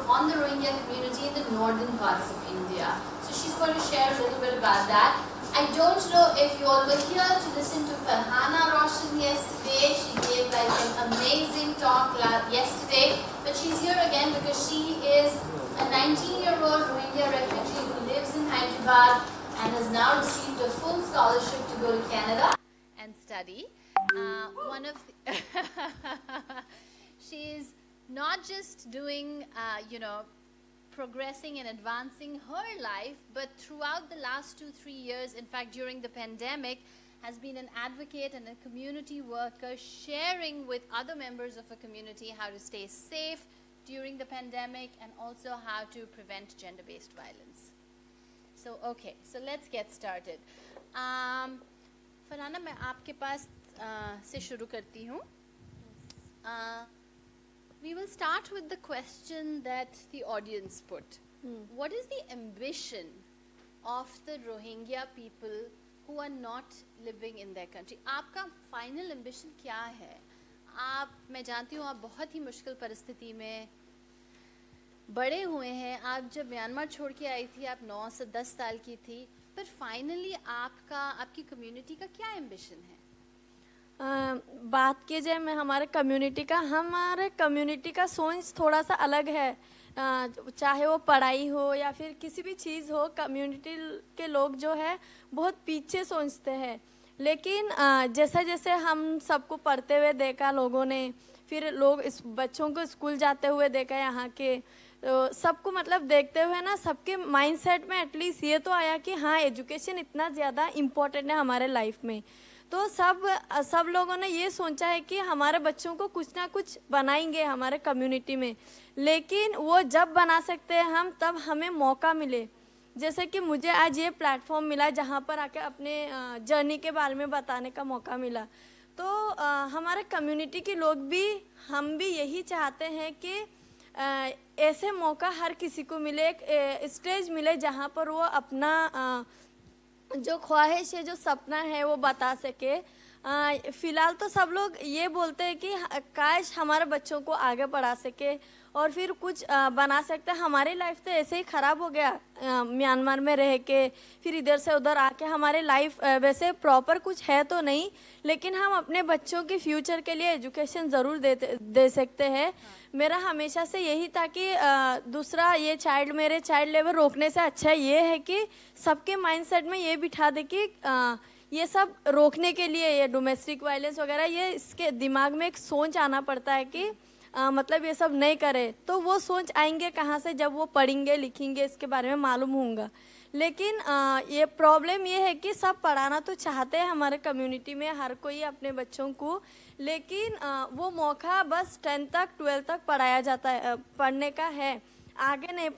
on the Rohingya community in the northern parts of India. So she's going to share a little bit about that. I don't know if you all were here to listen to Farhana Roshan yesterday. She gave like an amazing talk yesterday, but she's here again because she is a 19-year-old Rohingya refugee who lives in Hyderabad and has now received a full scholarship to go to Canada and study. She's not just doing, progressing and advancing her life, but throughout the last 2-3 years, in fact during the pandemic, has been an advocate and a community worker, sharing with other members of a community how to stay safe during the pandemic and also how to prevent gender-based violence. So, okay, so let's get started. Farhana, मैं आपके पास से शुरू करती हूँ. We will start with the question that the audience put. What is the ambition of the Rohingya people who are not living in their country? आपका final ambition क्या है? मैं जानती हूँ आप बहुत ही मुश्किल परिस्थिति में बड़े हुए हैं. आप जब म्यांमार छोड़ के आई थी, आप 9 से 10 साल की थी, पर फाइनली आपकी कम्युनिटी का क्या एम्बिशन है? बात की जाए मैं हमारे कम्युनिटी का सोच थोड़ा सा अलग है. चाहे वो पढ़ाई हो या फिर किसी भी चीज़ हो, कम्युनिटी के लोग जो है बहुत पीछे सोचते हैं. लेकिन जैसे जैसे हम सबको पढ़ते हुए देखा लोगों ने, फिर लोग इस बच्चों को स्कूल जाते हुए देखा यहाँ के, तो सबको मतलब देखते हुए ना सबके माइंडसेट में एटलीस्ट ये तो आया कि हाँ एजुकेशन इतना ज़्यादा इम्पोर्टेंट है हमारे लाइफ में. तो सब लोगों ने ये सोचा है कि हमारे बच्चों को कुछ ना कुछ बनाएंगे हमारे कम्युनिटी में, लेकिन वो जब बना सकते हैं हम, तब हमें मौका मिले। जैसे कि मुझे आज ये प्लेटफॉर्म मिला जहाँ पर आके अपने जर्नी के बारे में बताने का मौका मिला। तो हमारे कम्युनिटी के लोग भी, हम भी यही चाहते हैं कि ऐसे मौका हर किसी को मिले, एक स्टेज मिले जहाँ पर वो अपना जो ख्वाहिश है, जो सपना है, वो बता सके। फ़िलहाल तो सब लोग ये बोलते हैं कि काश हमारे बच्चों को आगे बढ़ा सके और फिर कुछ बना सकते हैं। हमारी लाइफ तो ऐसे ही ख़राब हो गया म्यांमार में रह के, फिर इधर से उधर आके हमारी लाइफ वैसे प्रॉपर कुछ है तो नहीं, लेकिन हम अपने बच्चों के फ्यूचर के लिए एजुकेशन ज़रूर दे सकते हैं। मेरा हमेशा से यही था कि दूसरा ये मेरे चाइल्ड लेबर रोकने से अच्छा ये है कि सबके माइंडसेट में ये बिठा दे कि ये सब रोकने के लिए, ये डोमेस्टिक वायलेंस वगैरह, ये इसके दिमाग में एक सोच आना पड़ता है कि मतलब ये सब नहीं करे। तो वो सोच आएंगे कहाँ से, जब वो पढ़ेंगे लिखेंगे, इसके बारे में मालूम होगा। लेकिन ये प्रॉब्लम ये है कि सब पढ़ाना तो चाहते हैं हमारे कम्युनिटी में हर कोई अपने बच्चों को, लेकिन वो मौका बस 10th तक 12th तक पढ़ाया जाता है, पढ़ने का है, आगे नहीं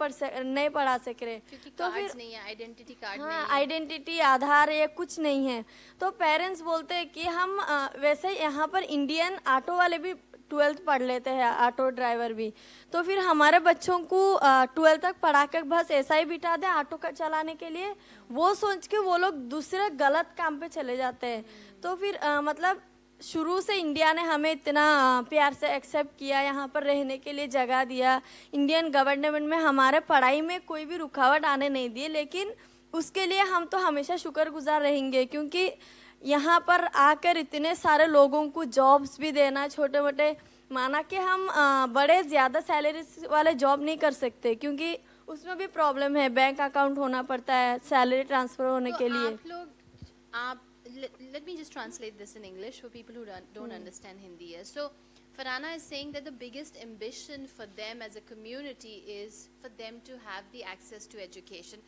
पढ़ा सक रहे। तो फिर नहीं है, आइडेंटिटी कार्ड नहीं है, आइडेंटिटी आधार ये कुछ नहीं है। तो पेरेंट्स बोलते हैं कि हम वैसे यहाँ पर इंडियन ऑटो वाले भी 12th पढ़ लेते हैं, ऑटो ड्राइवर भी, तो फिर हमारे बच्चों को 12th तक पढ़ा कर बस ऐसा ही बिठा दे ऑटो का चलाने के लिए, वो सोच के वो लोग दूसरे गलत काम पे चले जाते हैं। तो फिर मतलब शुरू से इंडिया ने हमें इतना प्यार से एक्सेप्ट किया, यहाँ पर रहने के लिए जगह दिया, इंडियन गवर्नमेंट में हमारे पढ़ाई में कोई भी रुकावट आने नहीं दी, लेकिन उसके लिए हम तो हमेशा शुक्रगुजार रहेंगे, क्योंकि यहाँ पर आकर इतने सारे लोगों को जॉब्स भी देना, छोटे मोटे, माना कि हम बड़े ज़्यादा सैलरी वाले जॉब नहीं कर सकते, क्योंकि उसमें भी प्रॉब्लम है, बैंक अकाउंट होना पड़ता है सैलरी ट्रांसफ़र होने के लिए। Let me just translate this in English for people who don't understand Hindi. So, Farhana is saying that the biggest ambition for them as a community is for them to have the access to education.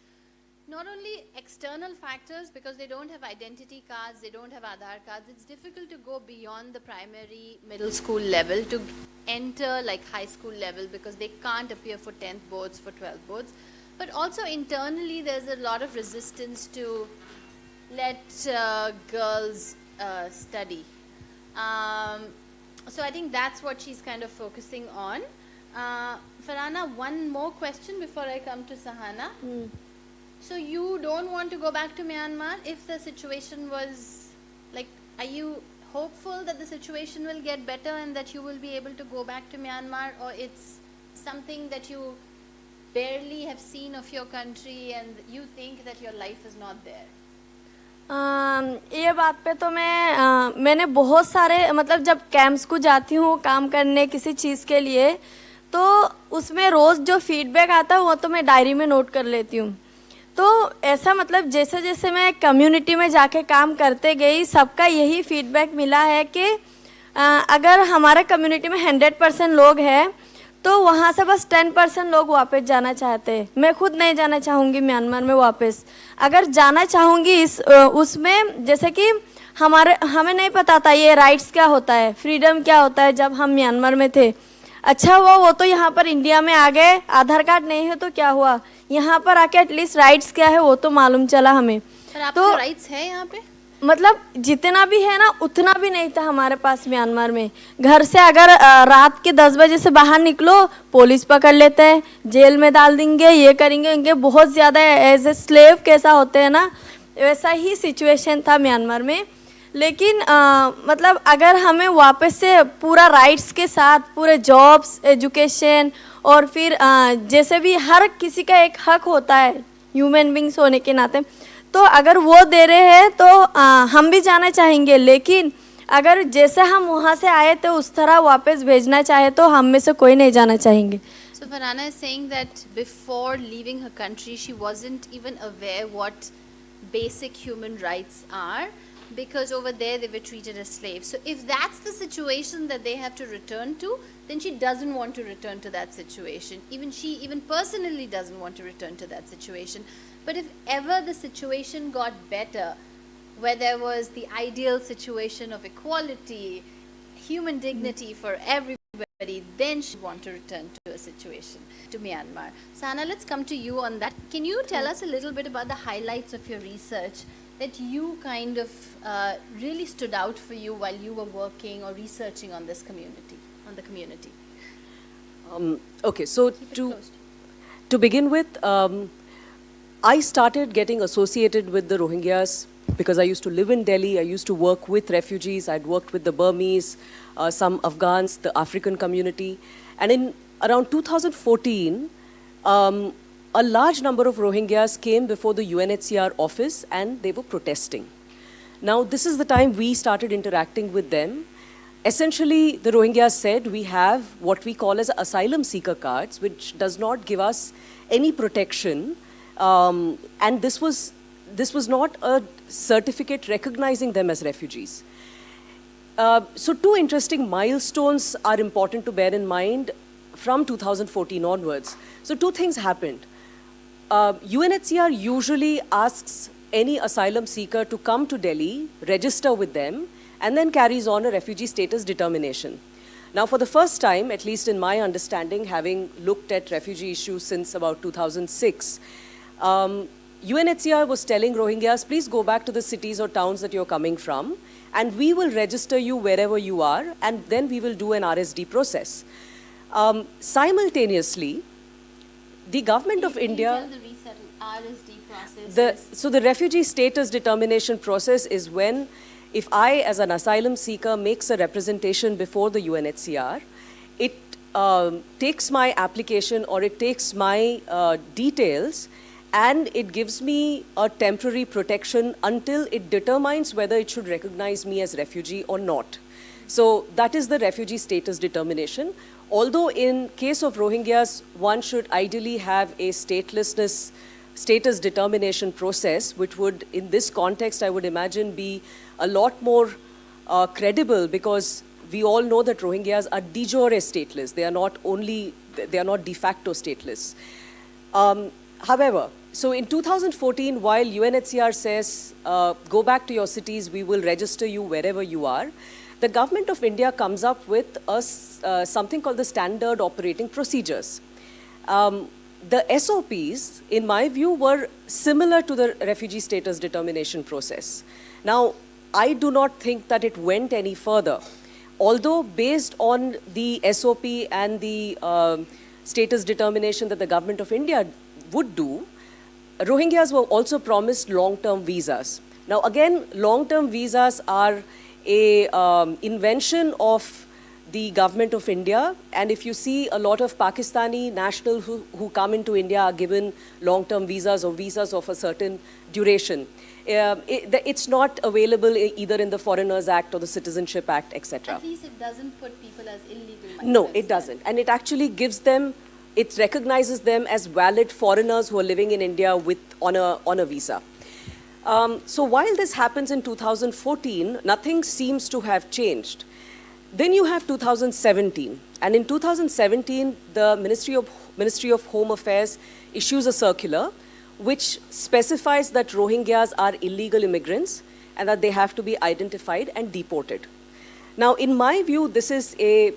Not only external factors, because they don't have identity cards, they don't have Aadhaar cards, it's difficult to go beyond the primary middle school level to enter like high school level, because they can't appear for 10th boards, for 12th boards. But also internally there's a lot of resistance to let girls study. So I think that's what she's kind of focusing on. Farhana, one more question before I come to Sahana. So you don't want to go back to Myanmar if the situation was like, are you hopeful that the situation will get better and that you will be able to go back to Myanmar, or it's something that you barely have seen of your country and you think that your life is not there? ये बात पे तो मैंने बहुत सारे, मतलब जब camps को जाती हूँ काम करने किसी चीज़ के लिए, तो उसमें रोज़ जो फीडबैक आता है वो तो मैं डायरी में नोट कर लेती हूँ। तो ऐसा मतलब जैसे जैसे मैं कम्युनिटी में जाके काम करते गई, सबका यही फीडबैक मिला है कि अगर हमारे कम्युनिटी में 100% लोग हैं तो वहाँ से बस 10% लोग वापस जाना चाहते हैं। मैं खुद नहीं जाना चाहूँगी म्यांमार में वापस। अगर जाना चाहूँगी उसमें, जैसे कि हमें नहीं पता था ये राइट्स क्या होता है, फ्रीडम क्या होता है जब हम म्यांमार में थे। अच्छा हुआ वो तो यहाँ पर इंडिया में आ गए, आधार कार्ड नहीं है तो क्या हुआ, यहाँ पर आके एटलीस्ट राइट्स क्या है वो तो मालूम चला हमें। पर आपको राइट्स है यहाँ पे? मतलब जितना भी है ना उतना भी नहीं था हमारे पास म्यांमार में। घर से अगर रात के 10 बजे से बाहर निकलो पुलिस पकड़ लेते हैं, जेल में डाल देंगे, ये करेंगे, इनके बहुत ज़्यादा एज ए स्लेव कैसा होते हैं ना, वैसा ही सिचुएशन था म्यांमार में। लेकिन मतलब अगर हमें वापस से पूरा राइट्स के साथ पूरे जॉब्स, एजुकेशन और फिर जैसे भी हर किसी का एक हक होता है ह्यूमन बींग्स होने के नाते, तो अगर वो दे रहे हैं तो हम भी जाना चाहेंगे। लेकिन अगर जैसे हम वहाँ से आए तो उस तरह वापस भेजना चाहे तो हम में से कोई नहीं जाना चाहेंगे। So Farhana is saying that before leaving her country she wasn't even aware what basic human rights are, because over there they were treated as slaves. So if that's the situation that they have to return to, then she doesn't want to return to that situation. Even personally doesn't want to return to that situation. But if ever the situation got better, where there was the ideal situation of equality, human dignity for everybody, then she want to return to a situation to Myanmar. Sana, let's come to you on that. Can you tell us a little bit about the highlights of your research that you kind of really stood out for you while you were working or researching on this community, on the community? Okay, so to begin with, I started getting associated with the Rohingyas because I used to live in Delhi. I used to work with refugees. I'd worked with the Burmese, some Afghans, the African community. And in around 2014, a large number of Rohingyas came before the UNHCR office and they were protesting. Now, this is the time we started interacting with them. Essentially, the Rohingyas said we have what we call as asylum seeker cards, which does not give us any protection. And this was not a certificate recognizing them as refugees. So two interesting milestones are important to bear in mind from 2014 onwards. So two things happened. UNHCR usually asks any asylum seeker to come to Delhi, register with them, and then carries on a refugee status determination. Now, for the first time, at least in my understanding, having looked at refugee issues since about 2006, UNHCR was telling Rohingyas, please go back to the cities or towns that you're coming from, and we will register you wherever you are, and then we will do an RSD process. Simultaneously, the government of India... RSD process. So the refugee status determination process is when, if I, as an asylum seeker, makes a representation before the UNHCR, it takes my application or it takes my details and it gives me a temporary protection until it determines whether it should recognize me as refugee or not. So that is the refugee status determination. Although in case of Rohingyas, one should ideally have a statelessness status determination process, which would, in this context, I would imagine, be a lot more credible, because we all know that Rohingyas are de jure stateless. They are not de facto stateless. However, so in 2014, while UNHCR says, go back to your cities, we will register you wherever you are, the government of India comes up with something called the standard operating procedures. The SOPs, in my view, were similar to the refugee status determination process. Now, I do not think that it went any further. Although based on the SOP and the status determination that the government of India would do, Rohingyas were also promised long-term visas. Now again, long-term visas are a invention of the government of India, and if you see, a lot of Pakistani nationals who come into India are given long-term visas or visas of a certain duration. It's not available either in the Foreigners Act or the Citizenship Act, etc. At least it doesn't put people as illegal migrants. No, it doesn't. And it actually gives them, it recognizes them as valid foreigners who are living in India on a visa. So while this happens in 2014, nothing seems to have changed. Then you have 2017, and in 2017, the Ministry of Home Affairs issues a circular which specifies that Rohingyas are illegal immigrants and that they have to be identified and deported. Now, in my view, this is a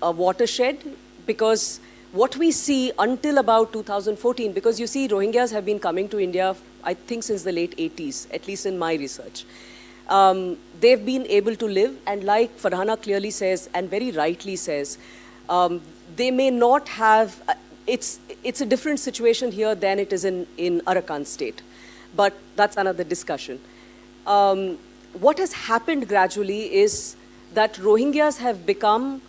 watershed, because what we see until about 2014, because you see, Rohingyas have been coming to India, I think, since the late 80s, at least in my research. They've been able to live, and like Farhana clearly says, and very rightly says, they may not have, it's a different situation here than it is in Arakan state, but that's another discussion. What has happened gradually is that Rohingyas have become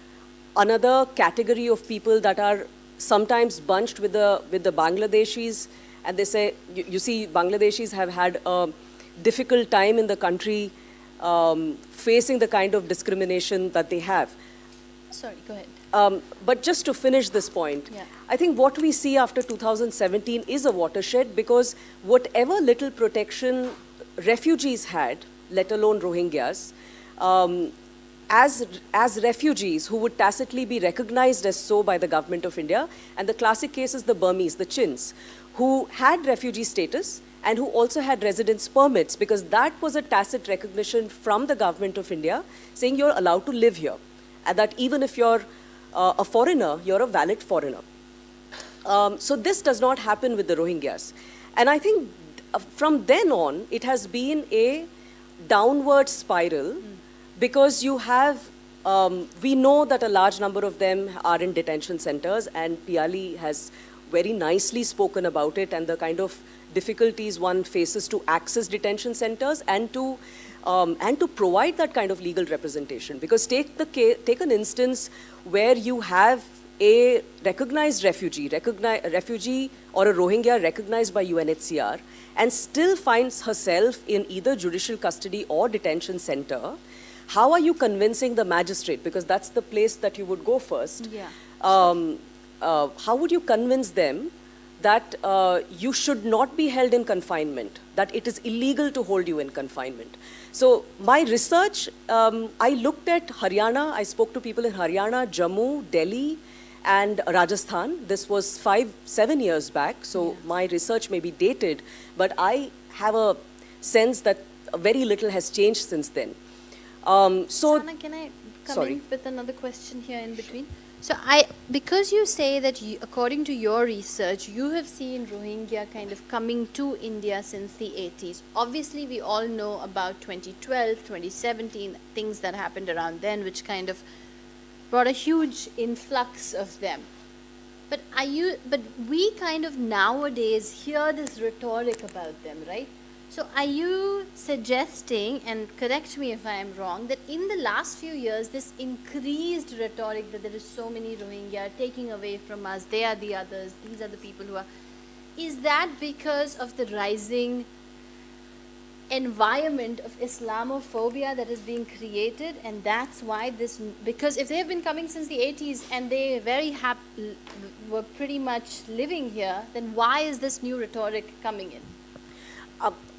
another category of people that are sometimes bunched with the Bangladeshis, and they say, you see, Bangladeshis have had a difficult time in the country, facing the kind of discrimination that they have. Sorry, go ahead. But just to finish this point, yeah. I think what we see after 2017 is a watershed, because whatever little protection refugees had, let alone Rohingyas, as refugees who would tacitly be recognized as so by the government of India. And the classic case is the Burmese, the Chins, who had refugee status and who also had residence permits, because that was a tacit recognition from the government of India saying you're allowed to live here, and that even if you're a foreigner, you're a valid foreigner. So this does not happen with the Rohingyas. And I think from then on, it has been a downward spiral, because you have, we know that a large number of them are in detention centers, and Piali has very nicely spoken about it and the kind of difficulties one faces to access detention centers and to provide that kind of legal representation. Because take an instance where you have a recognized refugee or a Rohingya recognized by UNHCR and still finds herself in either judicial custody or detention center. How are you convincing the magistrate? Because that's the place that you would go first. Yeah. How would you convince them that you should not be held in confinement, that it is illegal to hold you in confinement? So my research, I looked at Haryana. I spoke to people in Haryana, Jammu, Delhi, and Rajasthan. This was 5-7 years back, so my research may be dated, but I have a sense that very little has changed since then. Sana, can I come in with another question here in between? So because you say that according to your research, you have seen Rohingya kind of coming to India since the 80s. Obviously, we all know about 2012, 2017, things that happened around then, which kind of brought a huge influx of them. But we kind of nowadays hear this rhetoric about them, right? So are you suggesting, and correct me if I am wrong, that in the last few years, this increased rhetoric that there is so many Rohingya taking away from us, they are the others, these are the people who are, is that because of the rising environment of Islamophobia that is being created, and that's why this, because if they have been coming since the 80s and they were pretty much living here, then why is this new rhetoric coming in?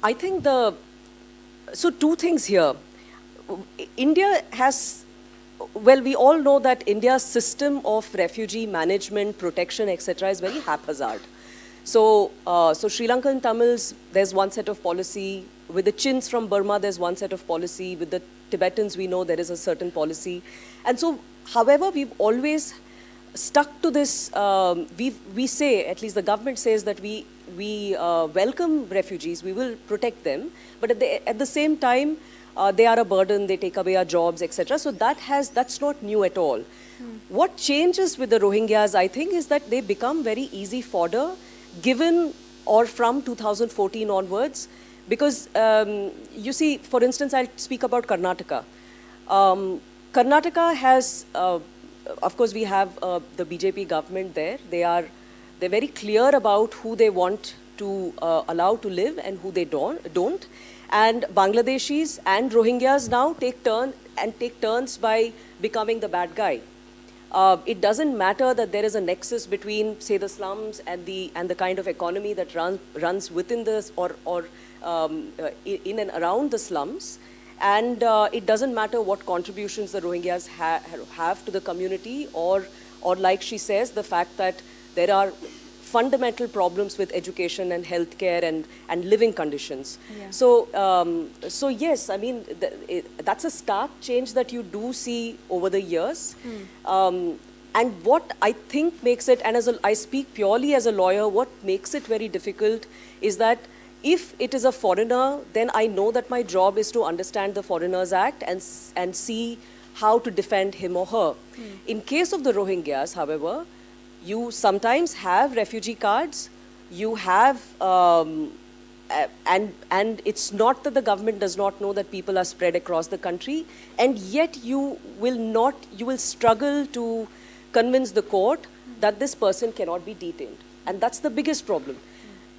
I think so two things here. India has, well, we all know that India's system of refugee management, protection, etc. is very haphazard. So Sri Lankan Tamils, there's one set of policy. With the Chins from Burma, there's one set of policy. With the Tibetans, we know there is a certain policy. And so, however, we've always stuck to this, we say, at least the government says that we welcome refugees, we will protect them, but at the same time, they are a burden, they take away our jobs, etc. So that's not new at all. What changes with the Rohingyas, I think, is that they become very easy fodder, given or from 2014 onwards, because you see, for instance, I'll speak about Karnataka. Karnataka has, of course, we have the BJP government there. They're very clear about who they want to allow to live and who they don't. And Bangladeshis and Rohingyas now take turns by becoming the bad guy. It doesn't matter that there is a nexus between, say, the slums and the kind of economy that runs within this or in and around the slums. And it doesn't matter what contributions the Rohingyas have to the community, or like she says, the fact that there are fundamental problems with education and healthcare and living conditions. Yeah. So yes, I mean, that's a stark change that you do see over the years. And what I think makes it, and I speak purely as a lawyer, what makes it very difficult is that if it is a foreigner, then I know that my job is to understand the Foreigners Act and see how to defend him or her. In case of the Rohingyas, however, you sometimes have refugee cards, you have, and it's not that the government does not know that people are spread across the country, and yet you will struggle to convince the court that this person cannot be detained. And that's the biggest problem.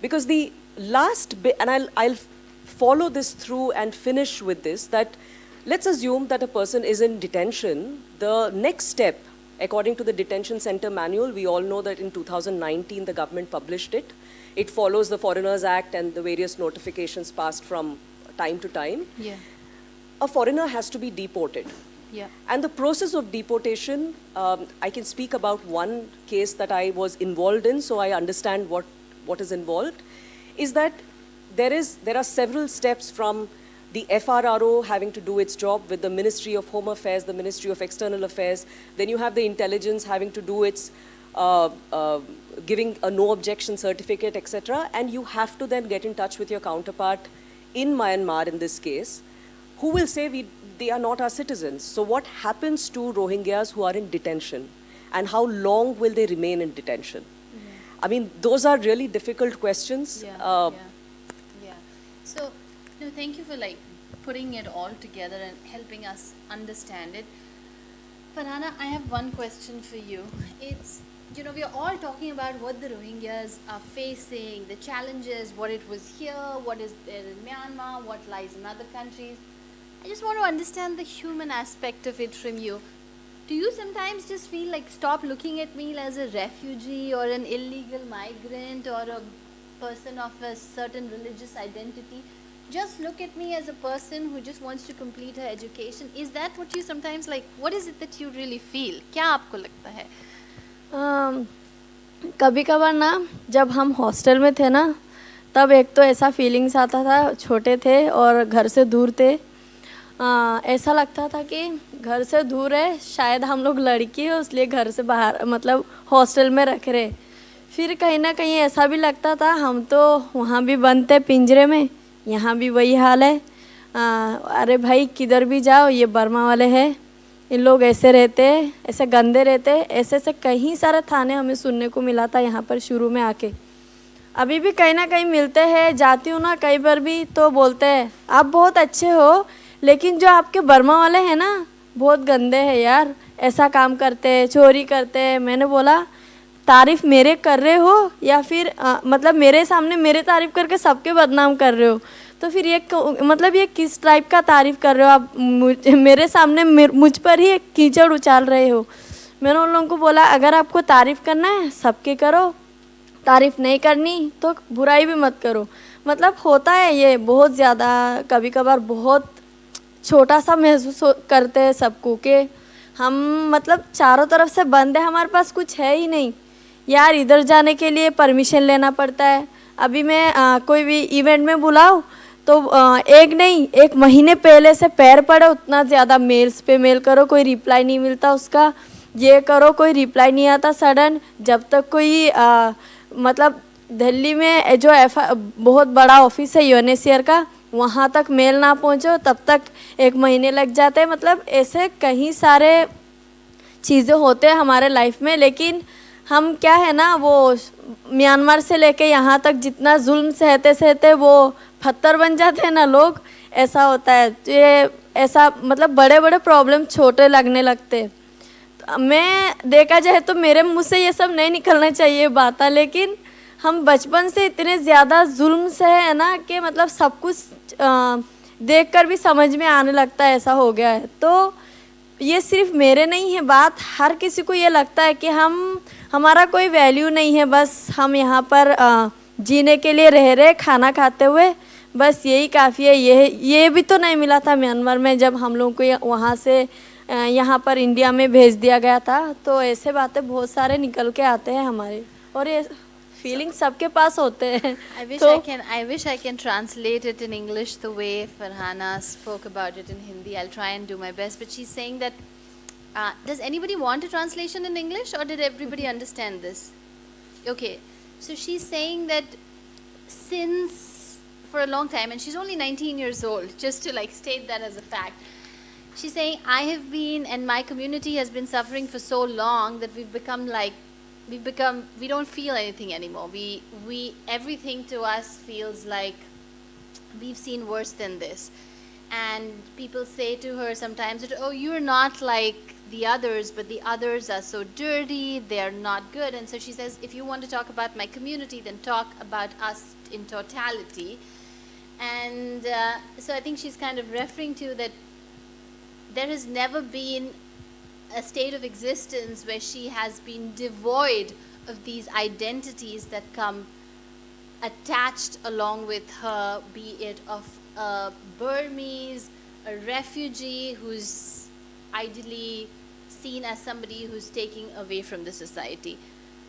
Because the last bit, and I'll follow this through and finish with this, that let's assume that a person is in detention. The next step, according to the detention center manual, we all know that in 2019 the government published it. It follows the Foreigners Act and the various notifications passed from time to time. Yeah. A foreigner has to be deported. Yeah. And the process of deportation, I can speak about one case that I was involved in, so I understand what is involved, is that there are several steps from the FRRO having to do its job with the Ministry of Home Affairs, the Ministry of External Affairs. Then you have the intelligence having to do its giving a no objection certificate, etc. And you have to then get in touch with your counterpart in Myanmar in this case, who will say they are not our citizens. So what happens to Rohingyas who are in detention? And how long will they remain in detention? I mean, those are really difficult questions. Yeah. So, no, thank you for like putting it all together and helping us understand it. Farhana, I have one question for you. It's, you know, we are all talking about what the Rohingyas are facing, the challenges, what it was here, what is there in Myanmar, what lies in other countries. I just want to understand the human aspect of it from you. Do you sometimes just feel like, stop looking at me as a refugee or an illegal migrant or a person of a certain religious identity? Just look at me as a person who just wants to complete her education. Is that what you sometimes like? What is it that you really feel? क्या आपको लगता है? कभी कभार ना जब हम hostel में थे ना, तब एक तो ऐसा फीलिंग्स आता था, छोटे थे और घर से दूर थे, ऐसा लगता था कि घर से दूर है, शायद हम लोग लड़की है इसलिए घर से बाहर मतलब हॉस्टल में रख रहे। फिर कहीं ना कहीं ऐसा भी लगता था हम तो वहाँ भी बंद थे पिंजरे में, यहाँ भी वही हाल है। अरे भाई किधर भी जाओ ये बर्मा वाले हैं, इन लोग ऐसे रहते हैं, ऐसे गंदे रहते हैं, ऐसे ऐसे कई सारे थाने हमें सुनने को मिला था यहाँ पर शुरू में आके। अभी भी कहीं ना कहीं मिलते हैं, जाती हूँ ना कई बार भी तो बोलते हैं आप बहुत अच्छे हो, लेकिन जो आपके बर्मा वाले हैं ना बहुत गंदे हैं यार, ऐसा काम करते हैं, चोरी करते हैं। मैंने बोला तारीफ़ मेरे कर रहे हो या फिर मतलब मेरे सामने मेरे तारीफ़ करके सबके बदनाम कर रहे हो? तो फिर ये मतलब ये किस टाइप का तारीफ़ कर रहे हो आप? मेरे सामने मुझ पर ही एक कीचड़ उछाल रहे हो। मैंने उन लोगों को बोला अगर आपको तारीफ़ करना है सबके करो, तारीफ़ नहीं करनी तो बुराई भी मत करो। मतलब होता है ये बहुत ज़्यादा, कभी कभार बहुत छोटा सा महसूस करते हैं सबको कि हम मतलब चारों तरफ से बंद है, हमारे पास कुछ है ही नहीं यार। इधर जाने के लिए परमिशन लेना पड़ता है। अभी मैं कोई भी इवेंट में बुलाऊँ तो एक नहीं एक महीने पहले से पैर पड़े, उतना ज़्यादा मेल्स पे मेल करो, कोई रिप्लाई नहीं मिलता उसका, ये करो कोई रिप्लाई नहीं आता सडन। जब तक कोई मतलब दिल्ली में जो बहुत बड़ा ऑफिस है यूएनएचसीआर का, वहाँ तक मेल ना पहुँचो तब तक एक महीने लग जाते हैं। मतलब ऐसे कई सारे चीज़ें होते हैं हमारे लाइफ में, लेकिन हम क्या है ना वो म्यांमार से लेके यहाँ तक जितना जुल्म सहते सहते वो पत्थर बन जाते हैं ना लोग, ऐसा होता है। तो ये ऐसा मतलब बड़े बड़े प्रॉब्लम छोटे लगने लगते। मैं देखा जाए तो मेरे मुँह से ये सब नहीं निकलना चाहिए बात, लेकिन हम बचपन से इतने ज़्यादा जुल्म से है ना कि मतलब सब कुछ देखकर भी समझ में आने लगता है, ऐसा हो गया है। तो ये सिर्फ मेरे नहीं है बात, हर किसी को ये लगता है कि हमारा कोई वैल्यू नहीं है, बस हम यहाँ पर जीने के लिए रह रहे, खाना खाते हुए, बस यही काफ़ी है। ये भी तो नहीं मिला था म्यांमार में जब हम लोगों को वहाँ से यहाँ पर इंडिया में भेज दिया गया था। तो ऐसे बातें बहुत सारे निकल के आते हैं हमारे, और ये फीलिंग सबके पास होते हैं। I wish I can translate it in English the way Farhana spoke about it in Hindi. I'll try and do my best. But she's saying that, does anybody want a translation in English, or did everybody understand this? Okay, so she's saying that since for a long time, and she's only 19 years old, just to like state that as a fact. She's saying, I have been, and my community has been suffering for so long that we don't feel anything anymore. Everything to us feels like we've seen worse than this. And people say to her sometimes that, oh, you're not like the others, but the others are so dirty, they're not good. And so she says, if you want to talk about my community, then talk about us in totality. And so I think she's kind of referring to that there has never been a state of existence where she has been devoid of these identities that come attached along with her, be it of a Burmese, a refugee who's ideally seen as somebody who's taking away from the society.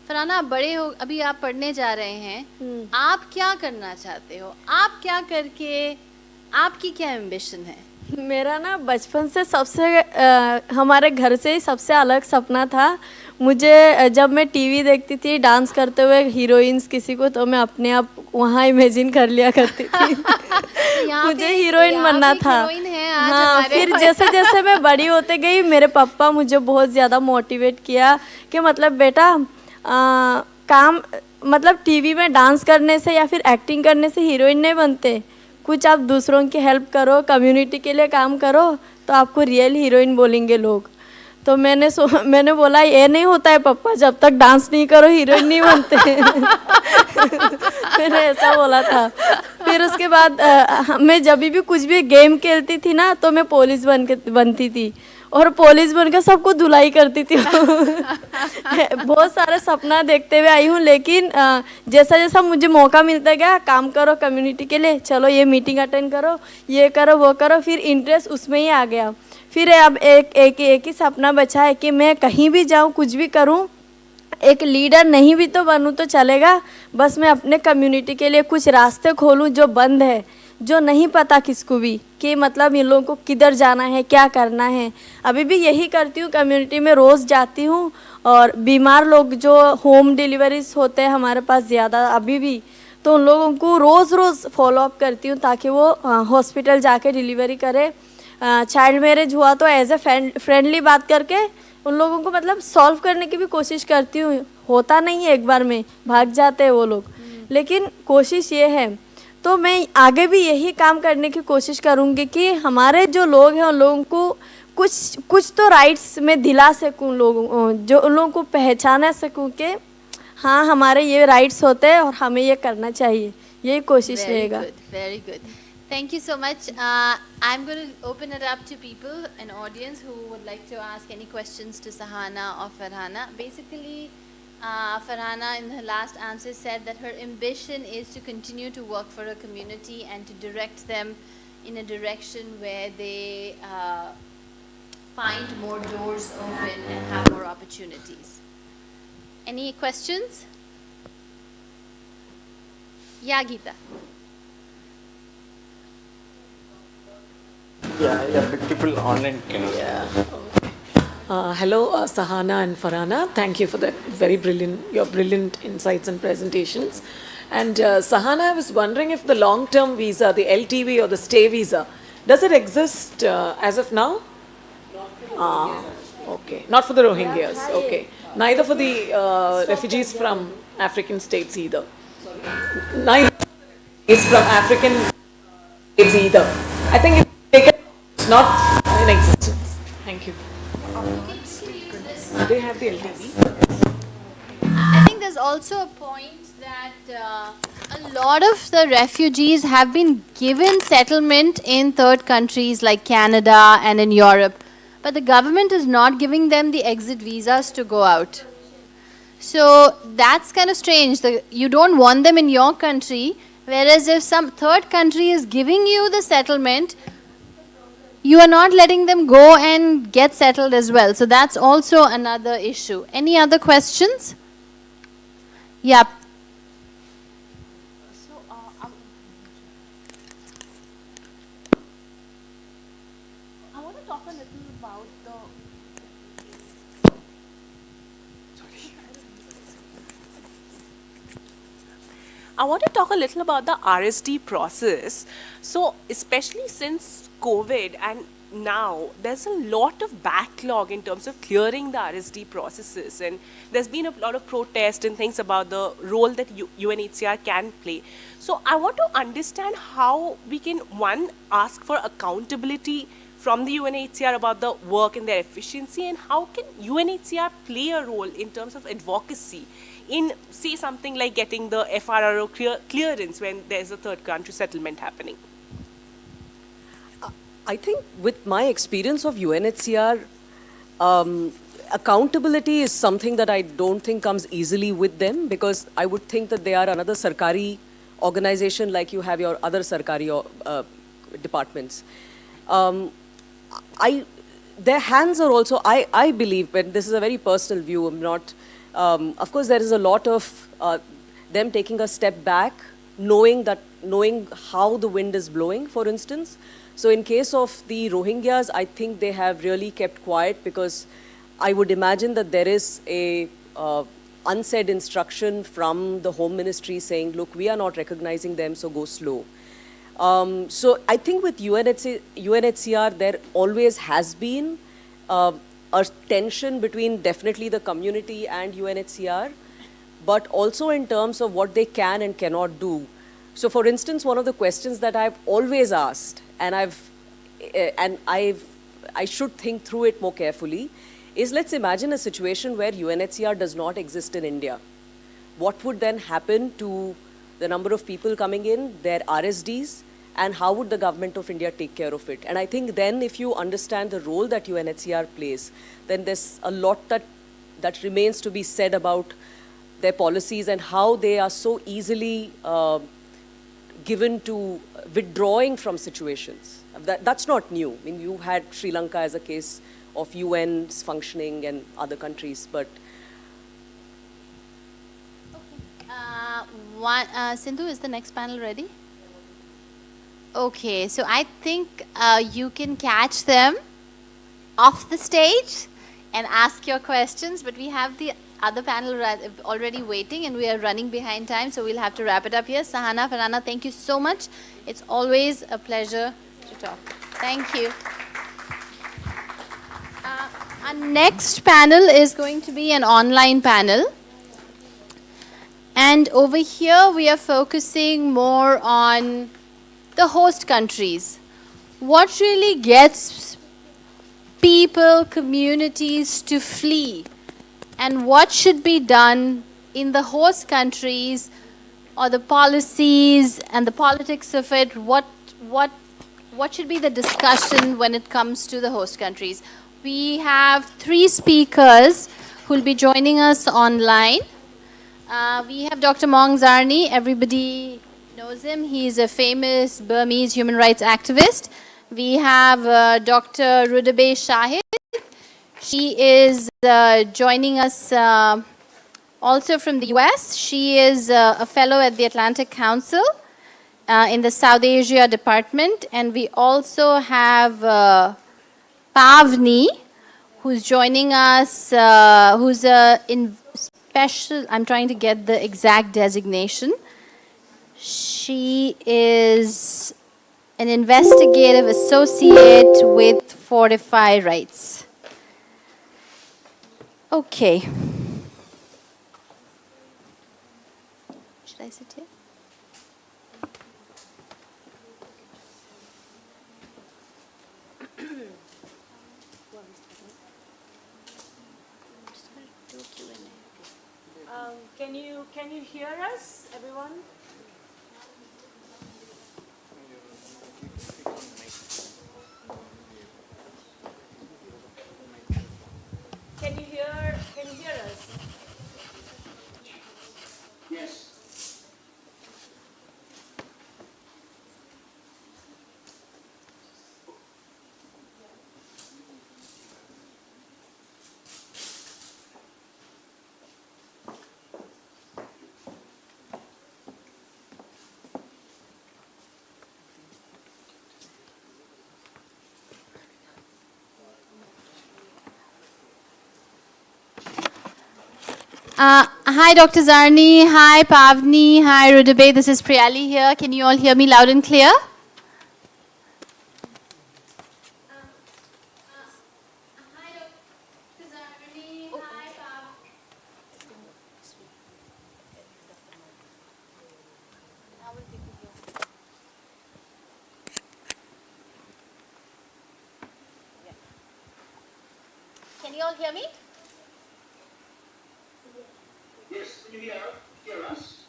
फराना, आप बड़े हो, अभी आप पढ़ने जा रहे हैं, आप क्या करना चाहते हो? आप क्या करके, आपकी क्या एम्बिशन है? मेरा ना बचपन से सबसे हमारे घर से ही सबसे अलग सपना था। मुझे जब मैं टीवी देखती थी डांस करते हुए हीरोइंस किसी को, तो मैं अपने आप वहाँ इमेजिन कर लिया करती थी। मुझे हीरोइन बनना था। हाँ, फिर जैसे जैसे मैं बड़ी होते गई, मेरे पापा मुझे बहुत ज़्यादा मोटिवेट किया कि मतलब बेटा काम मतलब टीवी में डांस करने से या फिर एक्टिंग करने से हीरोइन नहीं बनते, कुछ आप दूसरों की हेल्प करो, कम्युनिटी के लिए काम करो, तो आपको रियल हीरोइन बोलेंगे लोग। तो मैंने बोला ये नहीं होता है पापा, जब तक डांस नहीं करो हीरोइन नहीं बनते। मैंने ऐसा बोला था। फिर उसके बाद मैं जब भी कुछ भी गेम खेलती थी ना, तो मैं पुलिस बनती थी और पुलिस बनकर सबको धुलाई करती थी। बहुत सारे सपना देखते हुए आई हूँ, लेकिन जैसा जैसा मुझे मौका मिलता गया, काम करो कम्युनिटी के लिए, चलो ये मीटिंग अटेंड करो, ये करो वो करो, फिर इंटरेस्ट उसमें ही आ गया। फिर अब एक ही सपना बचा है कि मैं कहीं भी जाऊँ, कुछ भी करूँ, एक लीडर नहीं भी तो बनूँ तो चलेगा, बस मैं अपने कम्युनिटी के लिए कुछ रास्ते खोलूँ जो बंद है, जो नहीं पता किसको भी कि मतलब इन लोगों को किधर जाना है, क्या करना है। अभी भी यही करती हूँ, कम्युनिटी में रोज़ जाती हूँ और बीमार लोग जो होम डिलीवरीज होते हैं हमारे पास ज़्यादा अभी भी, तो उन लोगों को रोज़ रोज़ फॉलोअप करती हूँ ताकि वो हॉस्पिटल जाके डिलीवरी करे। चाइल्ड मैरिज हुआ तो एज ए फ्रेंडली बात करके उन लोगों को मतलब सॉल्व करने की भी कोशिश करती हूँ। होता नहीं है एक बार में, भाग जाते हैं वो लोग, लेकिन कोशिश ये है। तो मैं आगे भी यही काम करने की कोशिश करूँगी कि हमारे जो लोग हैं उन लोगों को कुछ तो राइट्स में दिला सकूँ, लोगों जो उन लोगों को पहचाना सकूँ कि हाँ हमारे ये राइट्स होते हैं और हमें ये करना चाहिए, यही कोशिश रहेगा। Very good. Thank you so much. I'm going to open it up to people, an audience who would like to ask any questions to Sahana or Farhana. Basically, Farhana in her last answer said that her ambition is to continue to work for a community and to direct them in a direction where they find more doors open and have more opportunities. Any questions? Yeah, Geeta. Yeah, people online can. Hello, Sahana and Farhana. Thank you for that your brilliant insights and presentations. And Sahana, I was wondering if the long-term visa, the LTV or the stay visa, does it exist as of now? Okay. Not for the Rohingyas. Okay. Neither for the refugees from African states either. Neither is from African states either. I think it's not in existence. Thank you. They have the LTV. I think there's also a point that a lot of the refugees have been given settlement in third countries like Canada and in Europe, but the government is not giving them the exit visas to go out. So that's kind of strange. You don't want them in your country, whereas if some third country is giving you the settlement, you are not letting them go and get settled as well. So that's also another issue. Any other questions? Yeah. I want to talk a little about the RSD process. So, especially since COVID and now, there's a lot of backlog in terms of clearing the RSD processes, and there's been a lot of protest and things about the role that UNHCR can play. So I want to understand how we can, one, ask for accountability from the UNHCR about the work and their efficiency, and how can UNHCR play a role in terms of advocacy in, say, something like getting the FRRO clearance when there's a third country settlement happening? I think with my experience of UNHCR, accountability is something that I don't think comes easily with them, because I would think that they are another Sarkari organization like you have your other Sarkari departments. their hands are also, I believe, but this is a very personal view, I'm not, of course there is a lot of them taking a step back, knowing how the wind is blowing, for instance. So in case of the Rohingyas, I think they have really kept quiet because I would imagine that there is a unsaid instruction from the Home Ministry saying, look, we are not recognizing them, so go slow. So I think with UNHCR, there always has been a tension between definitely the community and UNHCR, but also in terms of what they can and cannot do. So for instance, one of the questions that I've always asked, and I should think through it more carefully, is let's imagine a situation where UNHCR does not exist in India. What would then happen to the number of people coming in, their RSDs, and how would the government of India take care of it? And I think then if you understand the role that UNHCR plays, then there's a lot that remains to be said about their policies and how they are so easily given to withdrawing from situations. That's not new. I mean, you had Sri Lanka as a case of UN's functioning and other countries, but Sindhu, is the next panel ready? Okay, so I think you can catch them off the stage and ask your questions, but we have the other panel already waiting and we are running behind time, so we'll have to wrap it up here. Sahana, Farhana, thank you so much. It's always a pleasure to talk. Thank you. Our next panel is going to be an online panel. And over here, we are focusing more on the host countries. What really gets people, communities to flee? And what should be done in the host countries, or the policies and the politics of it? What should be the discussion when it comes to the host countries? We have 3 speakers who will be joining us online. We have Dr. Maung Zarni. Everybody knows him. He is a famous Burmese human rights activist. We have Dr. Rudabe Shahid. She is joining us also from the US. She is a fellow at the Atlantic Council in the South Asia Department. And we also have Pavni, who's joining us, who's in special, I'm trying to get the exact designation. She is an investigative associate with Fortify Rights. Okay. Should I sit here? Can you hear us, everyone? Can you hear us? Yes. Hi, Dr. Zarni. Hi, Pavni. Hi, Rudabe. This is Priyali here. Can you all hear me loud and clear? Can you all hear me? Yes, can you hear us?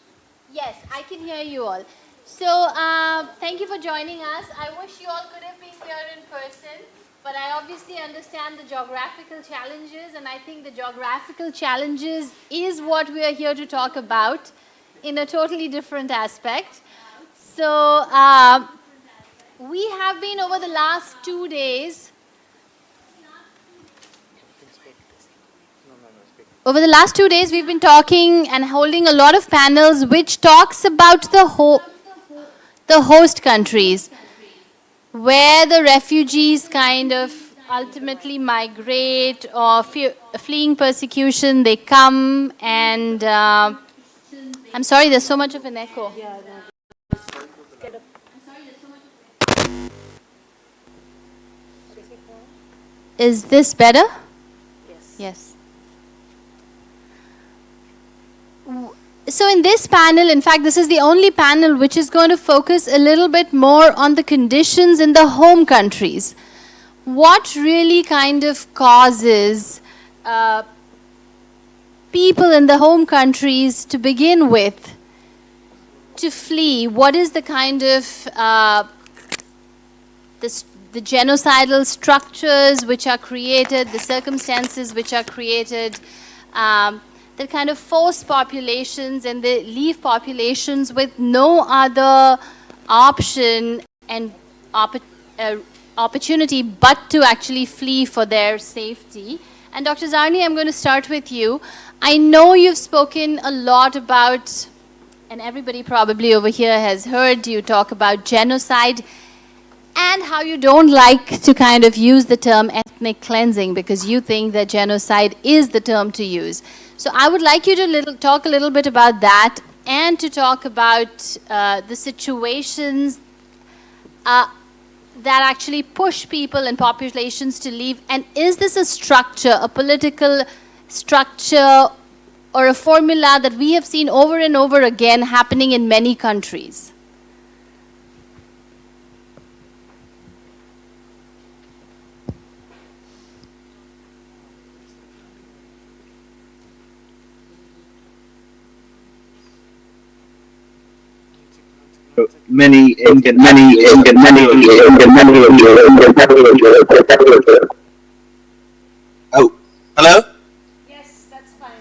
Yes, I can hear you all. So, thank you for joining us. I wish you all could have been here in person, but I obviously understand the geographical challenges, and I think the geographical challenges is what we are here to talk about in a totally different aspect. So, we have been over the last 2 days over the last 2 days, we've been talking and holding a lot of panels which talks about the host countries, where the refugees kind of ultimately migrate or fleeing persecution, they come and I'm sorry, there's so much of an echo. Is this better? Yes. So in this panel, in fact, this is the only panel which is going to focus a little bit more on the conditions in the home countries. What really kind of causes people in the home countries to begin with to flee? What is the kind of the genocidal structures which are created, the circumstances which are created, that kind of force populations and they leave populations with no other option and opportunity but to actually flee for their safety. And Dr. Zarni, I'm going to start with you. I know you've spoken a lot about, and everybody probably over here has heard you talk about genocide and how you don't like to kind of use the term ethnic cleansing because you think that genocide is the term to use. So I would like you to talk a little bit about that and to talk about the situations that actually push people and populations to leave. And is this a structure, a political structure or a formula that we have seen over and over again happening in many countries? Many Indian. Oh, hello? Yes, that's fine.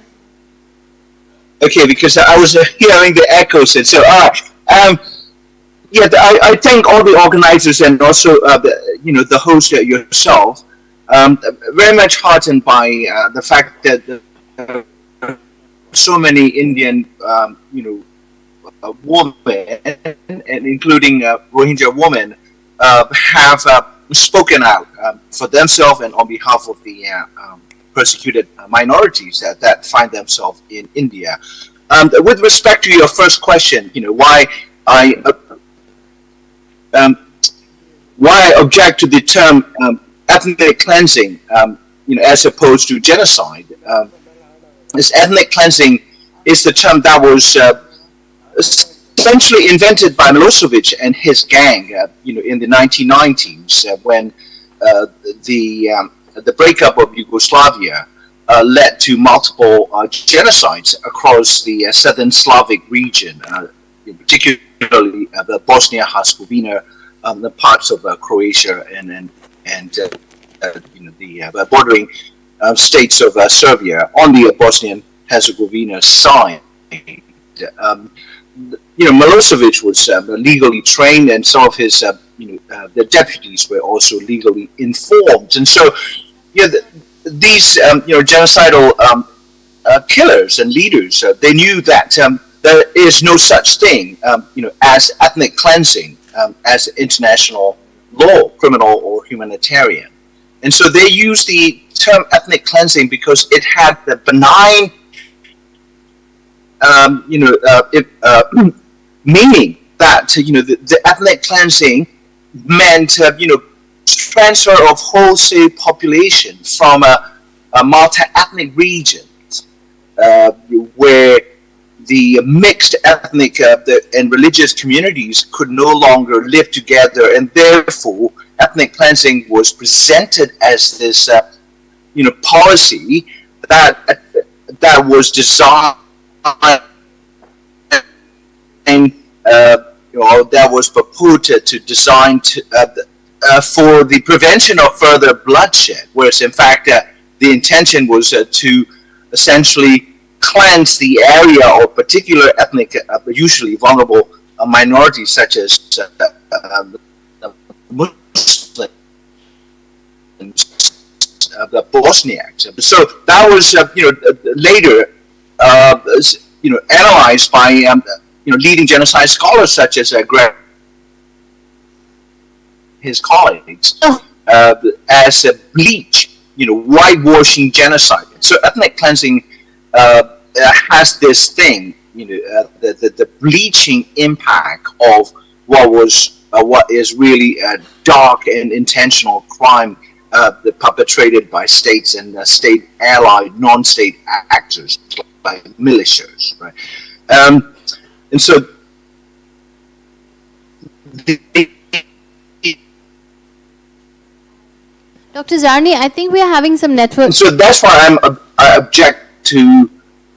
Okay, because I was hearing the echoes. And so, yeah, I thank all the organizers and also the host yourself. Very much heartened by the fact that so many Indian, women, and including Rohingya women, have spoken out for themselves and on behalf of the persecuted minorities that find themselves in India. With respect to your first question, why I object to the term ethnic cleansing, as opposed to genocide. This ethnic cleansing is the term that was essentially invented by Milosevic and his gang, in the 1990s, when the breakup of Yugoslavia led to multiple genocides across the southern Slavic region, particularly the Bosnia-Herzegovina, the parts of Croatia, and the bordering states of Serbia on the Bosnian-Herzegovina side. Milosevic was legally trained, and some of his the deputies were also legally informed, and so these genocidal killers and leaders, they knew that there is no such thing as ethnic cleansing as international law, criminal or humanitarian, and so they used the term ethnic cleansing because it had the benign meaning that the ethnic cleansing meant transfer of wholesale population from a multi-ethnic region where the mixed ethnic and religious communities could no longer live together, and therefore ethnic cleansing was presented as this policy that was designed that was purported to design for the prevention of further bloodshed, whereas in fact the intention was to essentially cleanse the area of particular ethnic, usually vulnerable minorities such as the Muslims, the Bosniaks. So that was later analyzed by leading genocide scholars such as Greg, his colleagues, as a bleach, whitewashing genocide. So ethnic cleansing has this thing, the bleaching impact of what is really a dark and intentional crime perpetrated by states and state allied non-state actors like militias, right? And so Dr. Zarni, I think we are having some network. So that's why I object to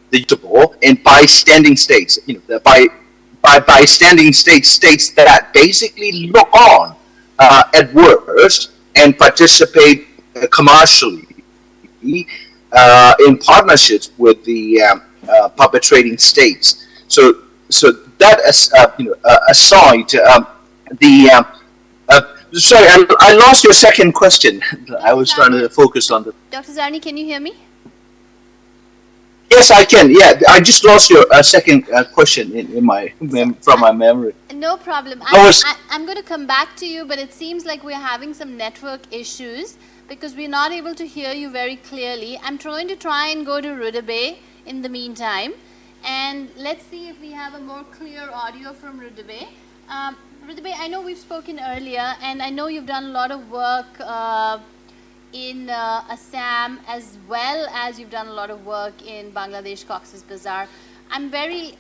the usable and bystanding states. By bystanding states that basically look on at worst and participate commercially in partnerships with the perpetrating states. So that aside, sorry, I lost your second question. I was trying to focus on the. Dr. Zarni, can you hear me? Yes, I can. Yeah, I just lost your second question from my memory. No problem. I'm going to come back to you, but it seems like we're having some network issues because we're not able to hear you very clearly. I'm trying to go to Rudabe in the meantime, and let's see if we have a more clear audio from Rudabe. Rudabe, I know we've spoken earlier, and I know you've done a lot of work in Assam, as well as you've done a lot of work in Bangladesh, Cox's Bazar. I'm very,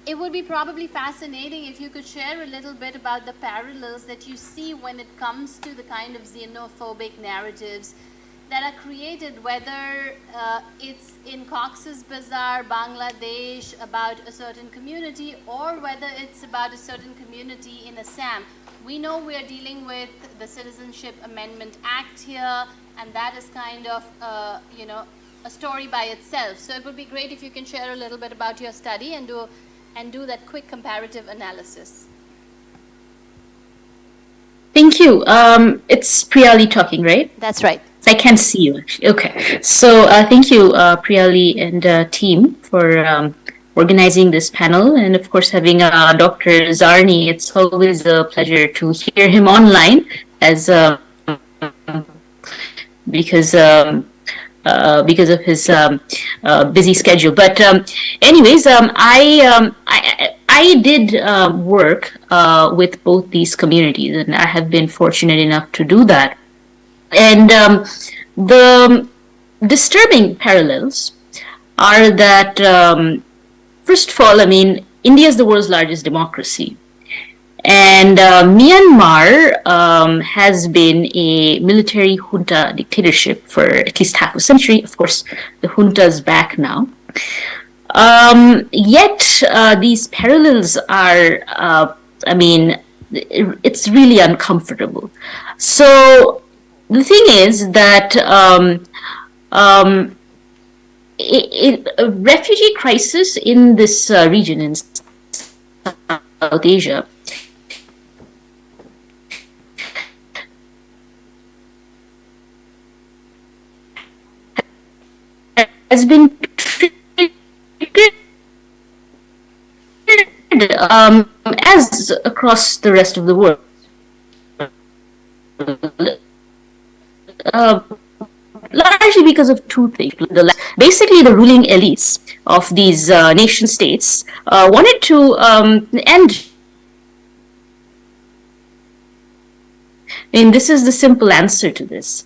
it would be probably fascinating if you could share a little bit about the parallels that you see when it comes to the kind of xenophobic narratives that are created, whether it's in Cox's Bazar, Bangladesh, about a certain community, or whether it's about a certain community in Assam. We know we are dealing with the Citizenship Amendment Act here, and that is kind of, a story by itself. So it would be great if you can share a little bit about your study and do that quick comparative analysis. Thank you. It's Priyali talking, right? That's right. I can't see you, actually. Okay. So thank you, Priyali and team, for organizing this panel. And of course, having Dr. Zarni, it's always a pleasure to hear him online as because of his busy schedule. But anyways, I did work with both these communities, and I have been fortunate enough to do that. And the disturbing parallels are that, first of all, I mean, India is the world's largest democracy. And Myanmar has been a military junta dictatorship for at least half a century. Of course, the junta is back now. Yet these parallels are, it's really uncomfortable. So the thing is that a refugee crisis in this region in South Asia has been treated as across the rest of the world. Largely because of two things. Basically, the ruling elites of these nation states wanted to end. And this is the simple answer to this.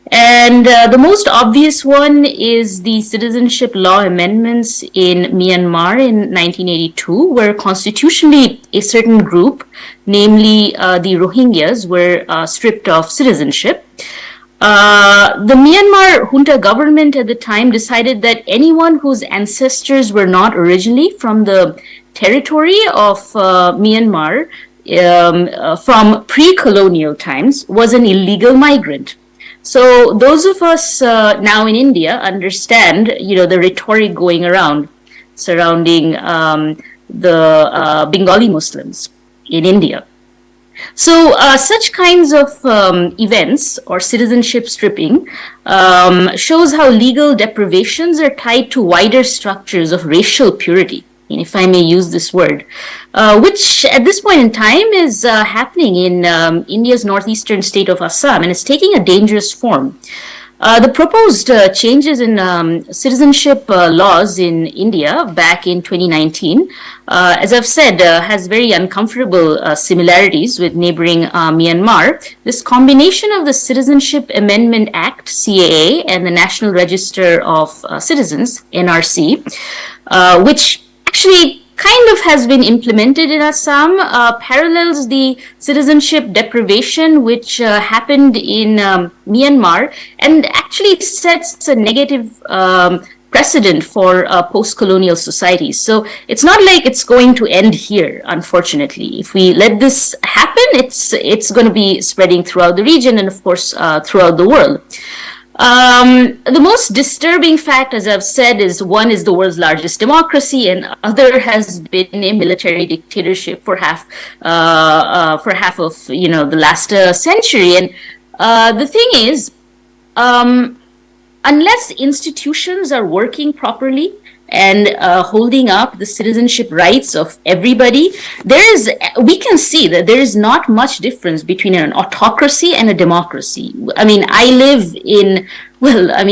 And the most obvious one is the citizenship law amendments in Myanmar in 1982, where constitutionally a certain group, namely the Rohingyas, were stripped of citizenship. The Myanmar junta government at the time decided that anyone whose ancestors were not originally from the territory of Myanmar from pre-colonial times was an illegal migrant. So those of us now in India understand, the rhetoric going around surrounding the Bengali Muslims in India. So such kinds of events or citizenship stripping shows how legal deprivations are tied to wider structures of racial purity, if I may use this word, which at this point in time is happening in India's northeastern state of Assam, and it's taking a dangerous form. The proposed changes in citizenship laws in India back in 2019, as I've said, has very uncomfortable similarities with neighboring Myanmar. This combination of the Citizenship Amendment Act, CAA, and the National Register of Citizens, NRC, which actually kind of has been implemented in Assam, parallels the citizenship deprivation which happened in Myanmar, and actually sets a negative precedent for post-colonial societies. So it's not like it's going to end here, unfortunately. If we let this happen, it's going to be spreading throughout the region and, of course, throughout the world. The most disturbing fact, as I've said, is one is the world's largest democracy, and other has been a military dictatorship for half of the last century. And the thing is, unless institutions are working properly and holding up the citizenship rights of everybody, we can see that there is not much difference between an autocracy and a democracy. I mean, I live in,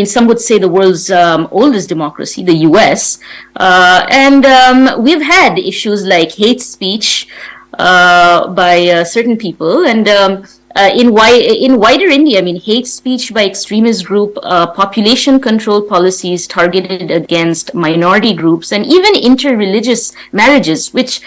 some would say the world's oldest democracy, the US, and we've had issues like hate speech by certain people, and in wider India, hate speech by extremist group, population control policies targeted against minority groups, and even interreligious marriages, which,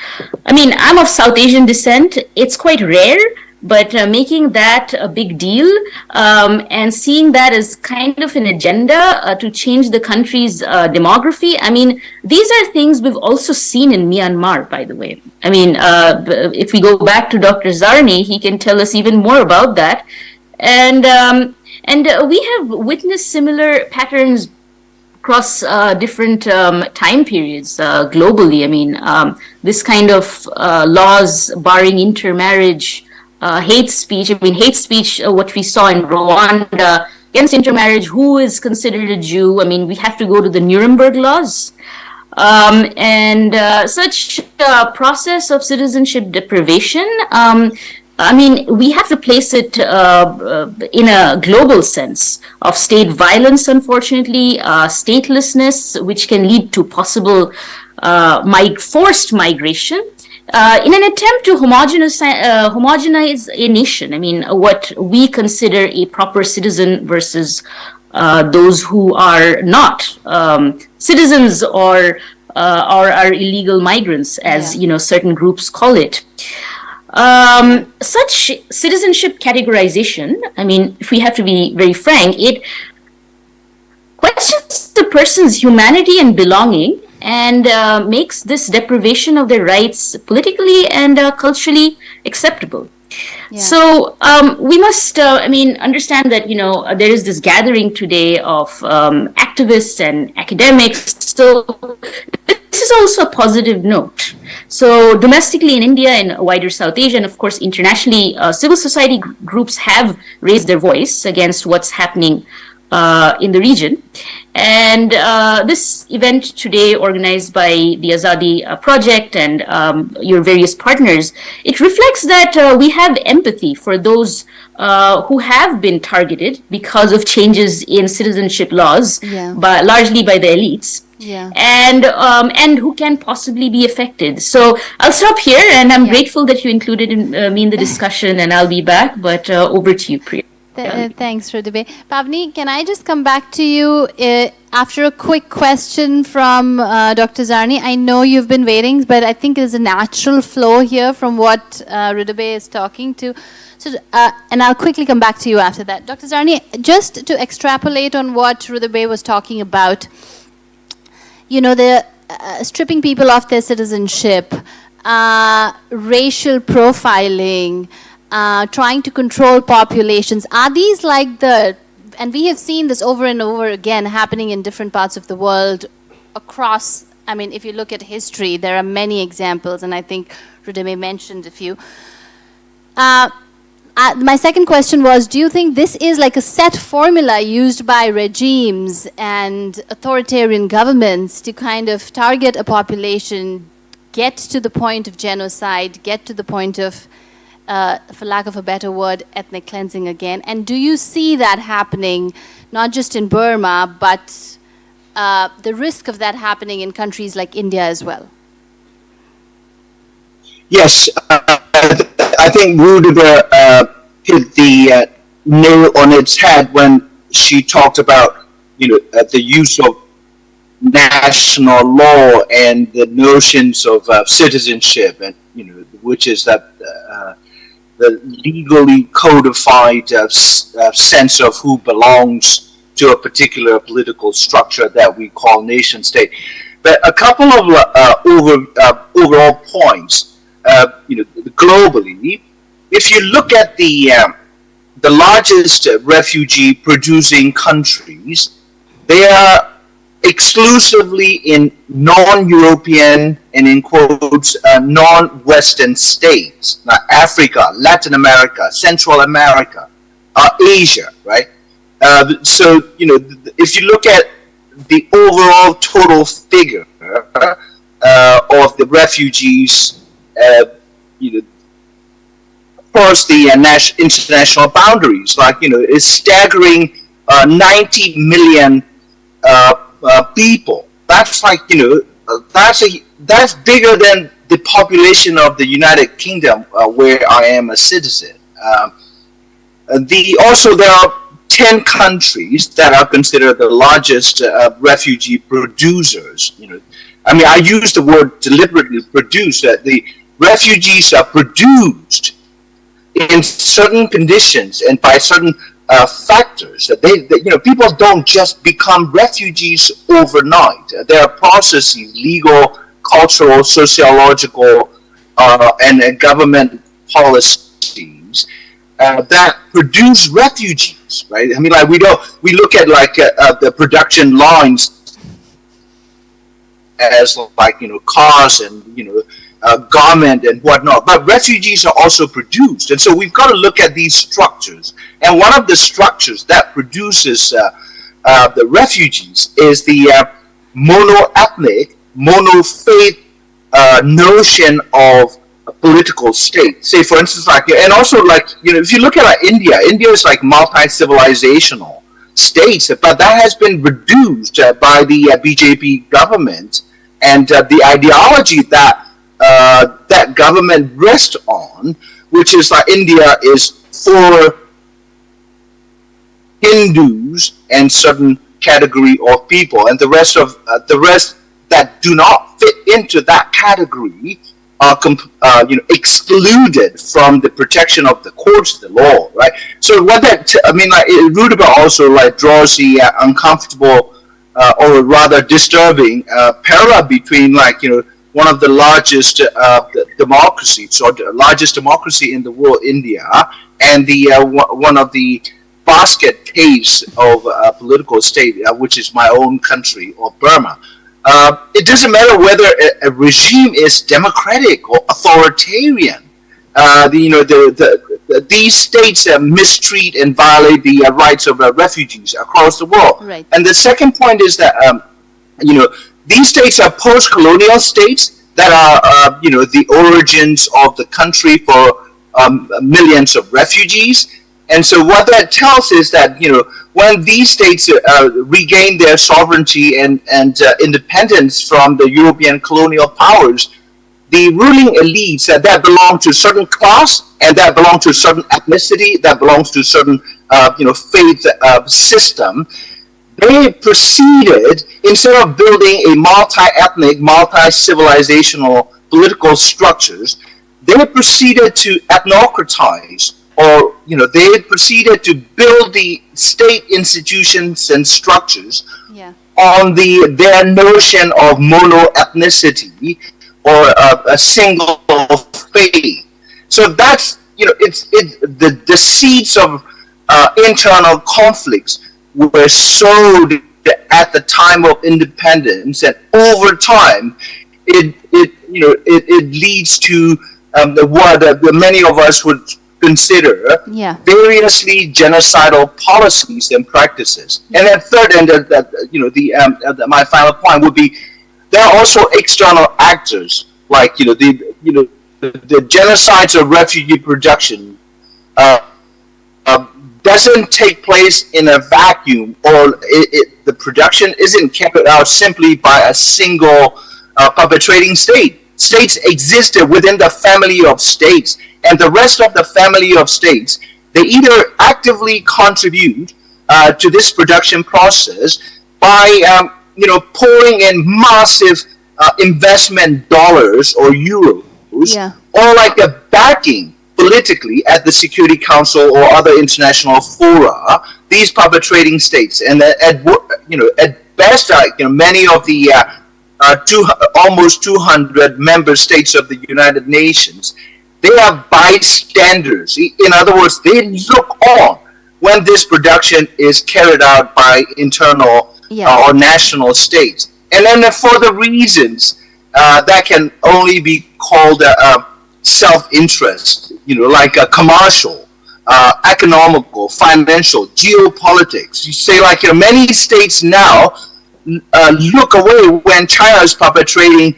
I'm of South Asian descent. It's quite rare, but making that a big deal and seeing that as kind of an agenda to change the country's demography, these are things we've also seen in Myanmar, by the way. If we go back to Dr. Zarni, he can tell us even more about that. And we have witnessed similar patterns across different time periods globally. This kind of laws barring intermarriage, hate speech. What we saw in Rwanda against intermarriage, who is considered a Jew? We have to go to the Nuremberg laws. And such process of citizenship deprivation, we have to place it in a global sense of state violence, unfortunately, statelessness, which can lead to possible forced migration. In an attempt to homogenize a nation, what we consider a proper citizen versus those who are not citizens or are illegal migrants, as certain groups call it. Such citizenship categorization, if we have to be very frank, it questions the person's humanity and belonging, and makes this deprivation of their rights politically and culturally acceptable. Yeah. So we must, understand that, there is this gathering today of activists and academics. So this is also a positive note. So domestically in India and wider South Asia, and of course internationally, civil society groups have raised their voice against what's happening in the region. And this event today, organized by the AZADI project and your various partners, it reflects that we have empathy for those who have been targeted because of changes in citizenship laws, largely by the elites. Yeah. And who can possibly be affected. So I'll stop here, and I'm grateful that you included me in the discussion, and I'll be back, but over to you, Priya. Thanks, Rudabeh. Pavni, can I just come back to you after a quick question from Dr. Zarni? I know you've been waiting, but I think there's a natural flow here from what Rudabeh is talking to. So, and I'll quickly come back to you after that. Dr. Zarni, just to extrapolate on what Rudabeh was talking about, the stripping people of their citizenship, racial profiling, trying to control populations. Are these like and we have seen this over and over again happening in different parts of the world across, if you look at history, there are many examples, and I think Rudabeh mentioned a few. My second question was, do you think this is like a set formula used by regimes and authoritarian governments to kind of target a population, get to the point of genocide, get to the point of, for lack of a better word, ethnic cleansing again? And do you see that happening, not just in Burma, but the risk of that happening in countries like India as well? Yes, I think Rudiger hit the nail on its head when she talked about, the use of national law and the notions of citizenship, and which is that the legally codified sense of who belongs to a particular political structure that we call nation state. But a couple of overall points. Globally, if you look at the largest refugee producing countries, they are exclusively in non-European and in quotes non-Western states, like Africa, Latin America, Central America, Asia, right? So if you look at the overall total figure of the refugees, across the international boundaries, is staggering 90 million people. That's that's bigger than the population of the United Kingdom, where I am a citizen. Also, there are 10 countries that are considered the largest refugee producers. I use the word deliberately, produce. The refugees are produced in certain conditions and by certain factors. People don't just become refugees overnight. There are processes, legal, cultural, sociological, and government policies that produce refugees, right? We look at the production lines as cars and garment and whatnot, but refugees are also produced, and so we've got to look at these structures. And one of the structures that produces the refugees is the mono-ethnic, mono-faith notion of a political state. Say, for instance, and also if you look at India is multi-civilizational states, but that has been reduced by the BJP government, and the ideology that that government rests on, which is India is for Hindus and certain category of people, and the rest that do not fit into that category are excluded from the protection of the courts, the law, right? So what Rudiger also draws the uncomfortable or rather disturbing parallel between one of the largest democracies, or the largest democracy in the world, India, and the one of the basket case of political state, which is my own country, or Burma. It doesn't matter whether a regime is democratic or authoritarian. These states mistreat and violate the rights of refugees across the world. Right. And the second point is that these states are post-colonial states that are the origins of the country for millions of refugees. And so what that tells is that when these states regain their sovereignty and independence from the European colonial powers, the ruling elites that belong to a certain class and that belong to a certain ethnicity, that belongs to a certain faith system, they proceeded, instead of building a multi-ethnic, multi-civilizational political structures, they proceeded to ethnocratize, or they proceeded to build the state institutions and structures on their notion of mono-ethnicity, or a single faith. So that's the seeds of internal conflicts were sowed at the time of independence, and over time, it leads to what many of us would consider Yeah. variously genocidal policies and practices. And then third, and my final point would be, there are also external actors like the genocides of refugee production uh, doesn't take place in a vacuum, or the production isn't carried out simply by a single perpetrating state. States existed within the family of states, and the rest of the family of states, they either actively contribute to this production process by pouring in massive investment dollars or euros, Yeah. or like a backing politically at the Security Council or other international fora these perpetrating states. And at best, many of the almost 200 member states of the United Nations, they are bystanders. In other words, they look on when this production is carried out by internal or national states. And then for the reasons that can only be called self-interest, like a commercial, economical, financial, geopolitics. You say like many states now look away when China is perpetrating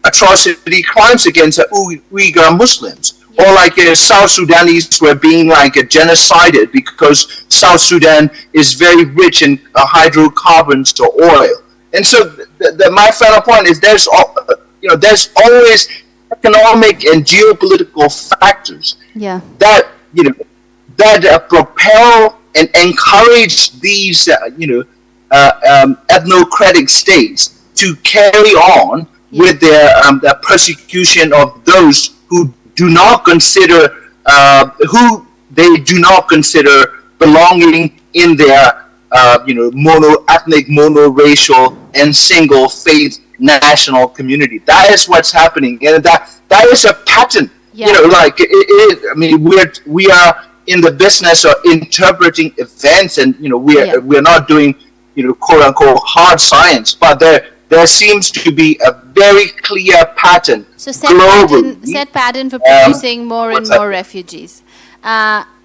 atrocity crimes against Uyghur Muslims. Or like South Sudanese were being like genocided because South Sudan is very rich in hydrocarbons or oil. And so my final point is there's always economic and geopolitical factors that propel and encourage these ethnocratic states to carry on with their persecution of those who do not consider belonging in their mono-ethnic, mono-racial, and single-faith national community. That is what's happening, and that is a pattern. We are in the business of interpreting events, and we are not doing quote unquote hard science, but there seems to be a very clear pattern globally. Set pattern for producing more and more refugees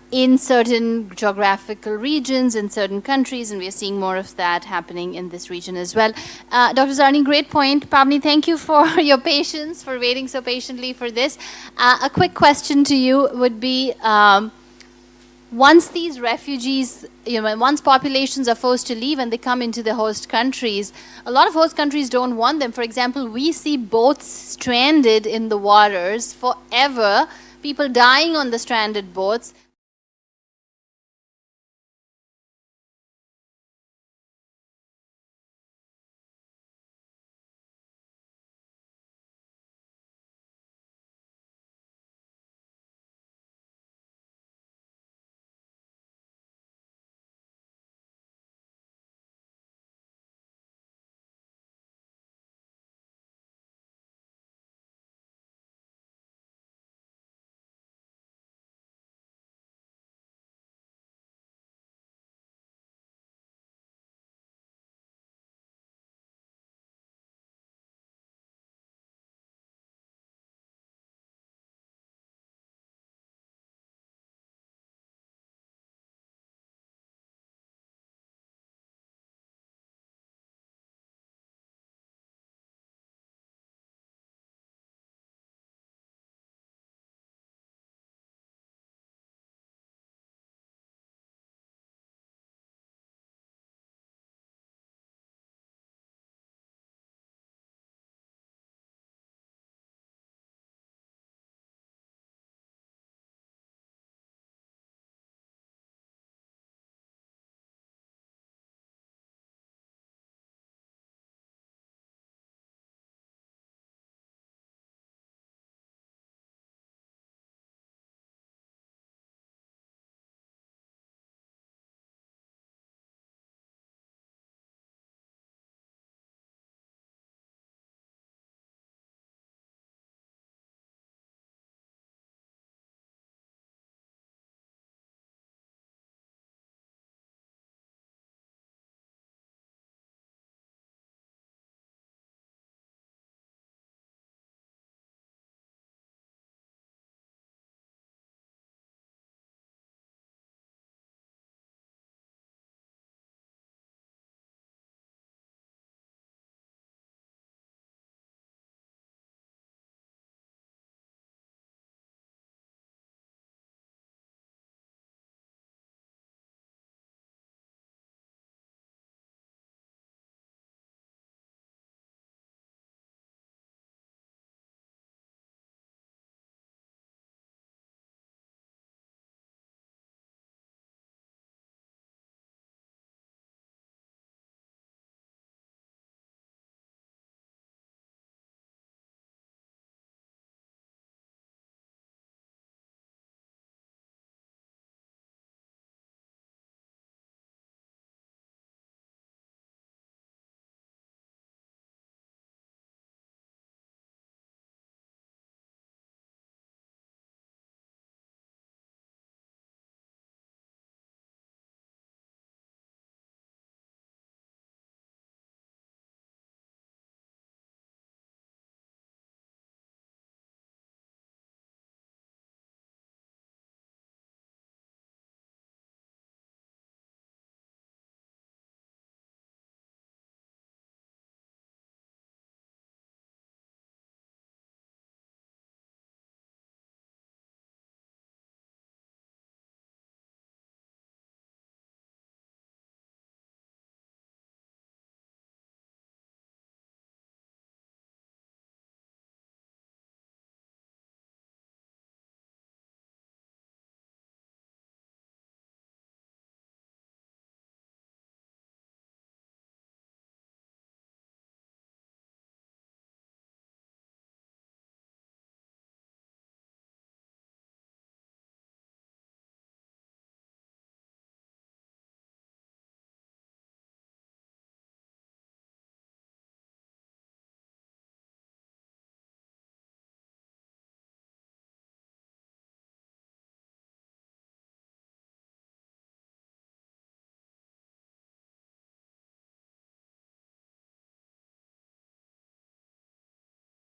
in certain geographical regions, in certain countries, and we are seeing more of that happening in this region as well. Dr. Zarni, great point. Pavni, thank you for your patience, for waiting so patiently for this. A quick question to you would be, once these refugees, once populations are forced to leave and they come into the host countries, a lot of host countries don't want them. For example, we see boats stranded in the waters forever, people dying on the stranded boats.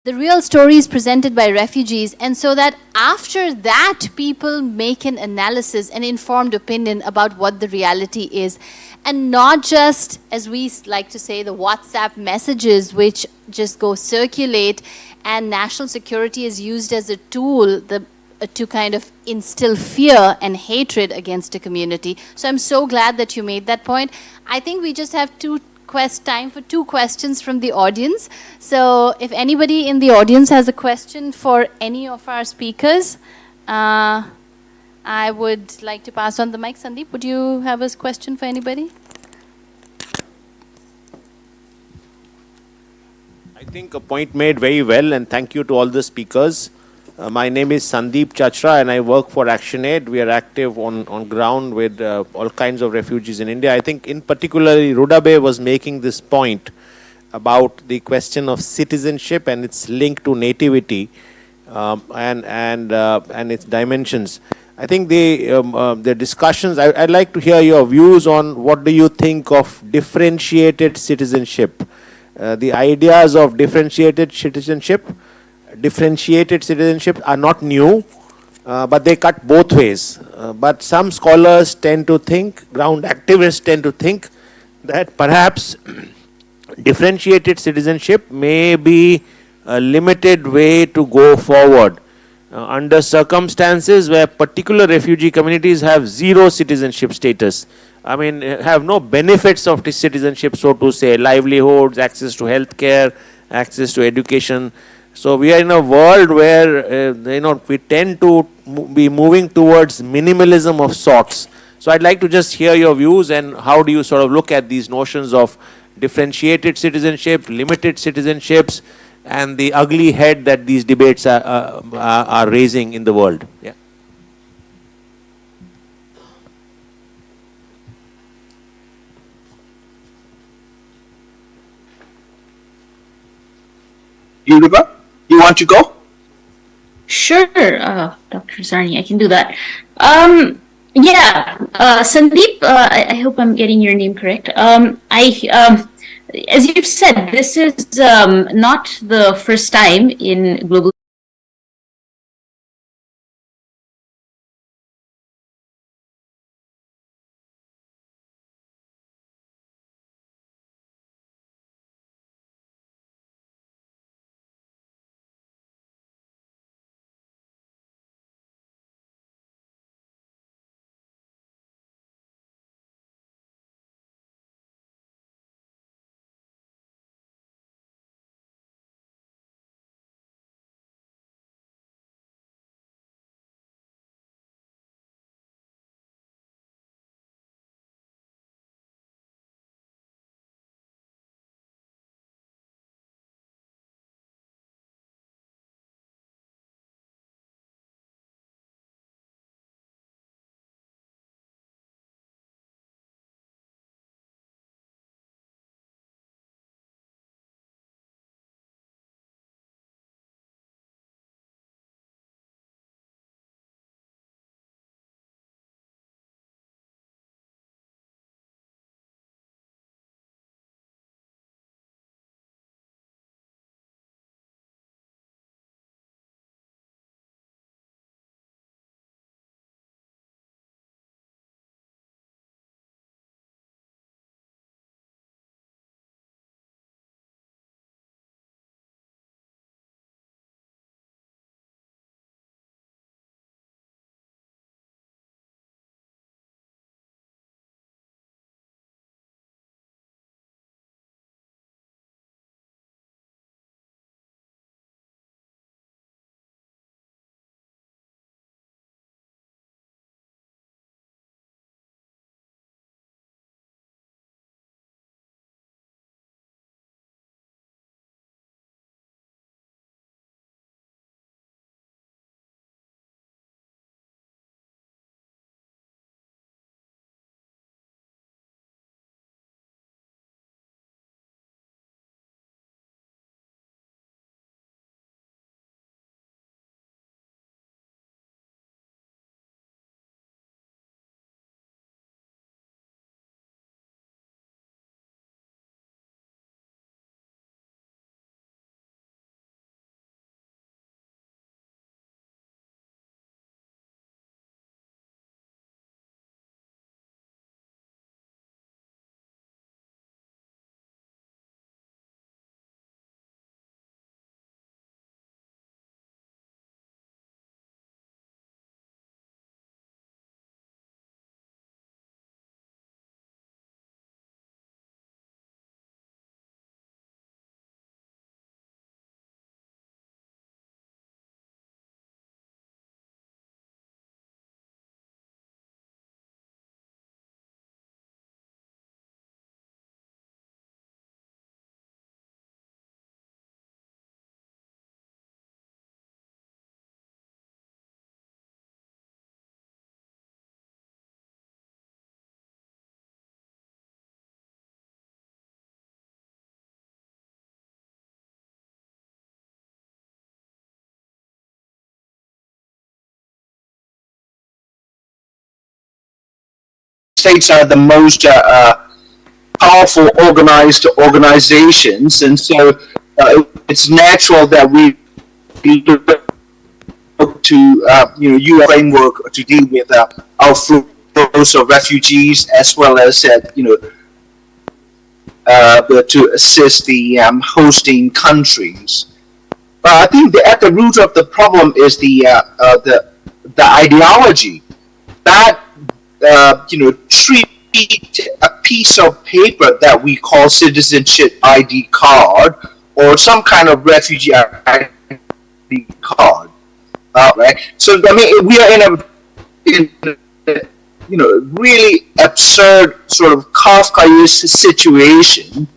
the real stories presented by refugees, and so that after that people make an analysis, an informed opinion about what the reality is, and not just, as we like to say, the WhatsApp messages which just go circulate, and national security is used as a tool to kind of instill fear and hatred against a community. So I'm so glad that you made that point. I think we just have time for 2 questions from the audience. So if anybody in the audience has a question for any of our speakers, I would like to pass on the mic. Sandeep, would you have a question for anybody? I think a point made very well, and thank you to all the speakers. My name is Sandeep Chachra, and I work for ActionAid. We are active on ground with all kinds of refugees in India. I think in particular, Rudabe was making this point about the question of citizenship and its link to nativity and its dimensions. I think the discussions, I'd like to hear your views on what do you think of differentiated citizenship. The ideas of differentiated citizenship are not new, but they cut both ways. But some scholars tend to think, ground activists tend to think, that perhaps differentiated citizenship may be a limited way to go forward under circumstances where particular refugee communities have zero citizenship status. I mean, have no benefits of this citizenship, so to say, livelihoods, access to healthcare, access to education. So we are in a world where, we tend to be moving towards minimalism of sorts. So I'd like to just hear your views, and how do you sort of look at these notions of differentiated citizenship, limited citizenships, and the ugly head that these debates are raising in the world. Yeah. Yuruba, you want to go? Sure, Dr. Sarni, I can do that. Sandeep, I hope I'm getting your name correct. As you've said, this is not the first time in global states are the most powerful organized organizations, and so it's natural that we look to UN framework to deal with outflows of refugees, as well as to assist the hosting countries. But I think at the root of the problem is the ideology that treat a piece of paper that we call citizenship ID card or some kind of refugee ID card, right? So I mean, we are in a really absurd sort of Kafkaesque situation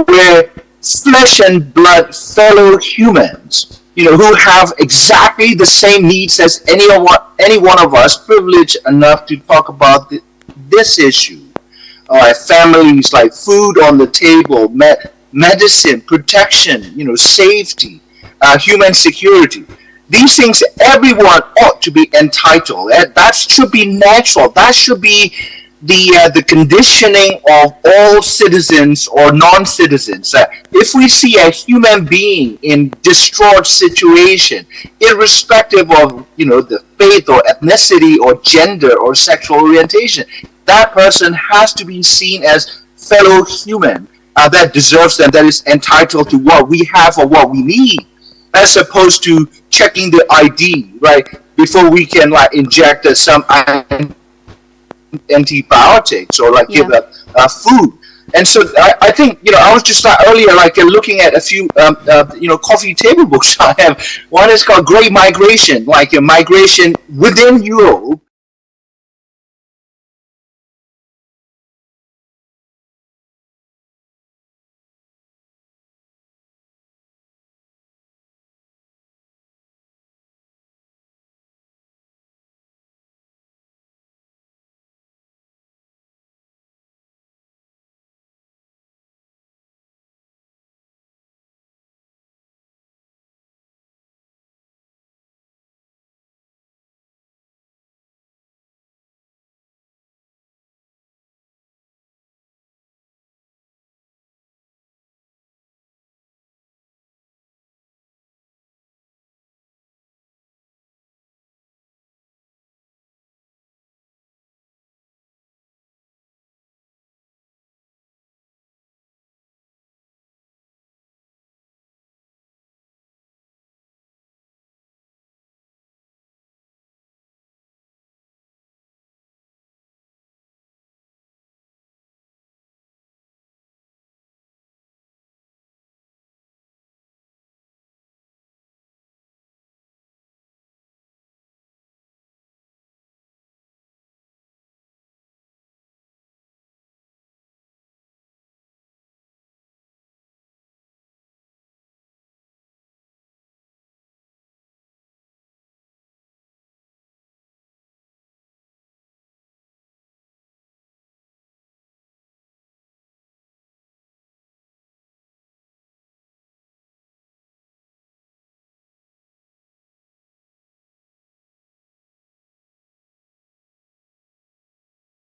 where flesh and blood fellow humans, who have exactly the same needs as any one of us, privileged enough to talk about this issue. Families, like food on the table, medicine, protection, safety, human security. These things everyone ought to be entitled. That should be natural. That should be the conditioning of all citizens or non-citizens. If we see a human being in distraught situation, irrespective of the faith or ethnicity or gender or sexual orientation, that person has to be seen as fellow human that deserves and that is entitled to what we have or what we need, as opposed to checking the ID, right, before we can inject some antibiotics or give food. And so I think I was just earlier looking at a few coffee table books I have. One is called Great Migration, like a migration within Europe.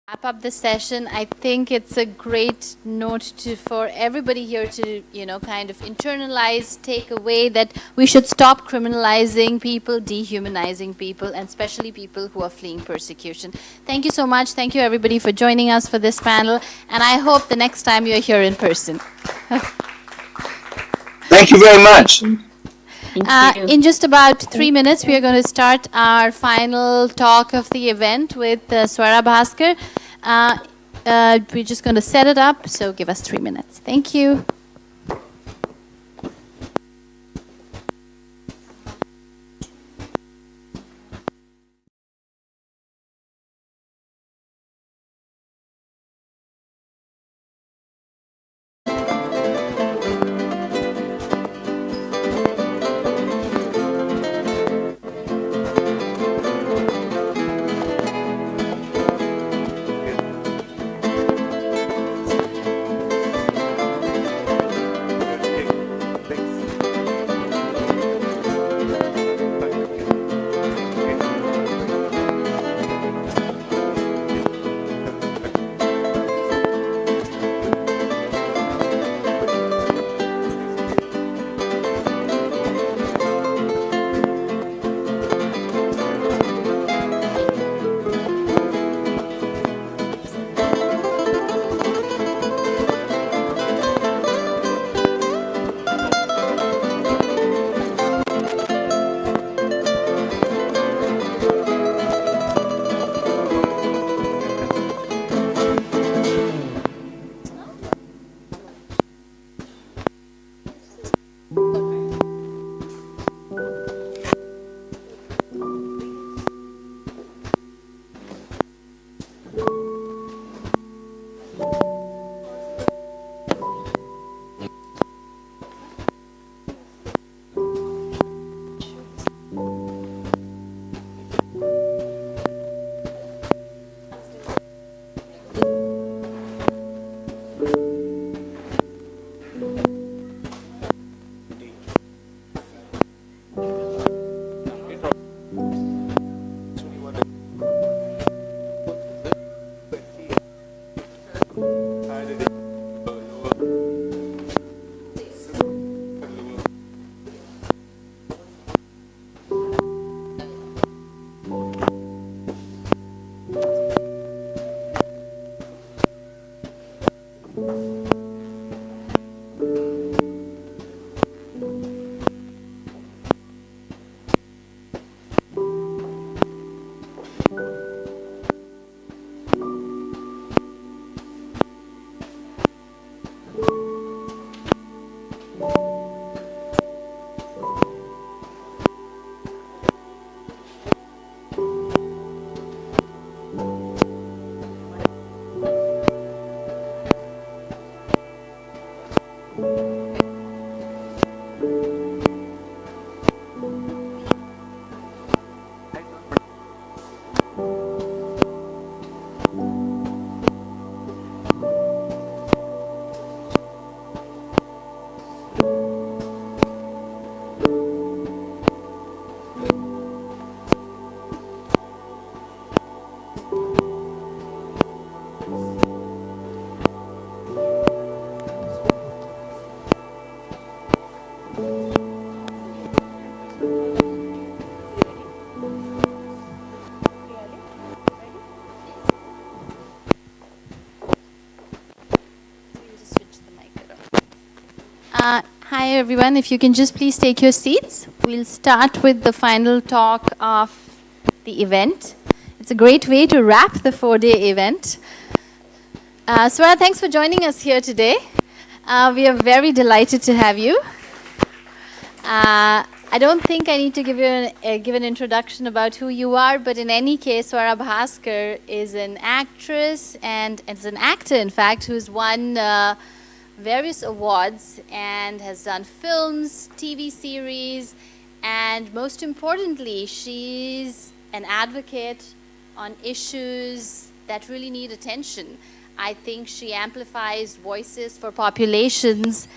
Wrap up the session. I think it's a great note for everybody here to, kind of internalize, take away that we should stop criminalizing people, dehumanizing people, and especially people who are fleeing persecution. Thank you so much. Thank you everybody for joining us for this panel, and I hope the next time you're here in person. Thank you very much. In just about 3 minutes, we are going to start our final talk of the event with Swara Bhaskar. We're just going to set it up, so give us 3 minutes. Thank you. Hi everyone, if you can just please take your seats. We'll start with the final talk of the event. It's a great way to wrap the 4-day event. Swara, thanks for joining us here today. We are very delighted to have you. I don't think I need to give you give an introduction about who you are, but in any case, Swara Bhaskar is an actress and is an actor, in fact, who's won various awards and has done films, TV series, and most importantly, she's an advocate on issues that really need attention. I think she amplifies voices for populations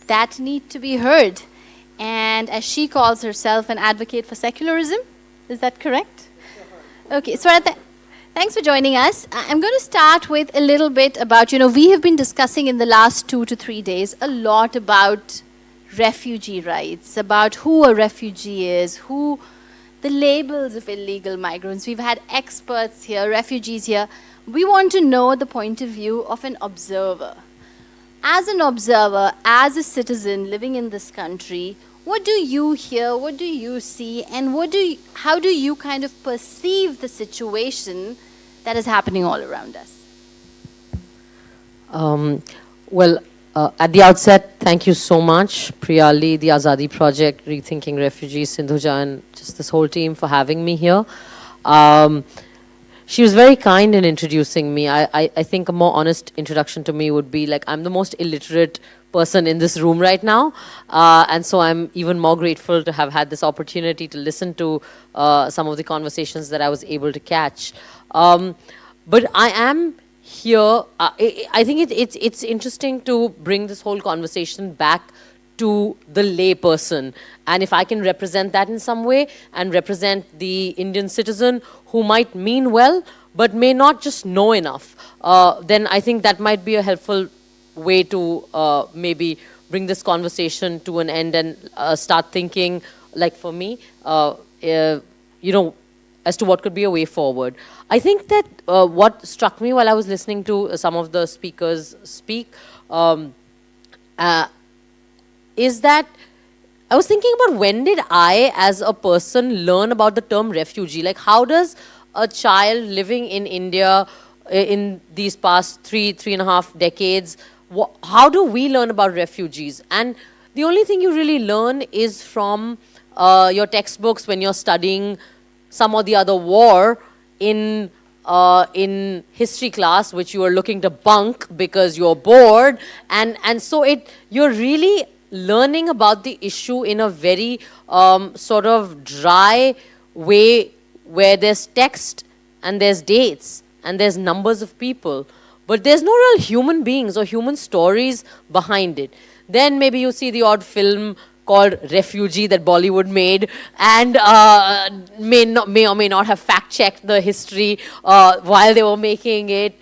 that need to be heard. And as she calls herself, an advocate for secularism. Is that correct? Okay, Swara, thanks for joining us. I'm going to start with a little bit about, we have been discussing in the last 2 to 3 days a lot about refugee rights, about who a refugee is, who the labels of illegal migrants. We've had experts here, refugees here. We want to know the point of view of an observer. As an observer, as a citizen living in this country, what do you hear, what do you see, and how do you kind of perceive the situation that is happening all around us? At the outset, thank you so much, Priyali, the AZADI Project, Rethinking Refugees, Sindhuja, and just this whole team for having me here. She was very kind in introducing me. I think a more honest introduction to me would be like, I'm the most illiterate person in this room right now. And so I'm even more grateful to have had this opportunity to listen to some of the conversations that I was able to catch. But I am here, I think it's interesting to bring this whole conversation back to the lay person. And if I can represent that in some way and represent the Indian citizen who might mean well, but may not just know enough, then I think that might be a helpful way to maybe bring this conversation to an end and start thinking, like for me, as to what could be a way forward. I think that what struck me while I was listening to some of the speakers speak is that I was thinking about when did I, as a person, learn about the term refugee? Like, how does a child living in India in these past three and a half decades, how do we learn about refugees? And the only thing you really learn is from your textbooks when you're studying some or the other war in history class, which you are looking to bunk because you're bored. And so you're really learning about the issue in a very sort of dry way where there's text and there's dates and there's numbers of people, but there's no real human beings or human stories behind it. Then maybe you see the odd film called Refugee that Bollywood made and may or may not have fact-checked the history while they were making it.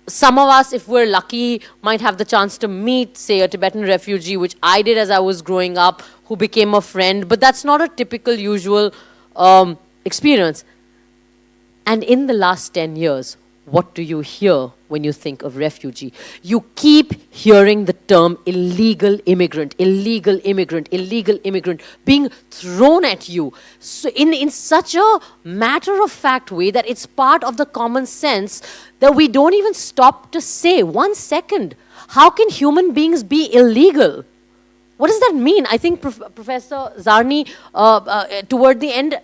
Some of us, if we're lucky, might have the chance to meet, say, a Tibetan refugee, which I did as I was growing up, who became a friend. But that's not a typical, usual experience. And in the last 10 years, what do you hear when you think of refugee? You keep hearing the term illegal immigrant, illegal immigrant, illegal immigrant being thrown at you so in such a matter-of-fact way that it's part of the common sense that we don't even stop to say, 1 second, how can human beings be illegal? What does that mean? I think Professor Zarni, toward the end,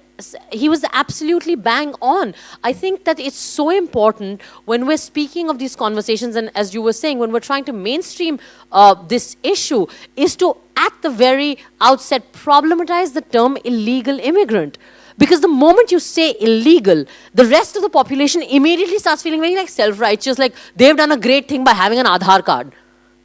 he was absolutely bang on. I think that it's so important when we're speaking of these conversations, and as you were saying, when we're trying to mainstream this issue, is to, at the very outset, problematize the term illegal immigrant. Because the moment you say illegal, the rest of the population immediately starts feeling very like self-righteous, like they've done a great thing by having an Aadhaar card.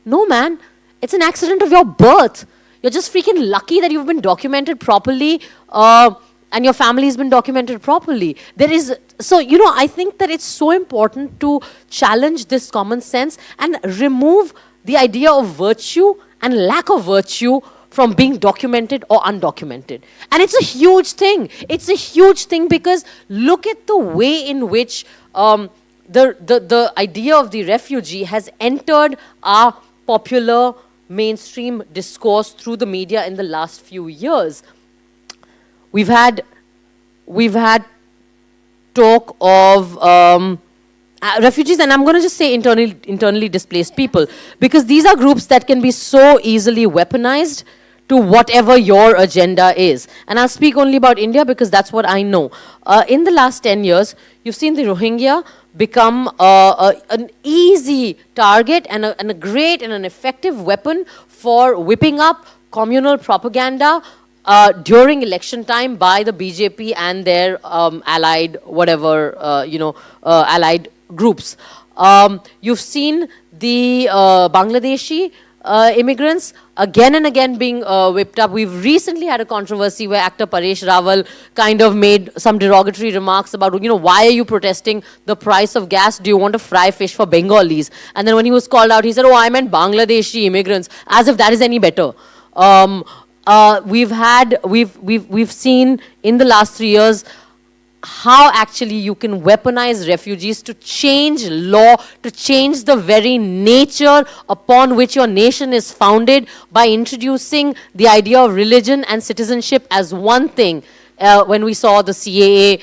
No, man. It's an accident of your birth. You're just freaking lucky that you've been documented properly and your family has been documented properly. I think that it's so important to challenge this common sense and remove the idea of virtue and lack of virtue from being documented or undocumented. And it's a huge thing. It's a huge thing because look at the way in which the idea of the refugee has entered our popular mainstream discourse through the media in the last few years. We've had talk of refugees, and I'm going to just say internally displaced people, because these are groups that can be so easily weaponized to whatever your agenda is. And I'll speak only about India because that's what I know. In the last 10 years, you've seen the Rohingya become an easy target and a great and an effective weapon for whipping up communal propaganda during election time by the BJP and their allied, allied groups. You've seen the Bangladeshi immigrants again and again being whipped up. We've recently had a controversy where actor Paresh Rawal kind of made some derogatory remarks about, why are you protesting the price of gas? Do you want to fry fish for Bengalis? And then when he was called out, he said, oh, I meant Bangladeshi immigrants, as if that is any better. We've seen in the last 3 years how actually you can weaponize refugees to change law, to change the very nature upon which your nation is founded by introducing the idea of religion and citizenship as one thing. When we saw the CAA,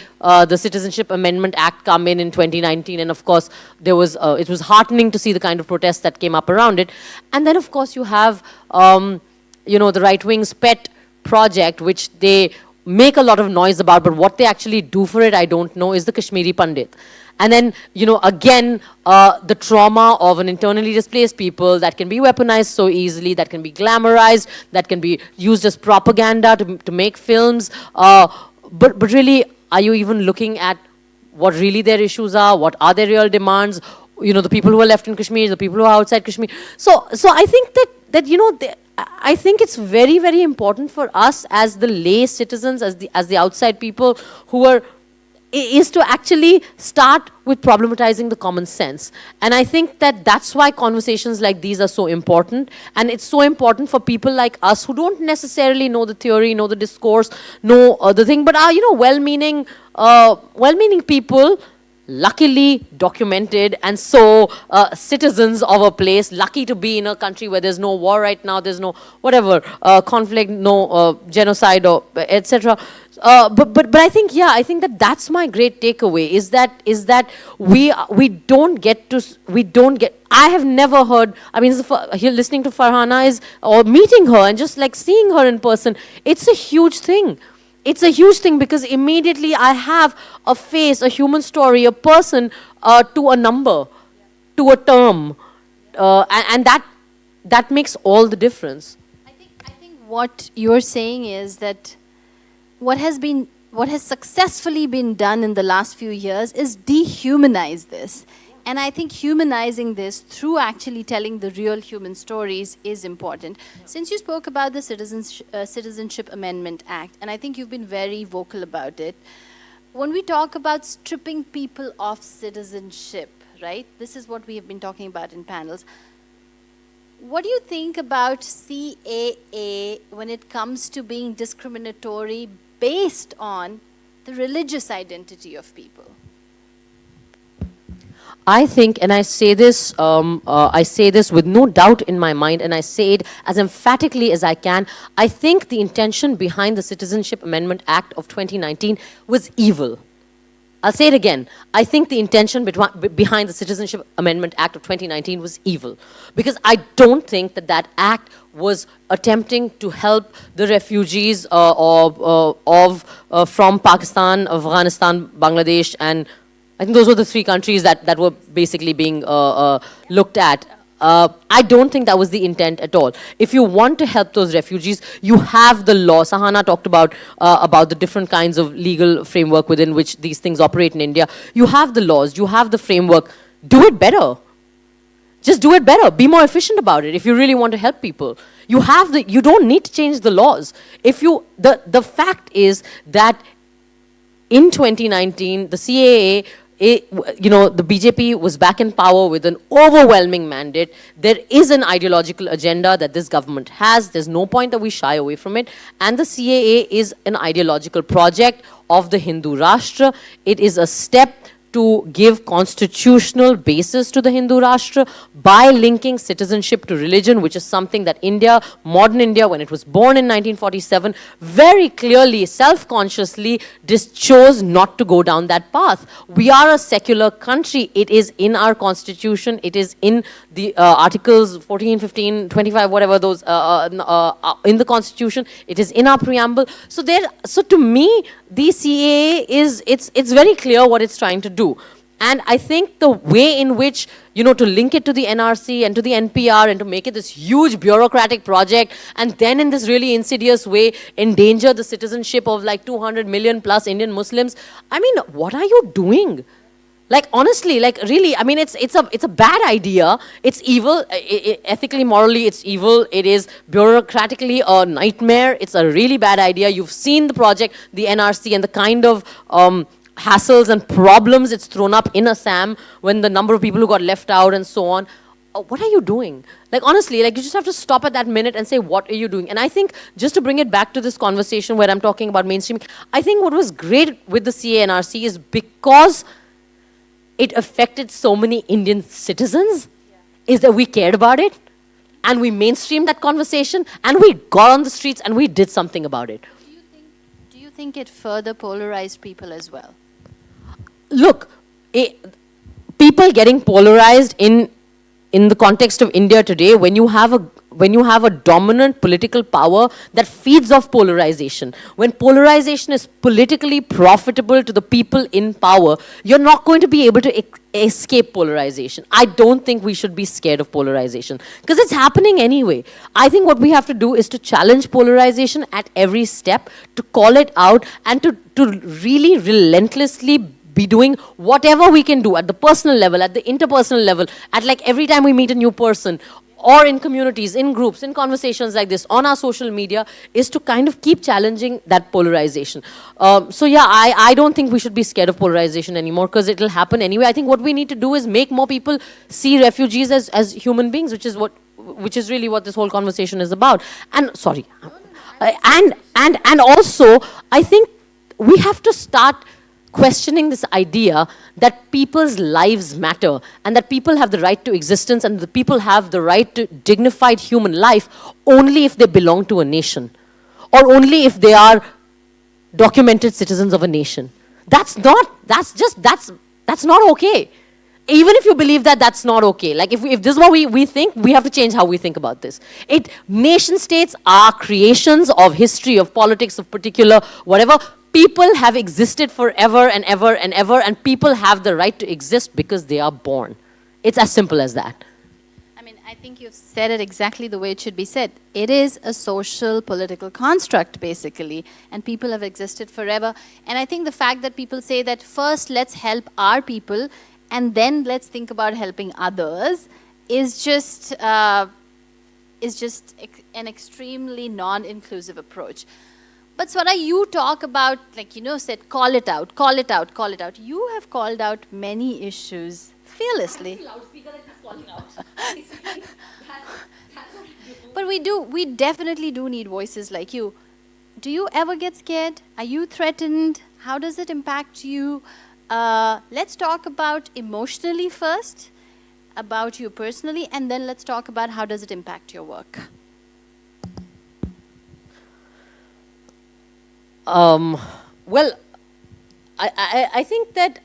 the Citizenship Amendment Act come in 2019, and of course there was, it was heartening to see the kind of protests that came up around it. And then of course you have, the right-wing's pet project, which they make a lot of noise about, but what they actually do for it, I don't know, is the Kashmiri Pandit. And then, again, the trauma of an internally displaced people that can be weaponized so easily, that can be glamorized, that can be used as propaganda to make films. But really, are you even looking at what really their issues are? What are their real demands? The people who are left in Kashmir, the people who are outside Kashmir. So I think that I think it's very, very important for us as the lay citizens, as the outside people who are, is to actually start with problematizing the common sense. And I think that that's why conversations like these are so important. And it's so important for people like us who don't necessarily know the theory, know the discourse, know the thing, but are, well-meaning people, luckily documented, and so citizens of a place, lucky to be in a country where there's no war right now, there's no whatever conflict, no genocide, or etc. But I think, I think that that's my great takeaway, is that we don't get. I have never heard. I mean, listening to Farhana or meeting her and just like seeing her in person, it's a huge thing. It's a huge thing because immediately I have a face, a human story, a person to a number, to a term, and that makes all the difference. I think what you're saying is that what has successfully been done in the last few years is dehumanize this. And I think humanizing this through actually telling the real human stories is important. Since you spoke about the Citizenship Amendment Act, and I think you've been very vocal about it, when we talk about stripping people of citizenship, right? This is what we have been talking about in panels. What do you think about CAA when it comes to being discriminatory based on the religious identity of people? I think, and I say this with no doubt in my mind, and I say it as emphatically as I can, I think the intention behind the Citizenship Amendment Act of 2019 was evil. I'll say it again. I think the intention behind the Citizenship Amendment Act of 2019 was evil. Because I don't think that act was attempting to help the refugees from Pakistan, Afghanistan, Bangladesh, and I think those were the 3 countries that were basically being looked at. I don't think that was the intent at all. If you want to help those refugees, you have the law. Sahana talked about the different kinds of legal framework within which these things operate in India. You have the laws, you have the framework. Do it better. Just do it better. Be more efficient about it if you really want to help people. You don't need to change the laws. The fact is that in 2019, the CAA, the BJP was back in power with an overwhelming mandate. There is an ideological agenda that this government has. There's no point that we shy away from it. And the CAA is an ideological project of the Hindu Rashtra. It is a step to give constitutional basis to the Hindu Rashtra by linking citizenship to religion, which is something that India, modern India, when it was born in 1947, very clearly, self-consciously chose not to go down that path. We are a secular country. It is in our constitution. It is in the articles 14, 15, 25, whatever those in the constitution. It is in our preamble. So to me, the CAA it's very clear what it's trying to do. And I think the way in which, to link it to the NRC and to the NPR and to make it this huge bureaucratic project and then in this really insidious way endanger the citizenship of like 200 million plus Indian Muslims, I mean, what are you doing? Like, honestly, like, really, I mean, it's a bad idea. It's evil. Ethically, morally, it's evil. It is bureaucratically a nightmare. It's a really bad idea. You've seen the project, the NRC, and the kind of hassles and problems it's thrown up in Assam when the number of people who got left out and so on. What are you doing? Like, honestly, like, you just have to stop at that minute and say, what are you doing? And I think, just to bring it back to this conversation where I'm talking about mainstreaming, I think what was great with the CA/NRC is because it affected so many Indian citizens, is that we cared about it, and we mainstreamed that conversation, and we got on the streets, and we did something about it. Do you think it further polarized people as well? Look, people getting polarized in the context of India today, when you have a dominant political power that feeds off polarization, when polarization is politically profitable to the people in power, you're not going to be able to escape polarization. I don't think we should be scared of polarization because it's happening anyway. I think what we have to do is to challenge polarization at every step, to call it out, and to really relentlessly be doing whatever we can do at the personal level, at the interpersonal level, at like every time we meet a new person, or in communities, in groups, in conversations like this, on our social media, is to kind of keep challenging that polarization. So yeah, I don't think we should be scared of polarization anymore because it'll happen anyway. I think what we need to do is make more people see refugees as human beings, which is really what this whole conversation is about. And sorry, and also I think we have to start questioning this idea that people's lives matter and that people have the right to existence and the people have the right to dignified human life only if they belong to a nation or only if they are documented citizens of a nation. That's not okay. Even if you believe that, that's not okay. Like if this is what we think, we have to change how we think about this. Nation states are creations of history, of politics, of particular whatever. People have existed forever and ever and ever, and people have the right to exist because they are born. It's as simple as that. I mean, I think you've said it exactly the way it should be said. It is a social, political construct, basically, and people have existed forever. And I think the fact that people say that first let's help our people, and then let's think about helping others is just an extremely non-inclusive approach. But Swara, you talk about, like, said, call it out, call it out, call it out. You have called out many issues fearlessly. But we definitely do need voices like you. Do you ever get scared? Are you threatened? How does it impact you? Let's talk about emotionally first, about you personally, and then let's talk about how does it impact your work. Well, I think that,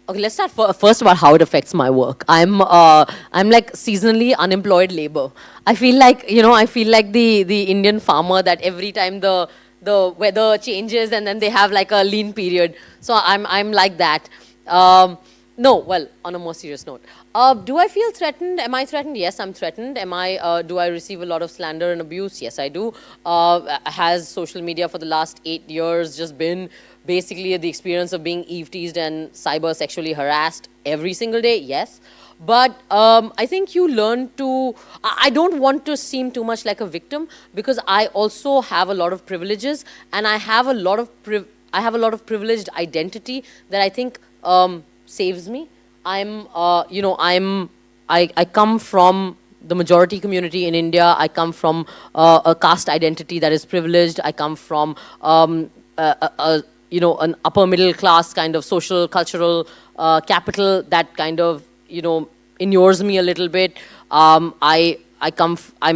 okay, let's start first about how it affects my work. I'm like seasonally unemployed labor. I feel like, the Indian farmer that every time the weather changes and then they have like a lean period. So I'm like that. No, well, on a more serious note. Do I feel threatened? Am I threatened? Yes, I'm threatened. Do I receive a lot of slander and abuse? Yes, I do. Has social media for the last 8 years just been basically the experience of being eve-teased and cyber sexually harassed every single day? Yes. But I think you learn to, I don't want to seem too much like a victim because I also have a lot of privileges and I have a lot of privileged identity that I think saves me. I come from the majority community in India. I come from a caste identity that is privileged. I come from a you know, an upper middle class kind of social, cultural capital that kind of, you know, inures me a little bit. I'm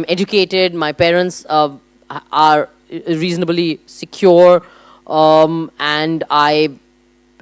educated, my parents are reasonably secure, and I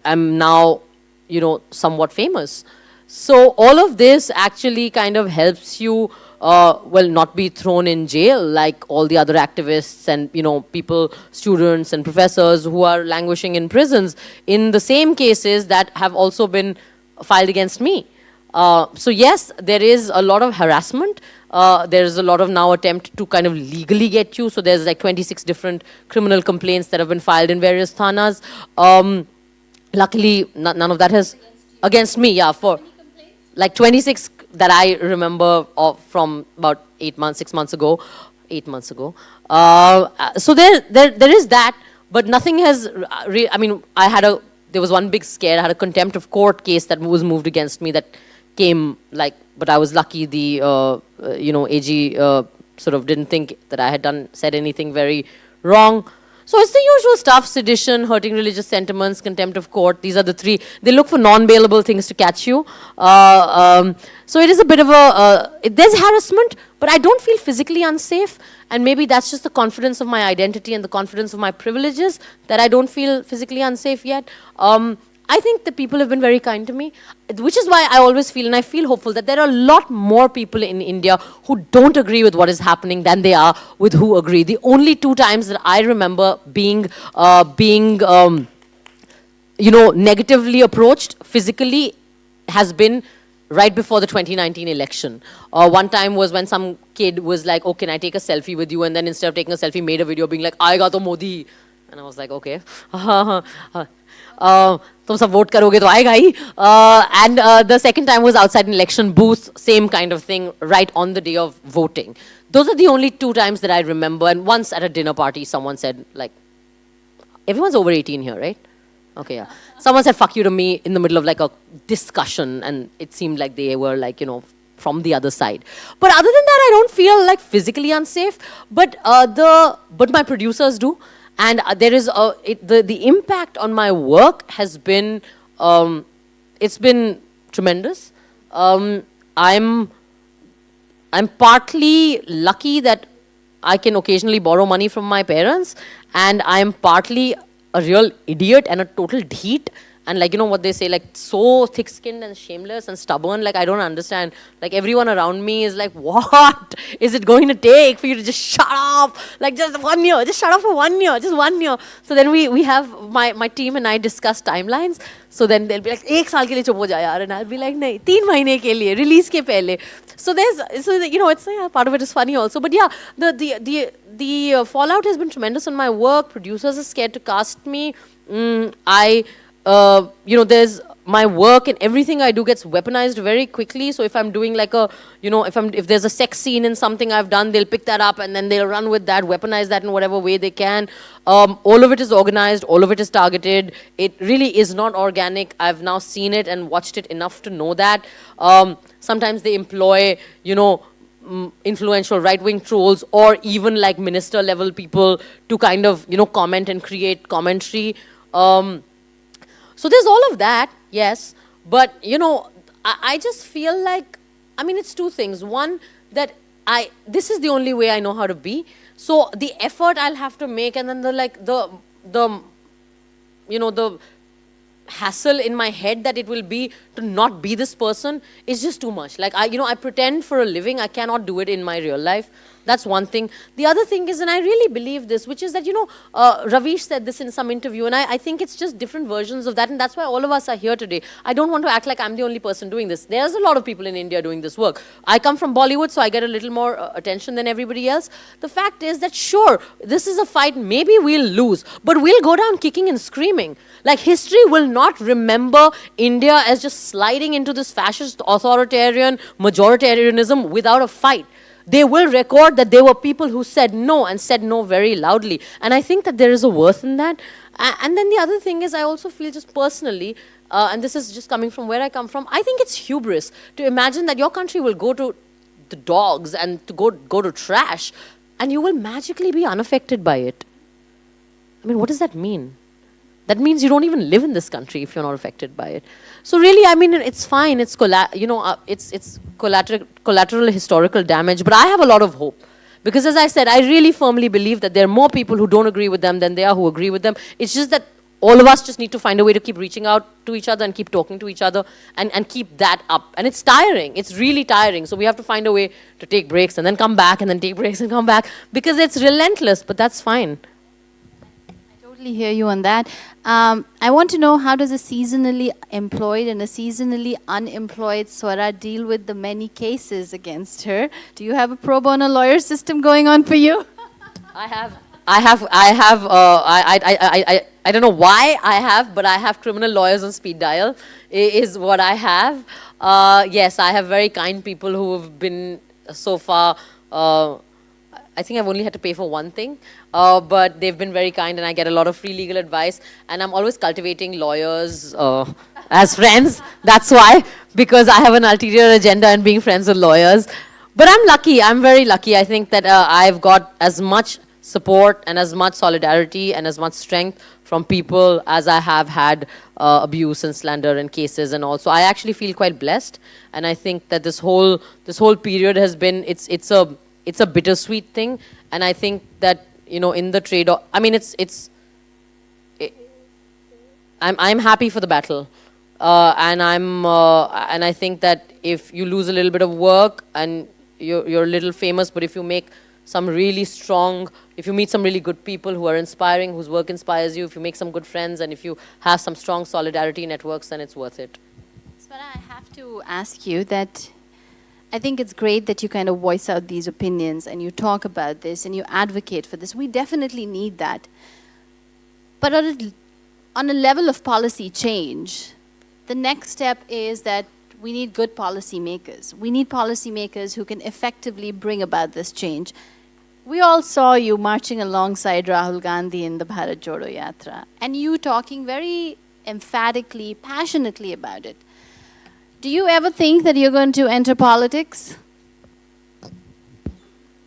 am now, you know, somewhat famous. So all of this actually kind of helps you, well, not be thrown in jail like all the other activists and, you know, people, students and professors who are languishing in prisons in the same cases that have also been filed against me. So yes, there is a lot of harassment. There is a lot of now attempt to kind of legally get you. So there's like 26 different criminal complaints that have been filed in various thanas. Luckily, none of that has against me, yeah, for like 26 that I remember from about 8 months, 6 months ago, 8 months ago. So there is that, but nothing has, I mean, there was one big scare. I had a contempt of court case that was moved against me that came like, but I was lucky the, you know, AG sort of didn't think that I had said anything very wrong. So it's the usual stuff: sedition, hurting religious sentiments, contempt of court. These are the three. They look for non-bailable things to catch you. So it is a bit of there's harassment, but I don't feel physically unsafe. And maybe that's just the confidence of my identity and the confidence of my privileges that I don't feel physically unsafe yet. I think the people have been very kind to me, which is why I always feel, and I feel hopeful, that there are a lot more people in India who don't agree with what is happening than they are with who agree. The only 2 times that I remember being you know, negatively approached physically has been right before the 2019 election. One time was when some kid was like, oh, can I take a selfie with you? And then instead of taking a selfie, made a video being like, आएगा तो Modi. And I was like, okay. तुम सब vote करोगे तो आएगा ही. And the second time was outside an election booth, same kind of thing, right on the day of voting. Those are the only 2 times that I remember. And once at a dinner party, someone said, like, everyone's over 18 here, right? Okay, yeah. Someone said fuck you to me in the middle of like a discussion, and it seemed like they were like, you know, from the other side. But other than that, I don't feel like physically unsafe, but my producers do. And there is the impact on my work has been, it's been tremendous. I'm partly lucky that I can occasionally borrow money from my parents, and I'm partly a real idiot and a total dheet, and like, you know what they say, like so thick-skinned and shameless and stubborn, like I don't understand. Like everyone around me is like, what is it going to take for you to just shut up? Like just 1 year, just shut up for 1 year, just 1 year. So then we have, my team and I discuss timelines. So then they'll be like, 1 saal ke liye chup ho ja yaar, and I'll be like, nahi, 3 mahine ke liye, release ke pehle. So you know, it's part of it is funny also. But yeah, the fallout has been tremendous on my work. Producers are scared to cast me. You know, there's my work and everything I do gets weaponized very quickly. So if I'm doing like a, you know, if there's a sex scene in something I've done, they'll pick that up and then they'll run with that, weaponize that in whatever way they can. All of it is organized, all of it is targeted. It really is not organic. I've now seen it and watched it enough to know that. Sometimes they employ, you know, influential right-wing trolls or even like minister level people to kind of, you know, comment and create commentary. So there's all of that, yes, but you know, I just feel like, I mean, it's 2 things. One, that this is the only way I know how to be. So the effort I'll have to make, and then the you know, the hassle in my head that it will be to not be this person is just too much. Like you know, I pretend for a living. I cannot do it in my real life. That's one thing. The other thing is, and I really believe this, which is that, you know, Ravish said this in some interview, and I think it's just different versions of that, and that's why all of us are here today. I don't want to act like I'm the only person doing this. There's a lot of people in India doing this work. I come from Bollywood, so I get a little more attention than everybody else. The fact is that, sure, this is a fight, maybe we'll lose, but we'll go down kicking and screaming. Like, history will not remember India as just sliding into this fascist, authoritarian, majoritarianism without a fight. They will record that there were people who said no, and said no very loudly. And I think that there is a worth in that. And then the other thing is, I also feel just personally, and this is just coming from where I come from, I think it's hubris to imagine that your country will go to the dogs and to go to trash, and you will magically be unaffected by it. I mean, what does that mean? that means you don't even live in this country if you're not affected by it. So really, I mean, it's fine. It's it's collateral historical damage. But I have a lot of hope because, as I said, I really firmly believe that there are more people who don't agree with them than there are who agree with them. It's just that all of us just need to find a way to keep reaching out to each other and keep talking to each other and keep that up. And it's tiring. It's really tiring. So we have to find a way to take breaks and then come back and then take breaks and come back because it's relentless, but that's fine. Totally hear you on that. I want to know, how does a seasonally employed and a seasonally unemployed Swara deal with the many cases against her? Do you have a pro bono lawyer system going on for you? I don't know why I have, but I have criminal lawyers on speed dial, is what I have. Yes, I have very kind people who have been so far, I think I've only had to pay for one thing, but they've been very kind and I get a lot of free legal advice, and I'm always cultivating lawyers as friends. That's why, because I have an ulterior agenda in being friends with lawyers. But I'm lucky, I'm very lucky. I think that I've got as much support and as much solidarity and as much strength from people as I have had abuse and slander and cases and all. So I actually feel quite blessed, and I think that this whole period has been, it's a bittersweet thing, and I think that, you know, in the trade, I mean, I'm happy for the battle, and I think that if you lose a little bit of work and you're a little famous, but if you make some really strong, if you meet some really good people who are inspiring, whose work inspires you, if you make some good friends, and if you have some strong solidarity networks, then it's worth it. Swara, I have to ask you that I think it's great that you kind of voice out these opinions and you talk about this and you advocate for this. We definitely need that. But on a level of policy change, the next step is that we need good policymakers. We need policymakers who can effectively bring about this change. We all saw you marching alongside Rahul Gandhi in the Bharat Jodo Yatra, and you talking very emphatically, passionately about it. Do you ever think that you're going to enter politics?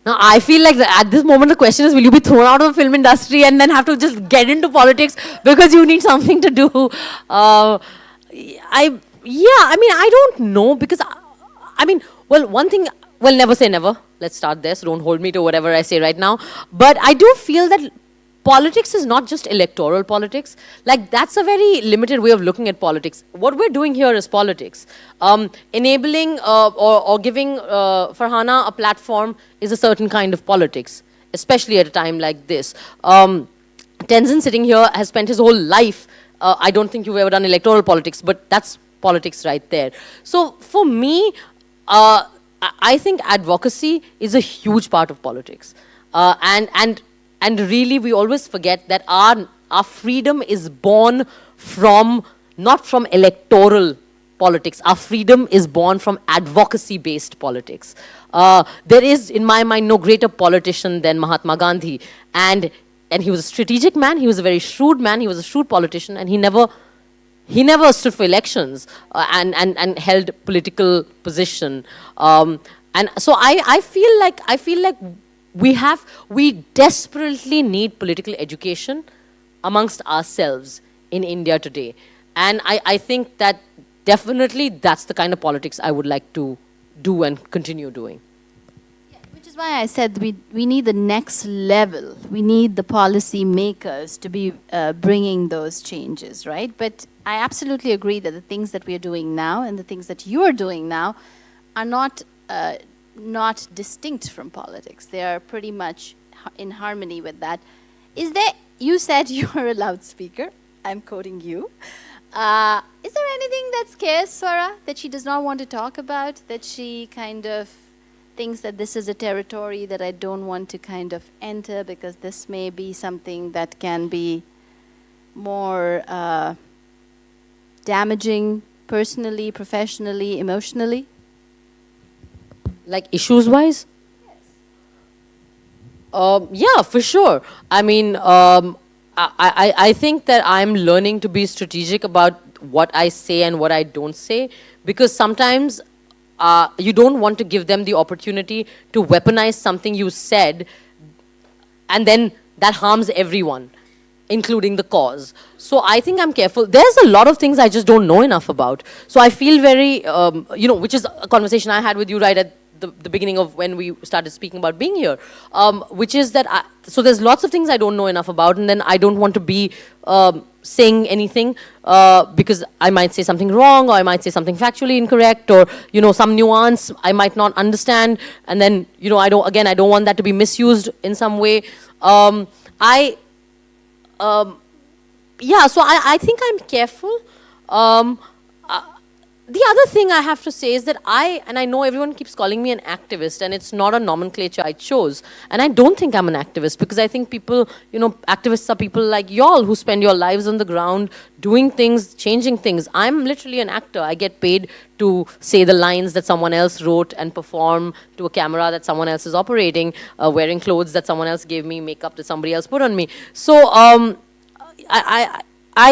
Now, I feel like at this moment the question is, will you be thrown out of the film industry and then have to just get into politics because you need something to do? I don't know, because, one thing, never say never. Let's start there, so don't hold me to whatever I say right now. But I do feel that politics is not just electoral politics. Like, that's a very limited way of looking at politics. What we're doing here is politics. Enabling or giving Farhana a platform is a certain kind of politics, especially at a time like this. Tenzin sitting here has spent his whole life, I don't think you've ever done electoral politics, but that's politics right there. So for me, I think advocacy is a huge part of politics. And really, we always forget that our freedom is born from, not from electoral politics. Our freedom is born from advocacy-based politics. There is, in my mind, no greater politician than Mahatma Gandhi. And he was a strategic man, he was a very shrewd man, he was a shrewd politician, and he never stood for elections and held political position. And so I feel like we desperately need political education amongst ourselves in India today. And I think that definitely that's the kind of politics I would like to do and continue doing. Yeah, which is why I said we need the next level. We need the policy makers to be bringing those changes, right? But I absolutely agree that the things that we are doing now and the things that you are doing now are not distinct from politics. They are pretty much in harmony with that. You said you are a loudspeaker. I'm quoting you. Is there anything that scares Swara, that she does not want to talk about, that she kind of thinks that this is a territory that I don't want to kind of enter because this may be something that can be more damaging personally, professionally, emotionally? Like issues-wise? Yes. Yeah, for sure. I mean, I think that I'm learning to be strategic about what I say and what I don't say, because sometimes you don't want to give them the opportunity to weaponize something you said, and then that harms everyone. including the cause. So I think I'm careful. There's a lot of things I just don't know enough about. So I feel very, which is a conversation I had with you right at the beginning of when we started speaking about being here, which is that, so there's lots of things I don't know enough about, and then I don't want to be saying anything because I might say something wrong, or I might say something factually incorrect, or, some nuance I might not understand, and then, I don't want that to be misused in some way. So I think I'm careful. The other thing I have to say is that I know everyone keeps calling me an activist, and it's not a nomenclature I chose. And I don't think I'm an activist, because I think people, activists are people like y'all who spend your lives on the ground doing things, changing things. I'm literally an actor. I get paid to say the lines that someone else wrote and perform to a camera that someone else is operating, wearing clothes that someone else gave me, makeup that somebody else put on me. So I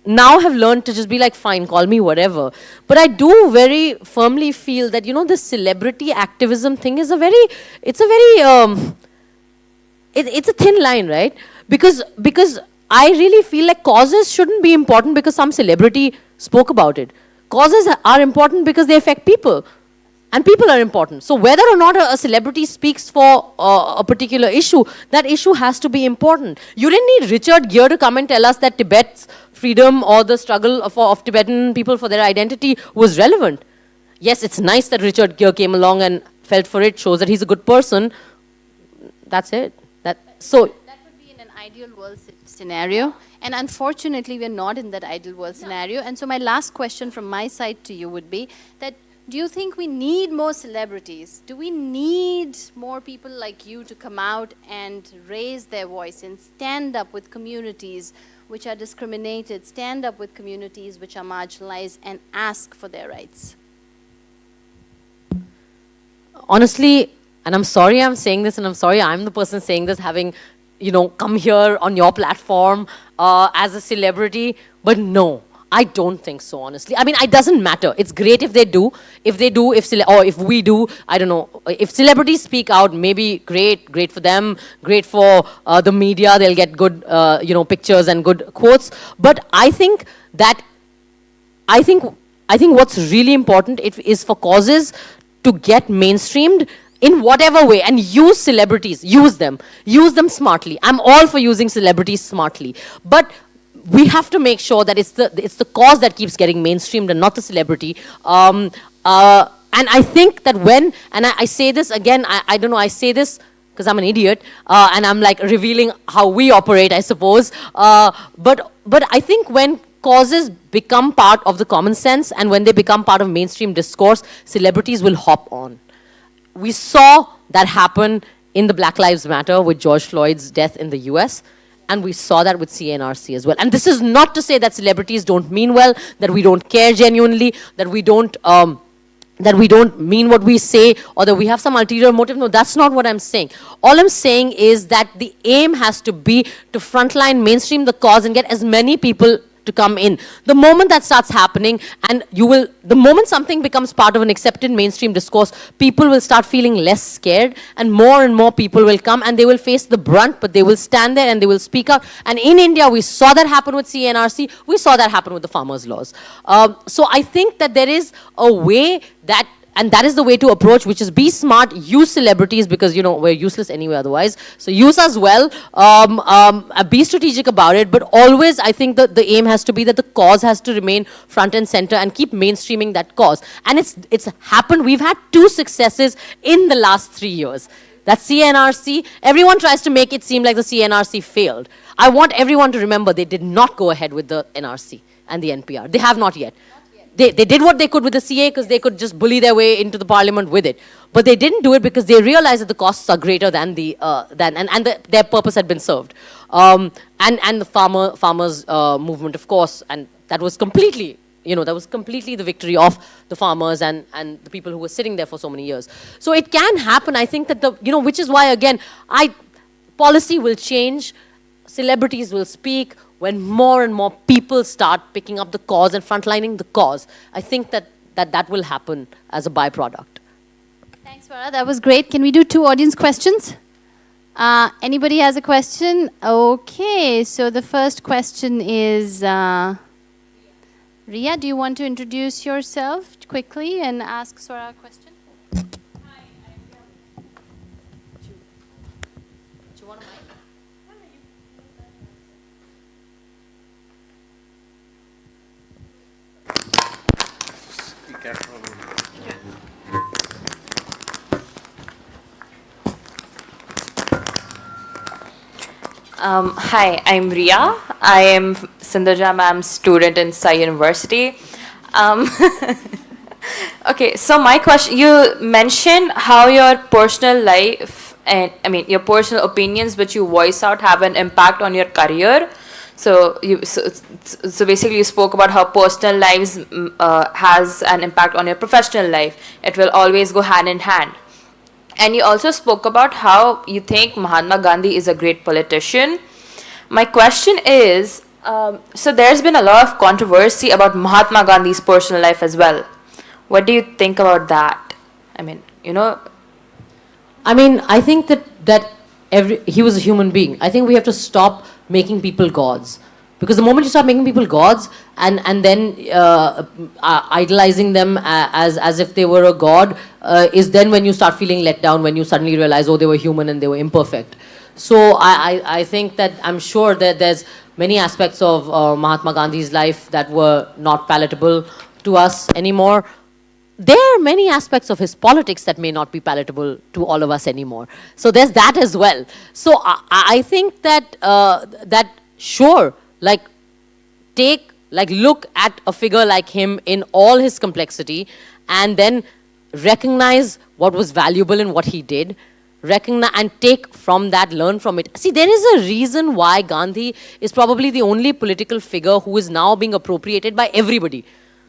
now have learned to just be like, fine, call me whatever. But I do very firmly feel that, this celebrity activism thing is it's a thin line, right? Because I really feel like causes shouldn't be important because some celebrity spoke about it. Causes are important because they affect people. And people are important. So whether or not a celebrity speaks for a particular issue, that issue has to be important. You didn't need Richard Gere to come and tell us that Tibet's freedom or the struggle of Tibetan people for their identity was relevant. Yes, it's nice that Richard Gere came along and felt for it, shows that he's a good person. That's it. That would be in an ideal world scenario. And unfortunately, we're not in that ideal world scenario. And so my last question from my side to you would be that, do you think we need more celebrities? Do we need more people like you to come out and raise their voice and stand up with communities which are discriminated, stand up with communities which are marginalized, and ask for their rights? Honestly, and I'm sorry I'm saying this, and I'm sorry I'm the person saying this, having, come here on your platform as a celebrity, but no. I don't think so, honestly. I mean, it doesn't matter. It's great if they do. If we do, I don't know. If celebrities speak out, maybe great for them, great for the media. They'll get good, pictures and good quotes. But I think what's really important is for causes to get mainstreamed in whatever way, and use celebrities. Use them smartly. I'm all for using celebrities smartly, but we have to make sure that it's the cause that keeps getting mainstreamed and not the celebrity. And I think that I say this again, I don't know, I say this because I'm an idiot, and I'm like revealing how we operate, I suppose. But I think when causes become part of the common sense, and when they become part of mainstream discourse, celebrities will hop on. We saw that happen in the Black Lives Matter with George Floyd's death in the US. And we saw that with CNRC as well. And this is not to say that celebrities don't mean well, that we don't care genuinely, that we don't mean what we say, or that we have some ulterior motive. No, that's not what I'm saying. All I'm saying is that the aim has to be to frontline, mainstream the cause, and get as many people to come in. The moment that starts happening, and the moment something becomes part of an accepted mainstream discourse, people will start feeling less scared, and more people will come, and they will face the brunt, but they will stand there and they will speak out. And in India, we saw that happen with CNRC, we saw that happen with the farmers' laws. So I think that there is a way that, and that is the way to approach, which is be smart, use celebrities, because, we're useless anyway otherwise. So use us well, be strategic about it, but always I think that the aim has to be that the cause has to remain front and center, and keep mainstreaming that cause. And it's happened. We've had 2 successes in the last 3 years. That's CNRC. Everyone tries to make it seem like the CNRC failed. I want everyone to remember they did not go ahead with the NRC and the NPR. They have not yet. They did what they could with the CA because they could just bully their way into the parliament with it. But they didn't do it because they realized that the costs are greater than their purpose had been served. And the farmers movement, of course, and that was completely, the victory of the farmers and the people who were sitting there for so many years. So it can happen. I think that which is why, again, policy will change, celebrities will speak, when more and more people start picking up the cause and frontlining the cause. I think that will happen as a byproduct. Thanks, Farah. That was great. Can we do 2 audience questions? Anybody has a question? Okay, so the first question is, Ria, do you want to introduce yourself quickly and ask Swara a question? Hi, I'm Ria. I am Sindhuja ma'am's student in Sai University. Okay, so my question, you mentioned how your personal life and your personal opinions which you voice out have an impact on your career. So basically you spoke about how personal lives has an impact on your professional life. It will always go hand in hand. And you also spoke about how you think Mahatma Gandhi is a great politician. My question is, so there's been a lot of controversy about Mahatma Gandhi's personal life as well. What do you think about that? I think that he was a human being. I think we have to stop making people gods. Because the moment you start making people gods and then idolizing them as if they were a god, is then when you start feeling let down, when you suddenly realize, oh, they were human and they were imperfect. So I think that I'm sure that there's many aspects of Mahatma Gandhi's life that were not palatable to us anymore. There are many aspects of his politics that may not be palatable to all of us anymore. So there's that as well. So I think that sure, look at a figure like him in all his complexity and then recognize what was valuable in what he did, recognize and take from that, learn from it. See, there is a reason why Gandhi is probably the only political figure who is now being appropriated by everybody.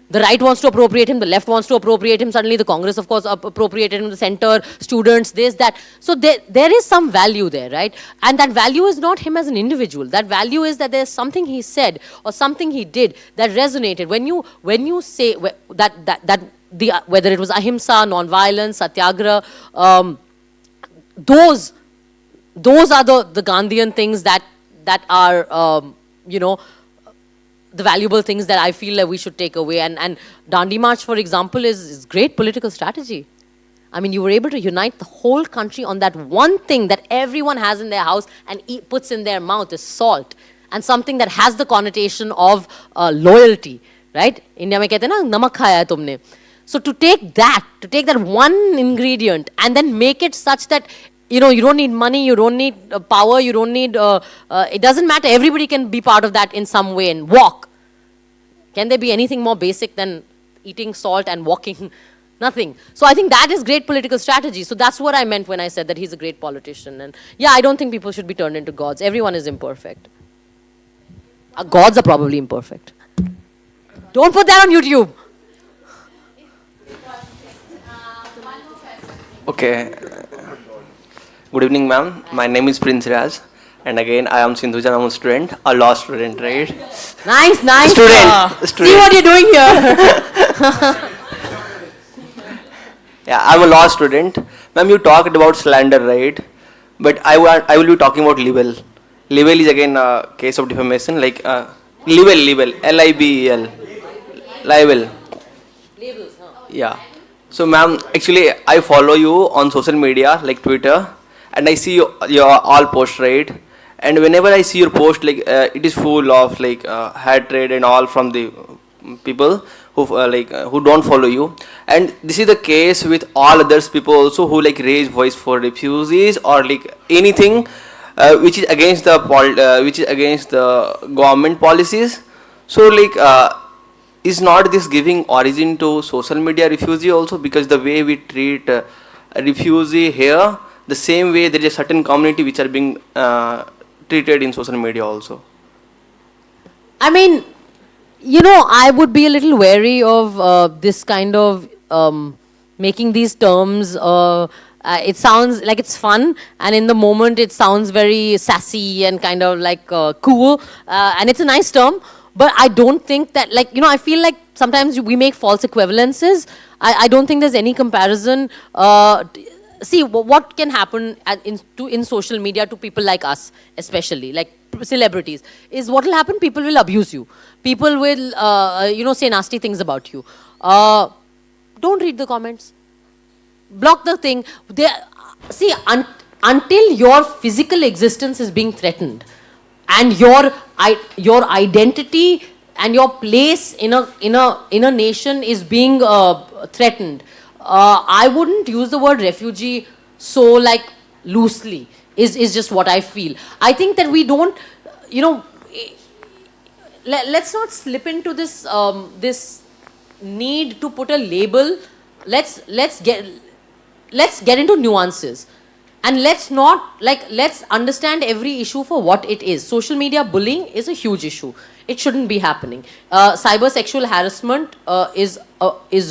The right wants to appropriate him, the left wants to appropriate him, suddenly the Congress, of course, appropriated him, the center, students, this, that. So there is some value there, right? And that value is not him as an individual. That value is that there's something he said or something he did that resonated. When you say whether it was ahimsa, non-violence, satyagraha, those are the Gandhian things that are, the valuable things that I feel that we should take away. And Dandi March, for example, is great political strategy. I mean, you were able to unite the whole country on that one thing that everyone has in their house and puts in their mouth is salt. And something that has the connotation of loyalty, right? India mein kehte na, namak khaya hai tumne. So to take that one ingredient and then make it such that you don't need money, you don't need power, you don't need, it doesn't matter, everybody can be part of that in some way and walk. Can there be anything more basic than eating salt and walking? Nothing. So I think that is great political strategy. So that's what I meant when I said that he's a great politician. And yeah, I don't think people should be turned into gods. Everyone is imperfect. Gods are probably imperfect. Don't put that on YouTube. Okay. Good evening, ma'am. My name is Prince Raj. And again, I am Sindhuja, I'm a student, a law student, right? Nice. Student. See what you're doing here. Yeah, I'm a law student. Ma'am, you talked about slander, right? But I will be talking about libel. Libel is again a case of defamation, like libel, L-I-B-E-L. Libel. Labels, huh? Yeah. So, ma'am, actually, I follow you on social media, like Twitter, and I see your all posts, right? And whenever I see your post, it is full of hatred and all from the people who don't follow you. And this is the case with all others people also who raise voice for refugees or anything which is against the government policies. So is not this giving origin to social media refugee also, because the way we treat a refugee here, the same way there is a certain community which are being treated in social media also? I mean, I would be a little wary of this kind of making these terms. It sounds like it's fun, and in the moment it sounds very sassy and kind of cool, and it's a nice term. But I don't think that, I feel like sometimes we make false equivalences. I don't think there's any comparison. see what can happen in social media to people like us, especially like celebrities, is what will happen. People will abuse you. People will, you know, say nasty things about you. Don't read the comments. Block the thing. See, until your physical existence is being threatened, and your identity and your place in a nation is being threatened, I wouldn't use the word refugee so like loosely. Is just what I feel. I think that we don't, you know, let's not slip into this this need to put a label. Let's get into nuances. And let's understand every issue for what it is. Social media bullying is a huge issue. It shouldn't be happening. Cyber sexual harassment is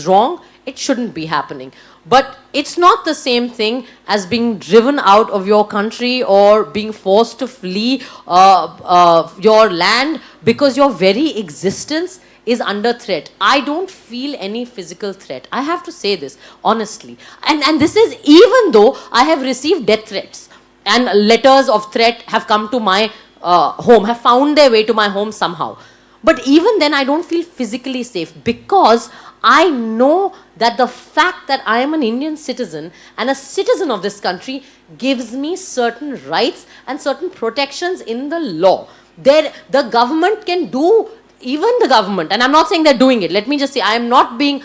wrong. It shouldn't be happening. But it's not the same thing as being driven out of your country or being forced to flee your land because your very existence is under threat. I don't feel any physical threat. I have to say this honestly. And this is even though I have received death threats and letters of threat have come to my home, have found their way to my home somehow. But even then I don't feel physically safe because I know that the fact that I am an Indian citizen and a citizen of this country gives me certain rights and certain protections in the law. The government can do, even the government, and I'm not saying they're doing it. Let me just say, I am not being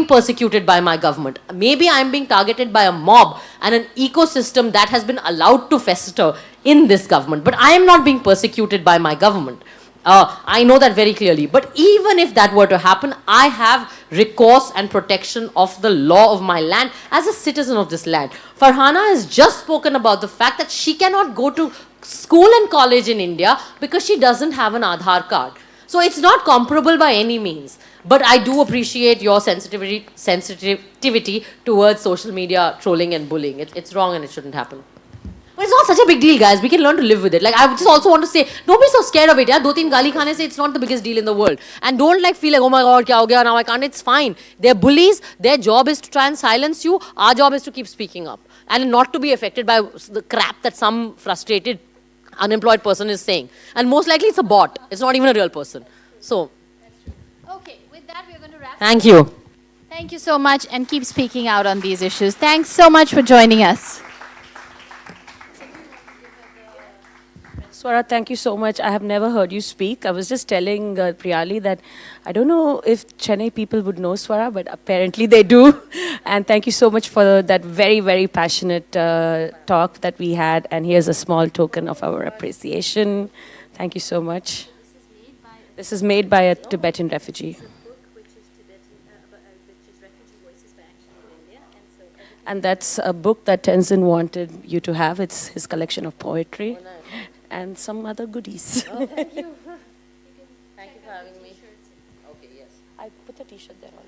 persecuted by my government. Maybe I'm being targeted by a mob and an ecosystem that has been allowed to fester in this government. But I am not being persecuted by my government. I know that very clearly. But even if that were to happen, I have recourse and protection of the law of my land as a citizen of this land. Farhana has just spoken about the fact that she cannot go to school and college in India because she doesn't have an Aadhaar card. So it's not comparable by any means. But I do appreciate your sensitivity towards social media trolling and bullying. It's wrong and it shouldn't happen. But it's not such a big deal, guys. We can learn to live with it. Like, I just also want to say, don't be so scared of it. Yeah? 2-3 gali khane se, it's not the biggest deal in the world. And don't like feel like, oh my God, kya ho gaya, now I can't. It's fine. They're bullies. Their job is to try and silence you. Our job is to keep speaking up. And not to be affected by the crap that some frustrated, unemployed person is saying. And most likely it's a bot. It's not even a real person. So. Okay, with that we're going to wrap. Thank you. Thank you so much and keep speaking out on these issues. Thanks so much for joining us. Swara, thank you so much. I have never heard you speak. I was just telling Priyali that I don't know if Chennai people would know Swara, but apparently they do. And thank you so much for that very, very passionate talk that we had. And here's a small token of our appreciation. Thank you so much. This is made by a Tibetan refugee. And that's a book that Tenzin wanted you to have. It's his collection of poetry. And some other goodies. Oh, thank you. Thank you for having me. Okay, yes. I put the t-shirt there already.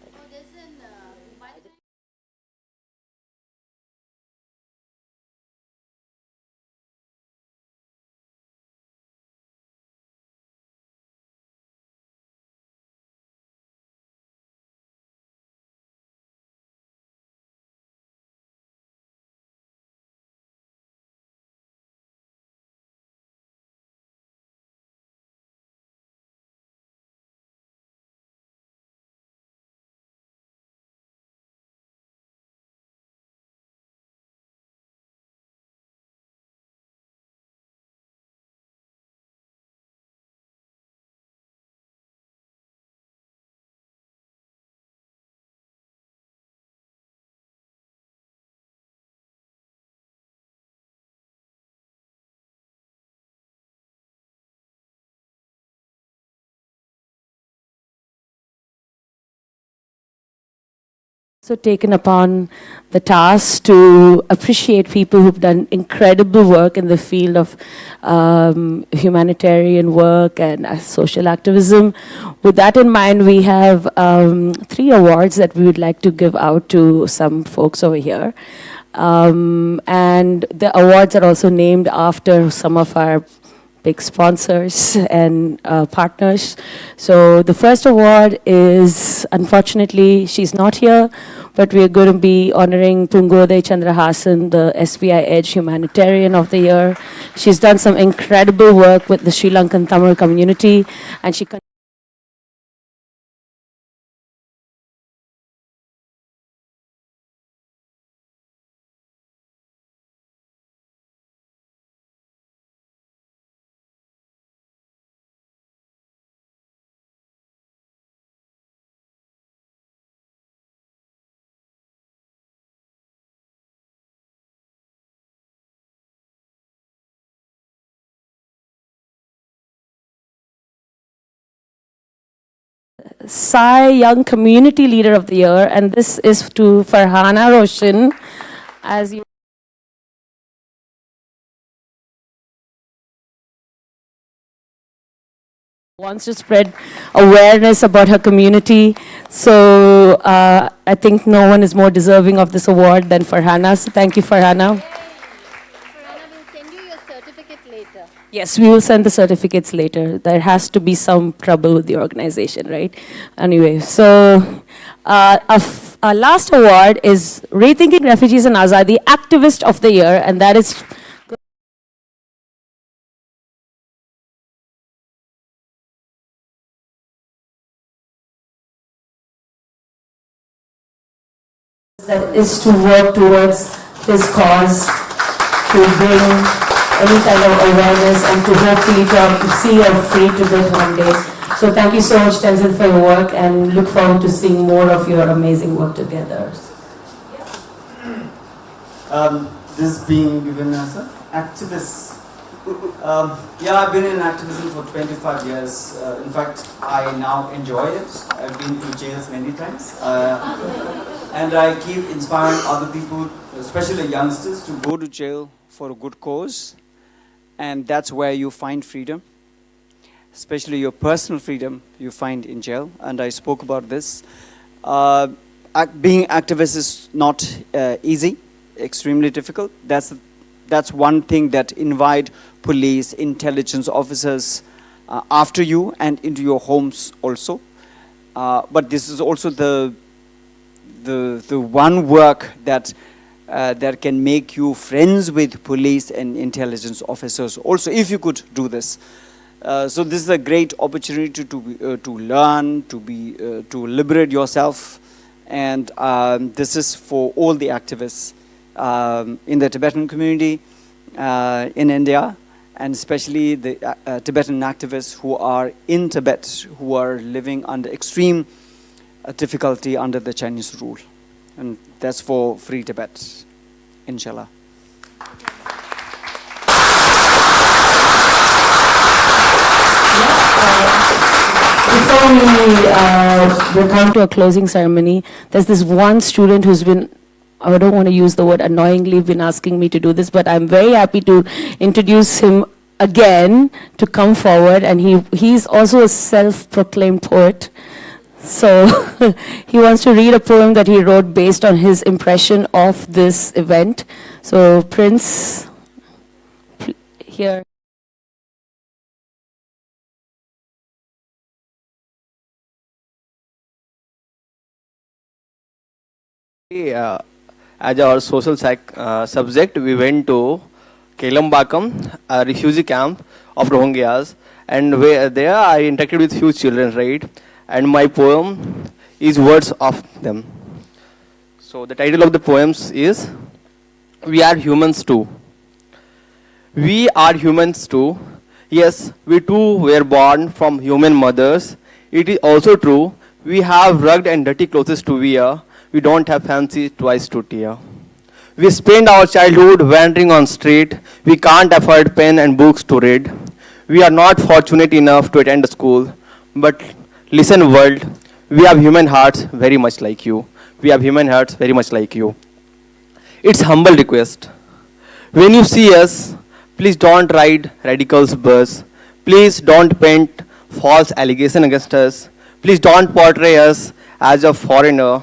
So taken upon the task to appreciate people who've done incredible work in the field of humanitarian work and social activism. With that in mind, we have 3 awards that we would like to give out to some folks over here. And the awards are also named after some of our big sponsors and partners. So the first award is, unfortunately, she's not here, but we're going to be honoring Pungoday Chandrahasan, the SBI Edge Humanitarian of the Year. She's done some incredible work with the Sri Lankan Tamil community, and she Sai Young Community Leader of the Year, and this is to Farhana Roshan. As you wants to spread awareness about her community. So I think no one is more deserving of this award than Farhana. So thank you, Farhana. Yes, we will send the certificates later. There has to be some trouble with the organization, right? Anyway, so our last award is Rethinking Refugees and AZADI Activist of the Year, and that is to work towards this cause, to bring any kind of awareness and to hopefully see a free Tibet one day. So thank you so much, Tenzin, for your work, and look forward to seeing more of your amazing work together. This being given as an activist. Yeah, I've been in activism for 25 years. In fact, I now enjoy it. I've been to jails many times. And I keep inspiring other people, especially youngsters, to go to jail for a good cause. And that's where you find freedom, especially your personal freedom you find in jail. And I spoke about this. Being activist is not easy, extremely difficult. That's one thing that invite police, intelligence officers after you and into your homes also. But this is also the one work that that can make you friends with police and intelligence officers also, if you could do this. So this is a great opportunity to learn, to liberate yourself, and this is for all the activists in the Tibetan community in India, and especially the Tibetan activists who are in Tibet, who are living under extreme difficulty under the Chinese rule. And that's for Free Tibet, inshallah. Before we come to a closing ceremony, there's this one student who's been, I don't want to use the word annoyingly, been asking me to do this, but I'm very happy to introduce him again to come forward, and he's also a self-proclaimed poet. So he wants to read a poem that he wrote based on his impression of this event. So Prince, here. As our social subject, we went to Kelambakam, a refugee camp of Rohingyas, and there I interacted with few children, right? And my poem is words of them. So the title of the poems is We Are Humans Too. We are humans too. Yes, we too were born from human mothers. It is also true, we have rugged and dirty clothes to wear. We don't have fancy toys to tear. We spend our childhood wandering on street. We can't afford pen and books to read. We are not fortunate enough to attend a school, but listen world, we have human hearts very much like you. We have human hearts very much like you. It's humble request. When you see us, please don't ride radicals' bus. Please don't paint false allegation against us. Please don't portray us as a foreigner.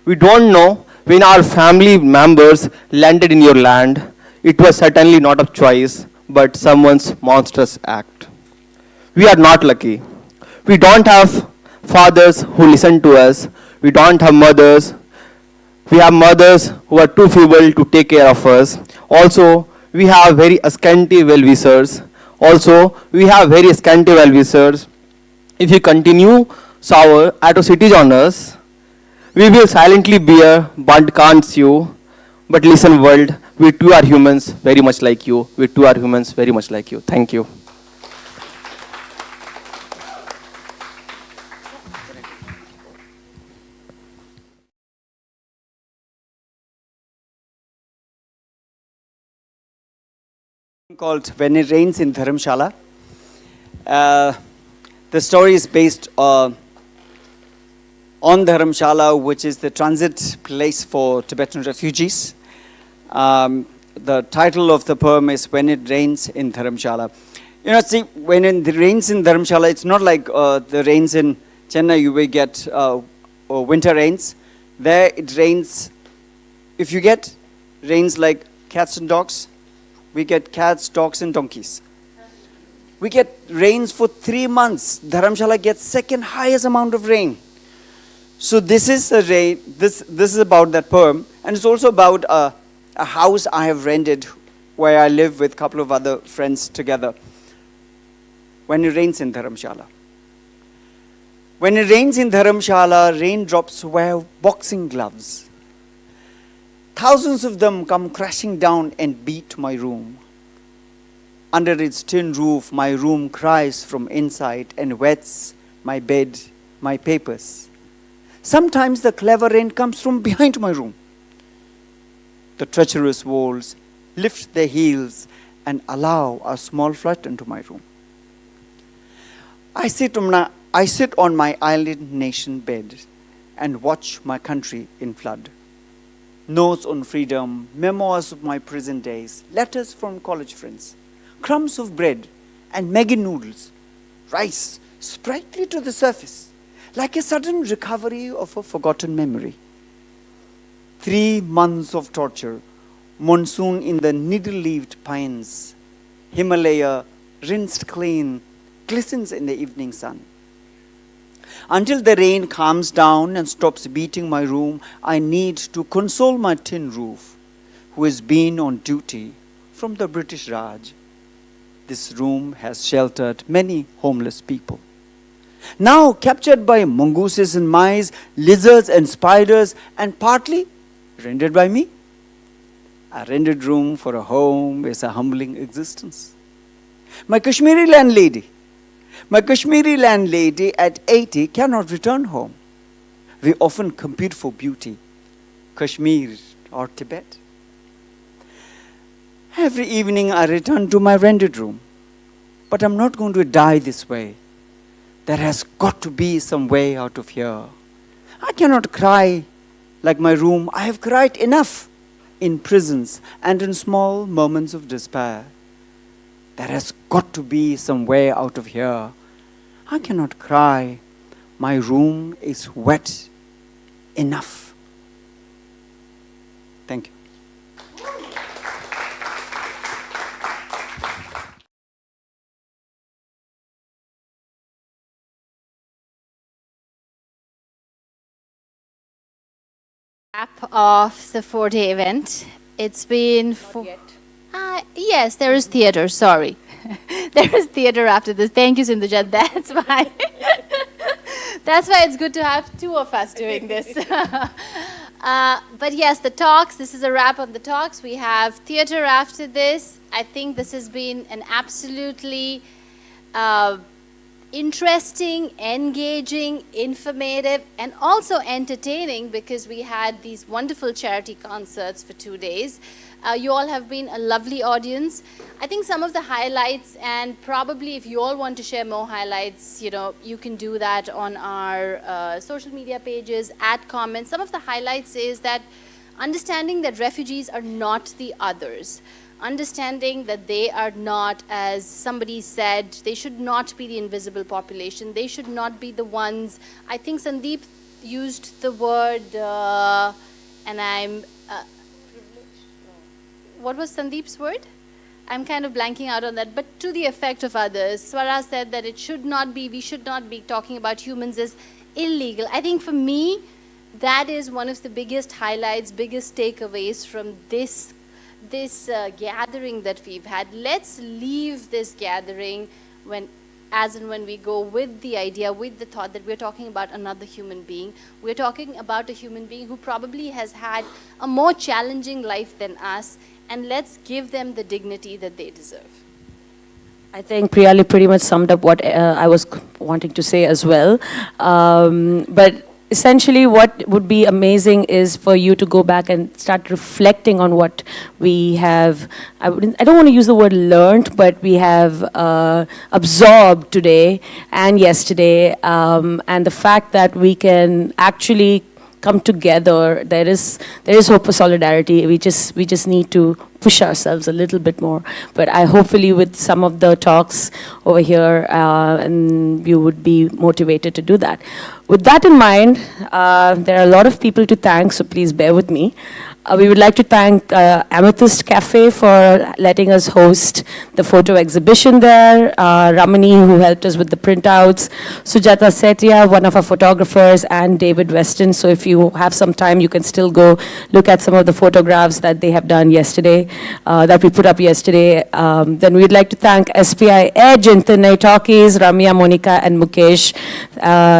We don't know when our family members landed in your land. It was certainly not a choice, but someone's monstrous act. We are not lucky. We don't have fathers who listen to us. We don't have mothers. We have mothers who are too feeble to take care of us. Also, we have very scanty well-wishers. If you continue sour atrocities on us, we will silently bear but can't sue. But listen, world, we too are humans very much like you. We too are humans very much like you. Thank you. Called When It Rains in Dharamshala. The story is based on Dharamshala, which is the transit place for Tibetan refugees. The title of the poem is When It Rains in Dharamshala. You know, see, when it rains in Dharamshala, it's not like the rains in Chennai, you will get winter rains. There it rains, if you get rains like cats and dogs, we get cats, dogs, and donkeys. We get rains for 3 months. Dharamshala gets second highest amount of rain. So this is a rain. This is about that poem, and it's also about a house I have rented, where I live with a couple of other friends together. When it rains in Dharamshala. When it rains in Dharamshala, raindrops wear boxing gloves. Thousands of them come crashing down and beat my room. Under its tin roof, my room cries from inside and wets my bed, my papers. Sometimes the clever rain comes from behind my room. The treacherous walls lift their heels and allow a small flood into my room. I sit on my island nation bed and watch my country in flood. Notes on freedom, memoirs of my prison days, letters from college friends, crumbs of bread and Maggi noodles, rise sprightly to the surface, like a sudden recovery of a forgotten memory. 3 months of torture, monsoon in the needle-leaved pines, Himalaya rinsed clean, glistens in the evening sun. Until the rain calms down and stops beating my room, I need to console my tin roof, who has been on duty from the British Raj. This room has sheltered many homeless people. Now captured by mongooses and mice, lizards and spiders, and partly rendered by me. A rendered room for a home is a humbling existence. My Kashmiri landlady at 80 cannot return home. We often compete for beauty, Kashmir or Tibet. Every evening I return to my rented room, but I'm not going to die this way. There has got to be some way out of here. I cannot cry like my room. I have cried enough in prisons and in small moments of despair. There has got to be some way out of here. I cannot cry. My room is wet enough. Thank you. Wrap of the 4-day event. It's been yes, there is theater, sorry. There is theater after this. Thank you, Sindhuja. That's why. That's why it's good to have two of us doing this. But yes, the talks, this is a wrap on the talks. We have theater after this. I think this has been an absolutely interesting, engaging, informative, and also entertaining, because we had these wonderful charity concerts for 2 days. You all have been a lovely audience. I think some of the highlights, and probably if you all want to share more highlights, you know, you can do that on our social media pages, add comments. Some of the highlights is that understanding that refugees are not the others. Understanding that they are not, as somebody said, they should not be the invisible population. They should not be the ones. I think Sandeep used the word, and I'm, what was Sandeep's word? I'm kind of blanking out on that, but to the effect of others. Swara said that it should not be, we should not be talking about humans as illegal. I think for me, that is one of the biggest highlights, biggest takeaways from this gathering that we've had. Let's leave this gathering as and when we go with the idea, with the thought that we're talking about another human being. We're talking about a human being who probably has had a more challenging life than us, and let's give them the dignity that they deserve. I think Priyali pretty much summed up what I was wanting to say as well. But essentially what would be amazing is for you to go back and start reflecting on what we have, I don't want to use the word learned, but we have absorbed today and yesterday, and the fact that we can actually come together. There is hope for solidarity. We just need to push ourselves a little bit more. But I hopefully with some of the talks over here, and you would be motivated to do that. With that in mind, there are a lot of people to thank, so please bear with me. We would like to thank Amethyst Cafe for letting us host the photo exhibition there, Ramani, who helped us with the printouts, Sujata Setia, one of our photographers, and David Weston. So if you have some time, you can still go look at some of the photographs that they have done yesterday, that we put up yesterday. Then we'd like to thank SPI Edge, Internet Talkies, Ramya, Monica, and Mukesh,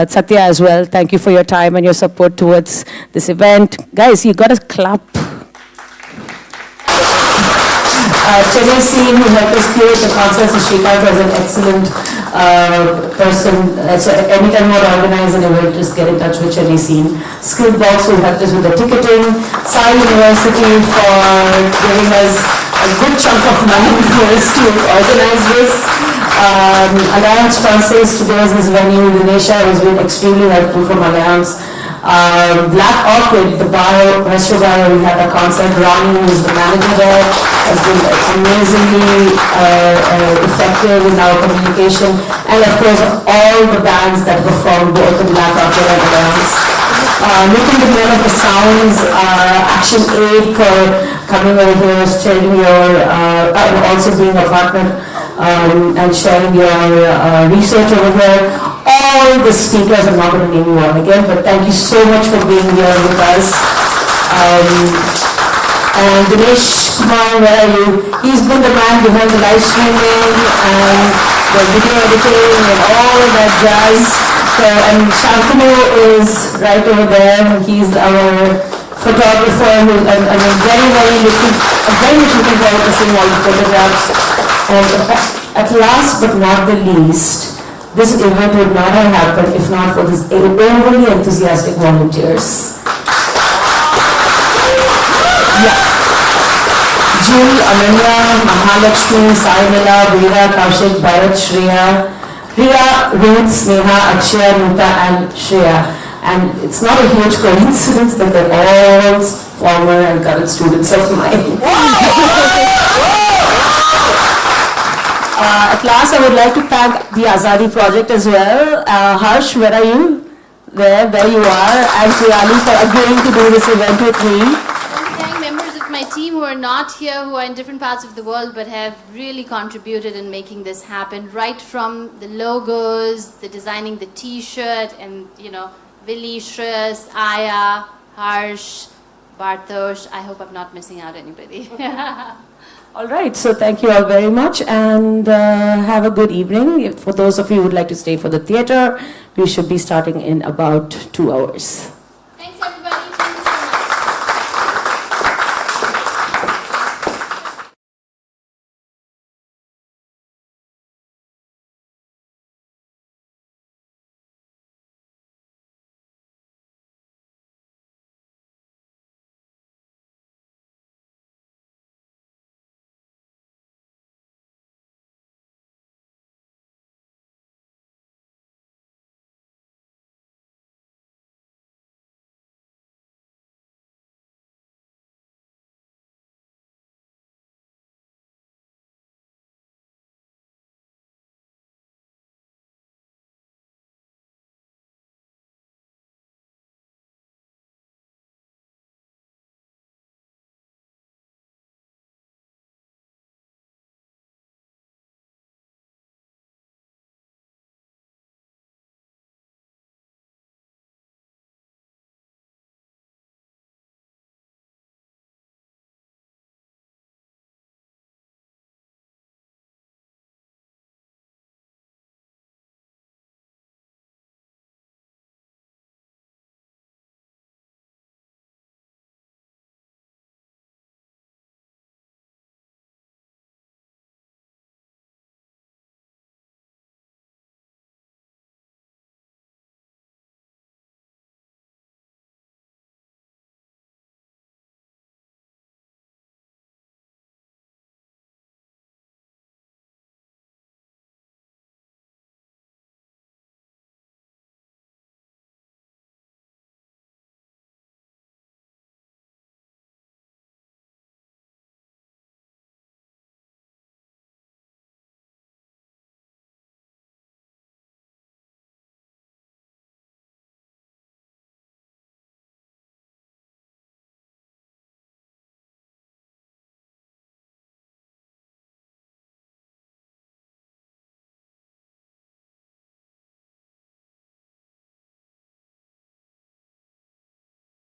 Satya as well. Thank you for your time and your support towards this event. Guys, you got to clap. Chennai Scene, who helped us curate the concert, so Shrikant was an excellent person. So anytime you organize an event, just get in touch with Chennai Scene. Skillbox, who helped us with the ticketing. Sai University for giving us a good chunk of money for us to organize this. Alliance Francaise to give us this venue. Dinesha has been extremely helpful from Alliance. Black Orchid, the bar, restaurant bar where we had a concert. Ronnie, who is the manager there, has been amazingly effective in our communication. And of course, all the bands that performed both in Black Orchid and Alliance. Looking the men of the sounds, Action Aid for coming over here, sharing your, also being a partner and sharing your research over here. All the speakers, I'm not going to name you all again, but thank you so much for being here with us. And Dinesh Kumar, where are you? He's been the man behind the live streaming and the video editing and all of that jazz. So, and Shantanu is right over there. He's our photographer, who I'm very much looking forward to seeing all the photographs. And at last but not the least, this event would not have happened if not for these overly enthusiastic volunteers. Yeah. Jill, Ananya, Mahalakshmi, Saimila, Veera, Kaushik, Bharat, Shreya, Priya, Ruth, Sneha, Akshaya, Nuta, and Shreya. And it's not a huge coincidence that they're all former and current students of mine. At last, I would like to thank the AZADI project as well. Harsh, where are you? There you are. And Priyali for agreeing to do this event with me. Thank members of my team who are not here, who are in different parts of the world, but have really contributed in making this happen. Right from the logos, the designing the T-shirt, and Willy, Shreyas, Aya, Harsh, Bartosh. I hope I'm not missing out anybody. All right, so thank you all very much and have a good evening. For those of you who would like to stay for the theater, we should be starting in about 2 hours.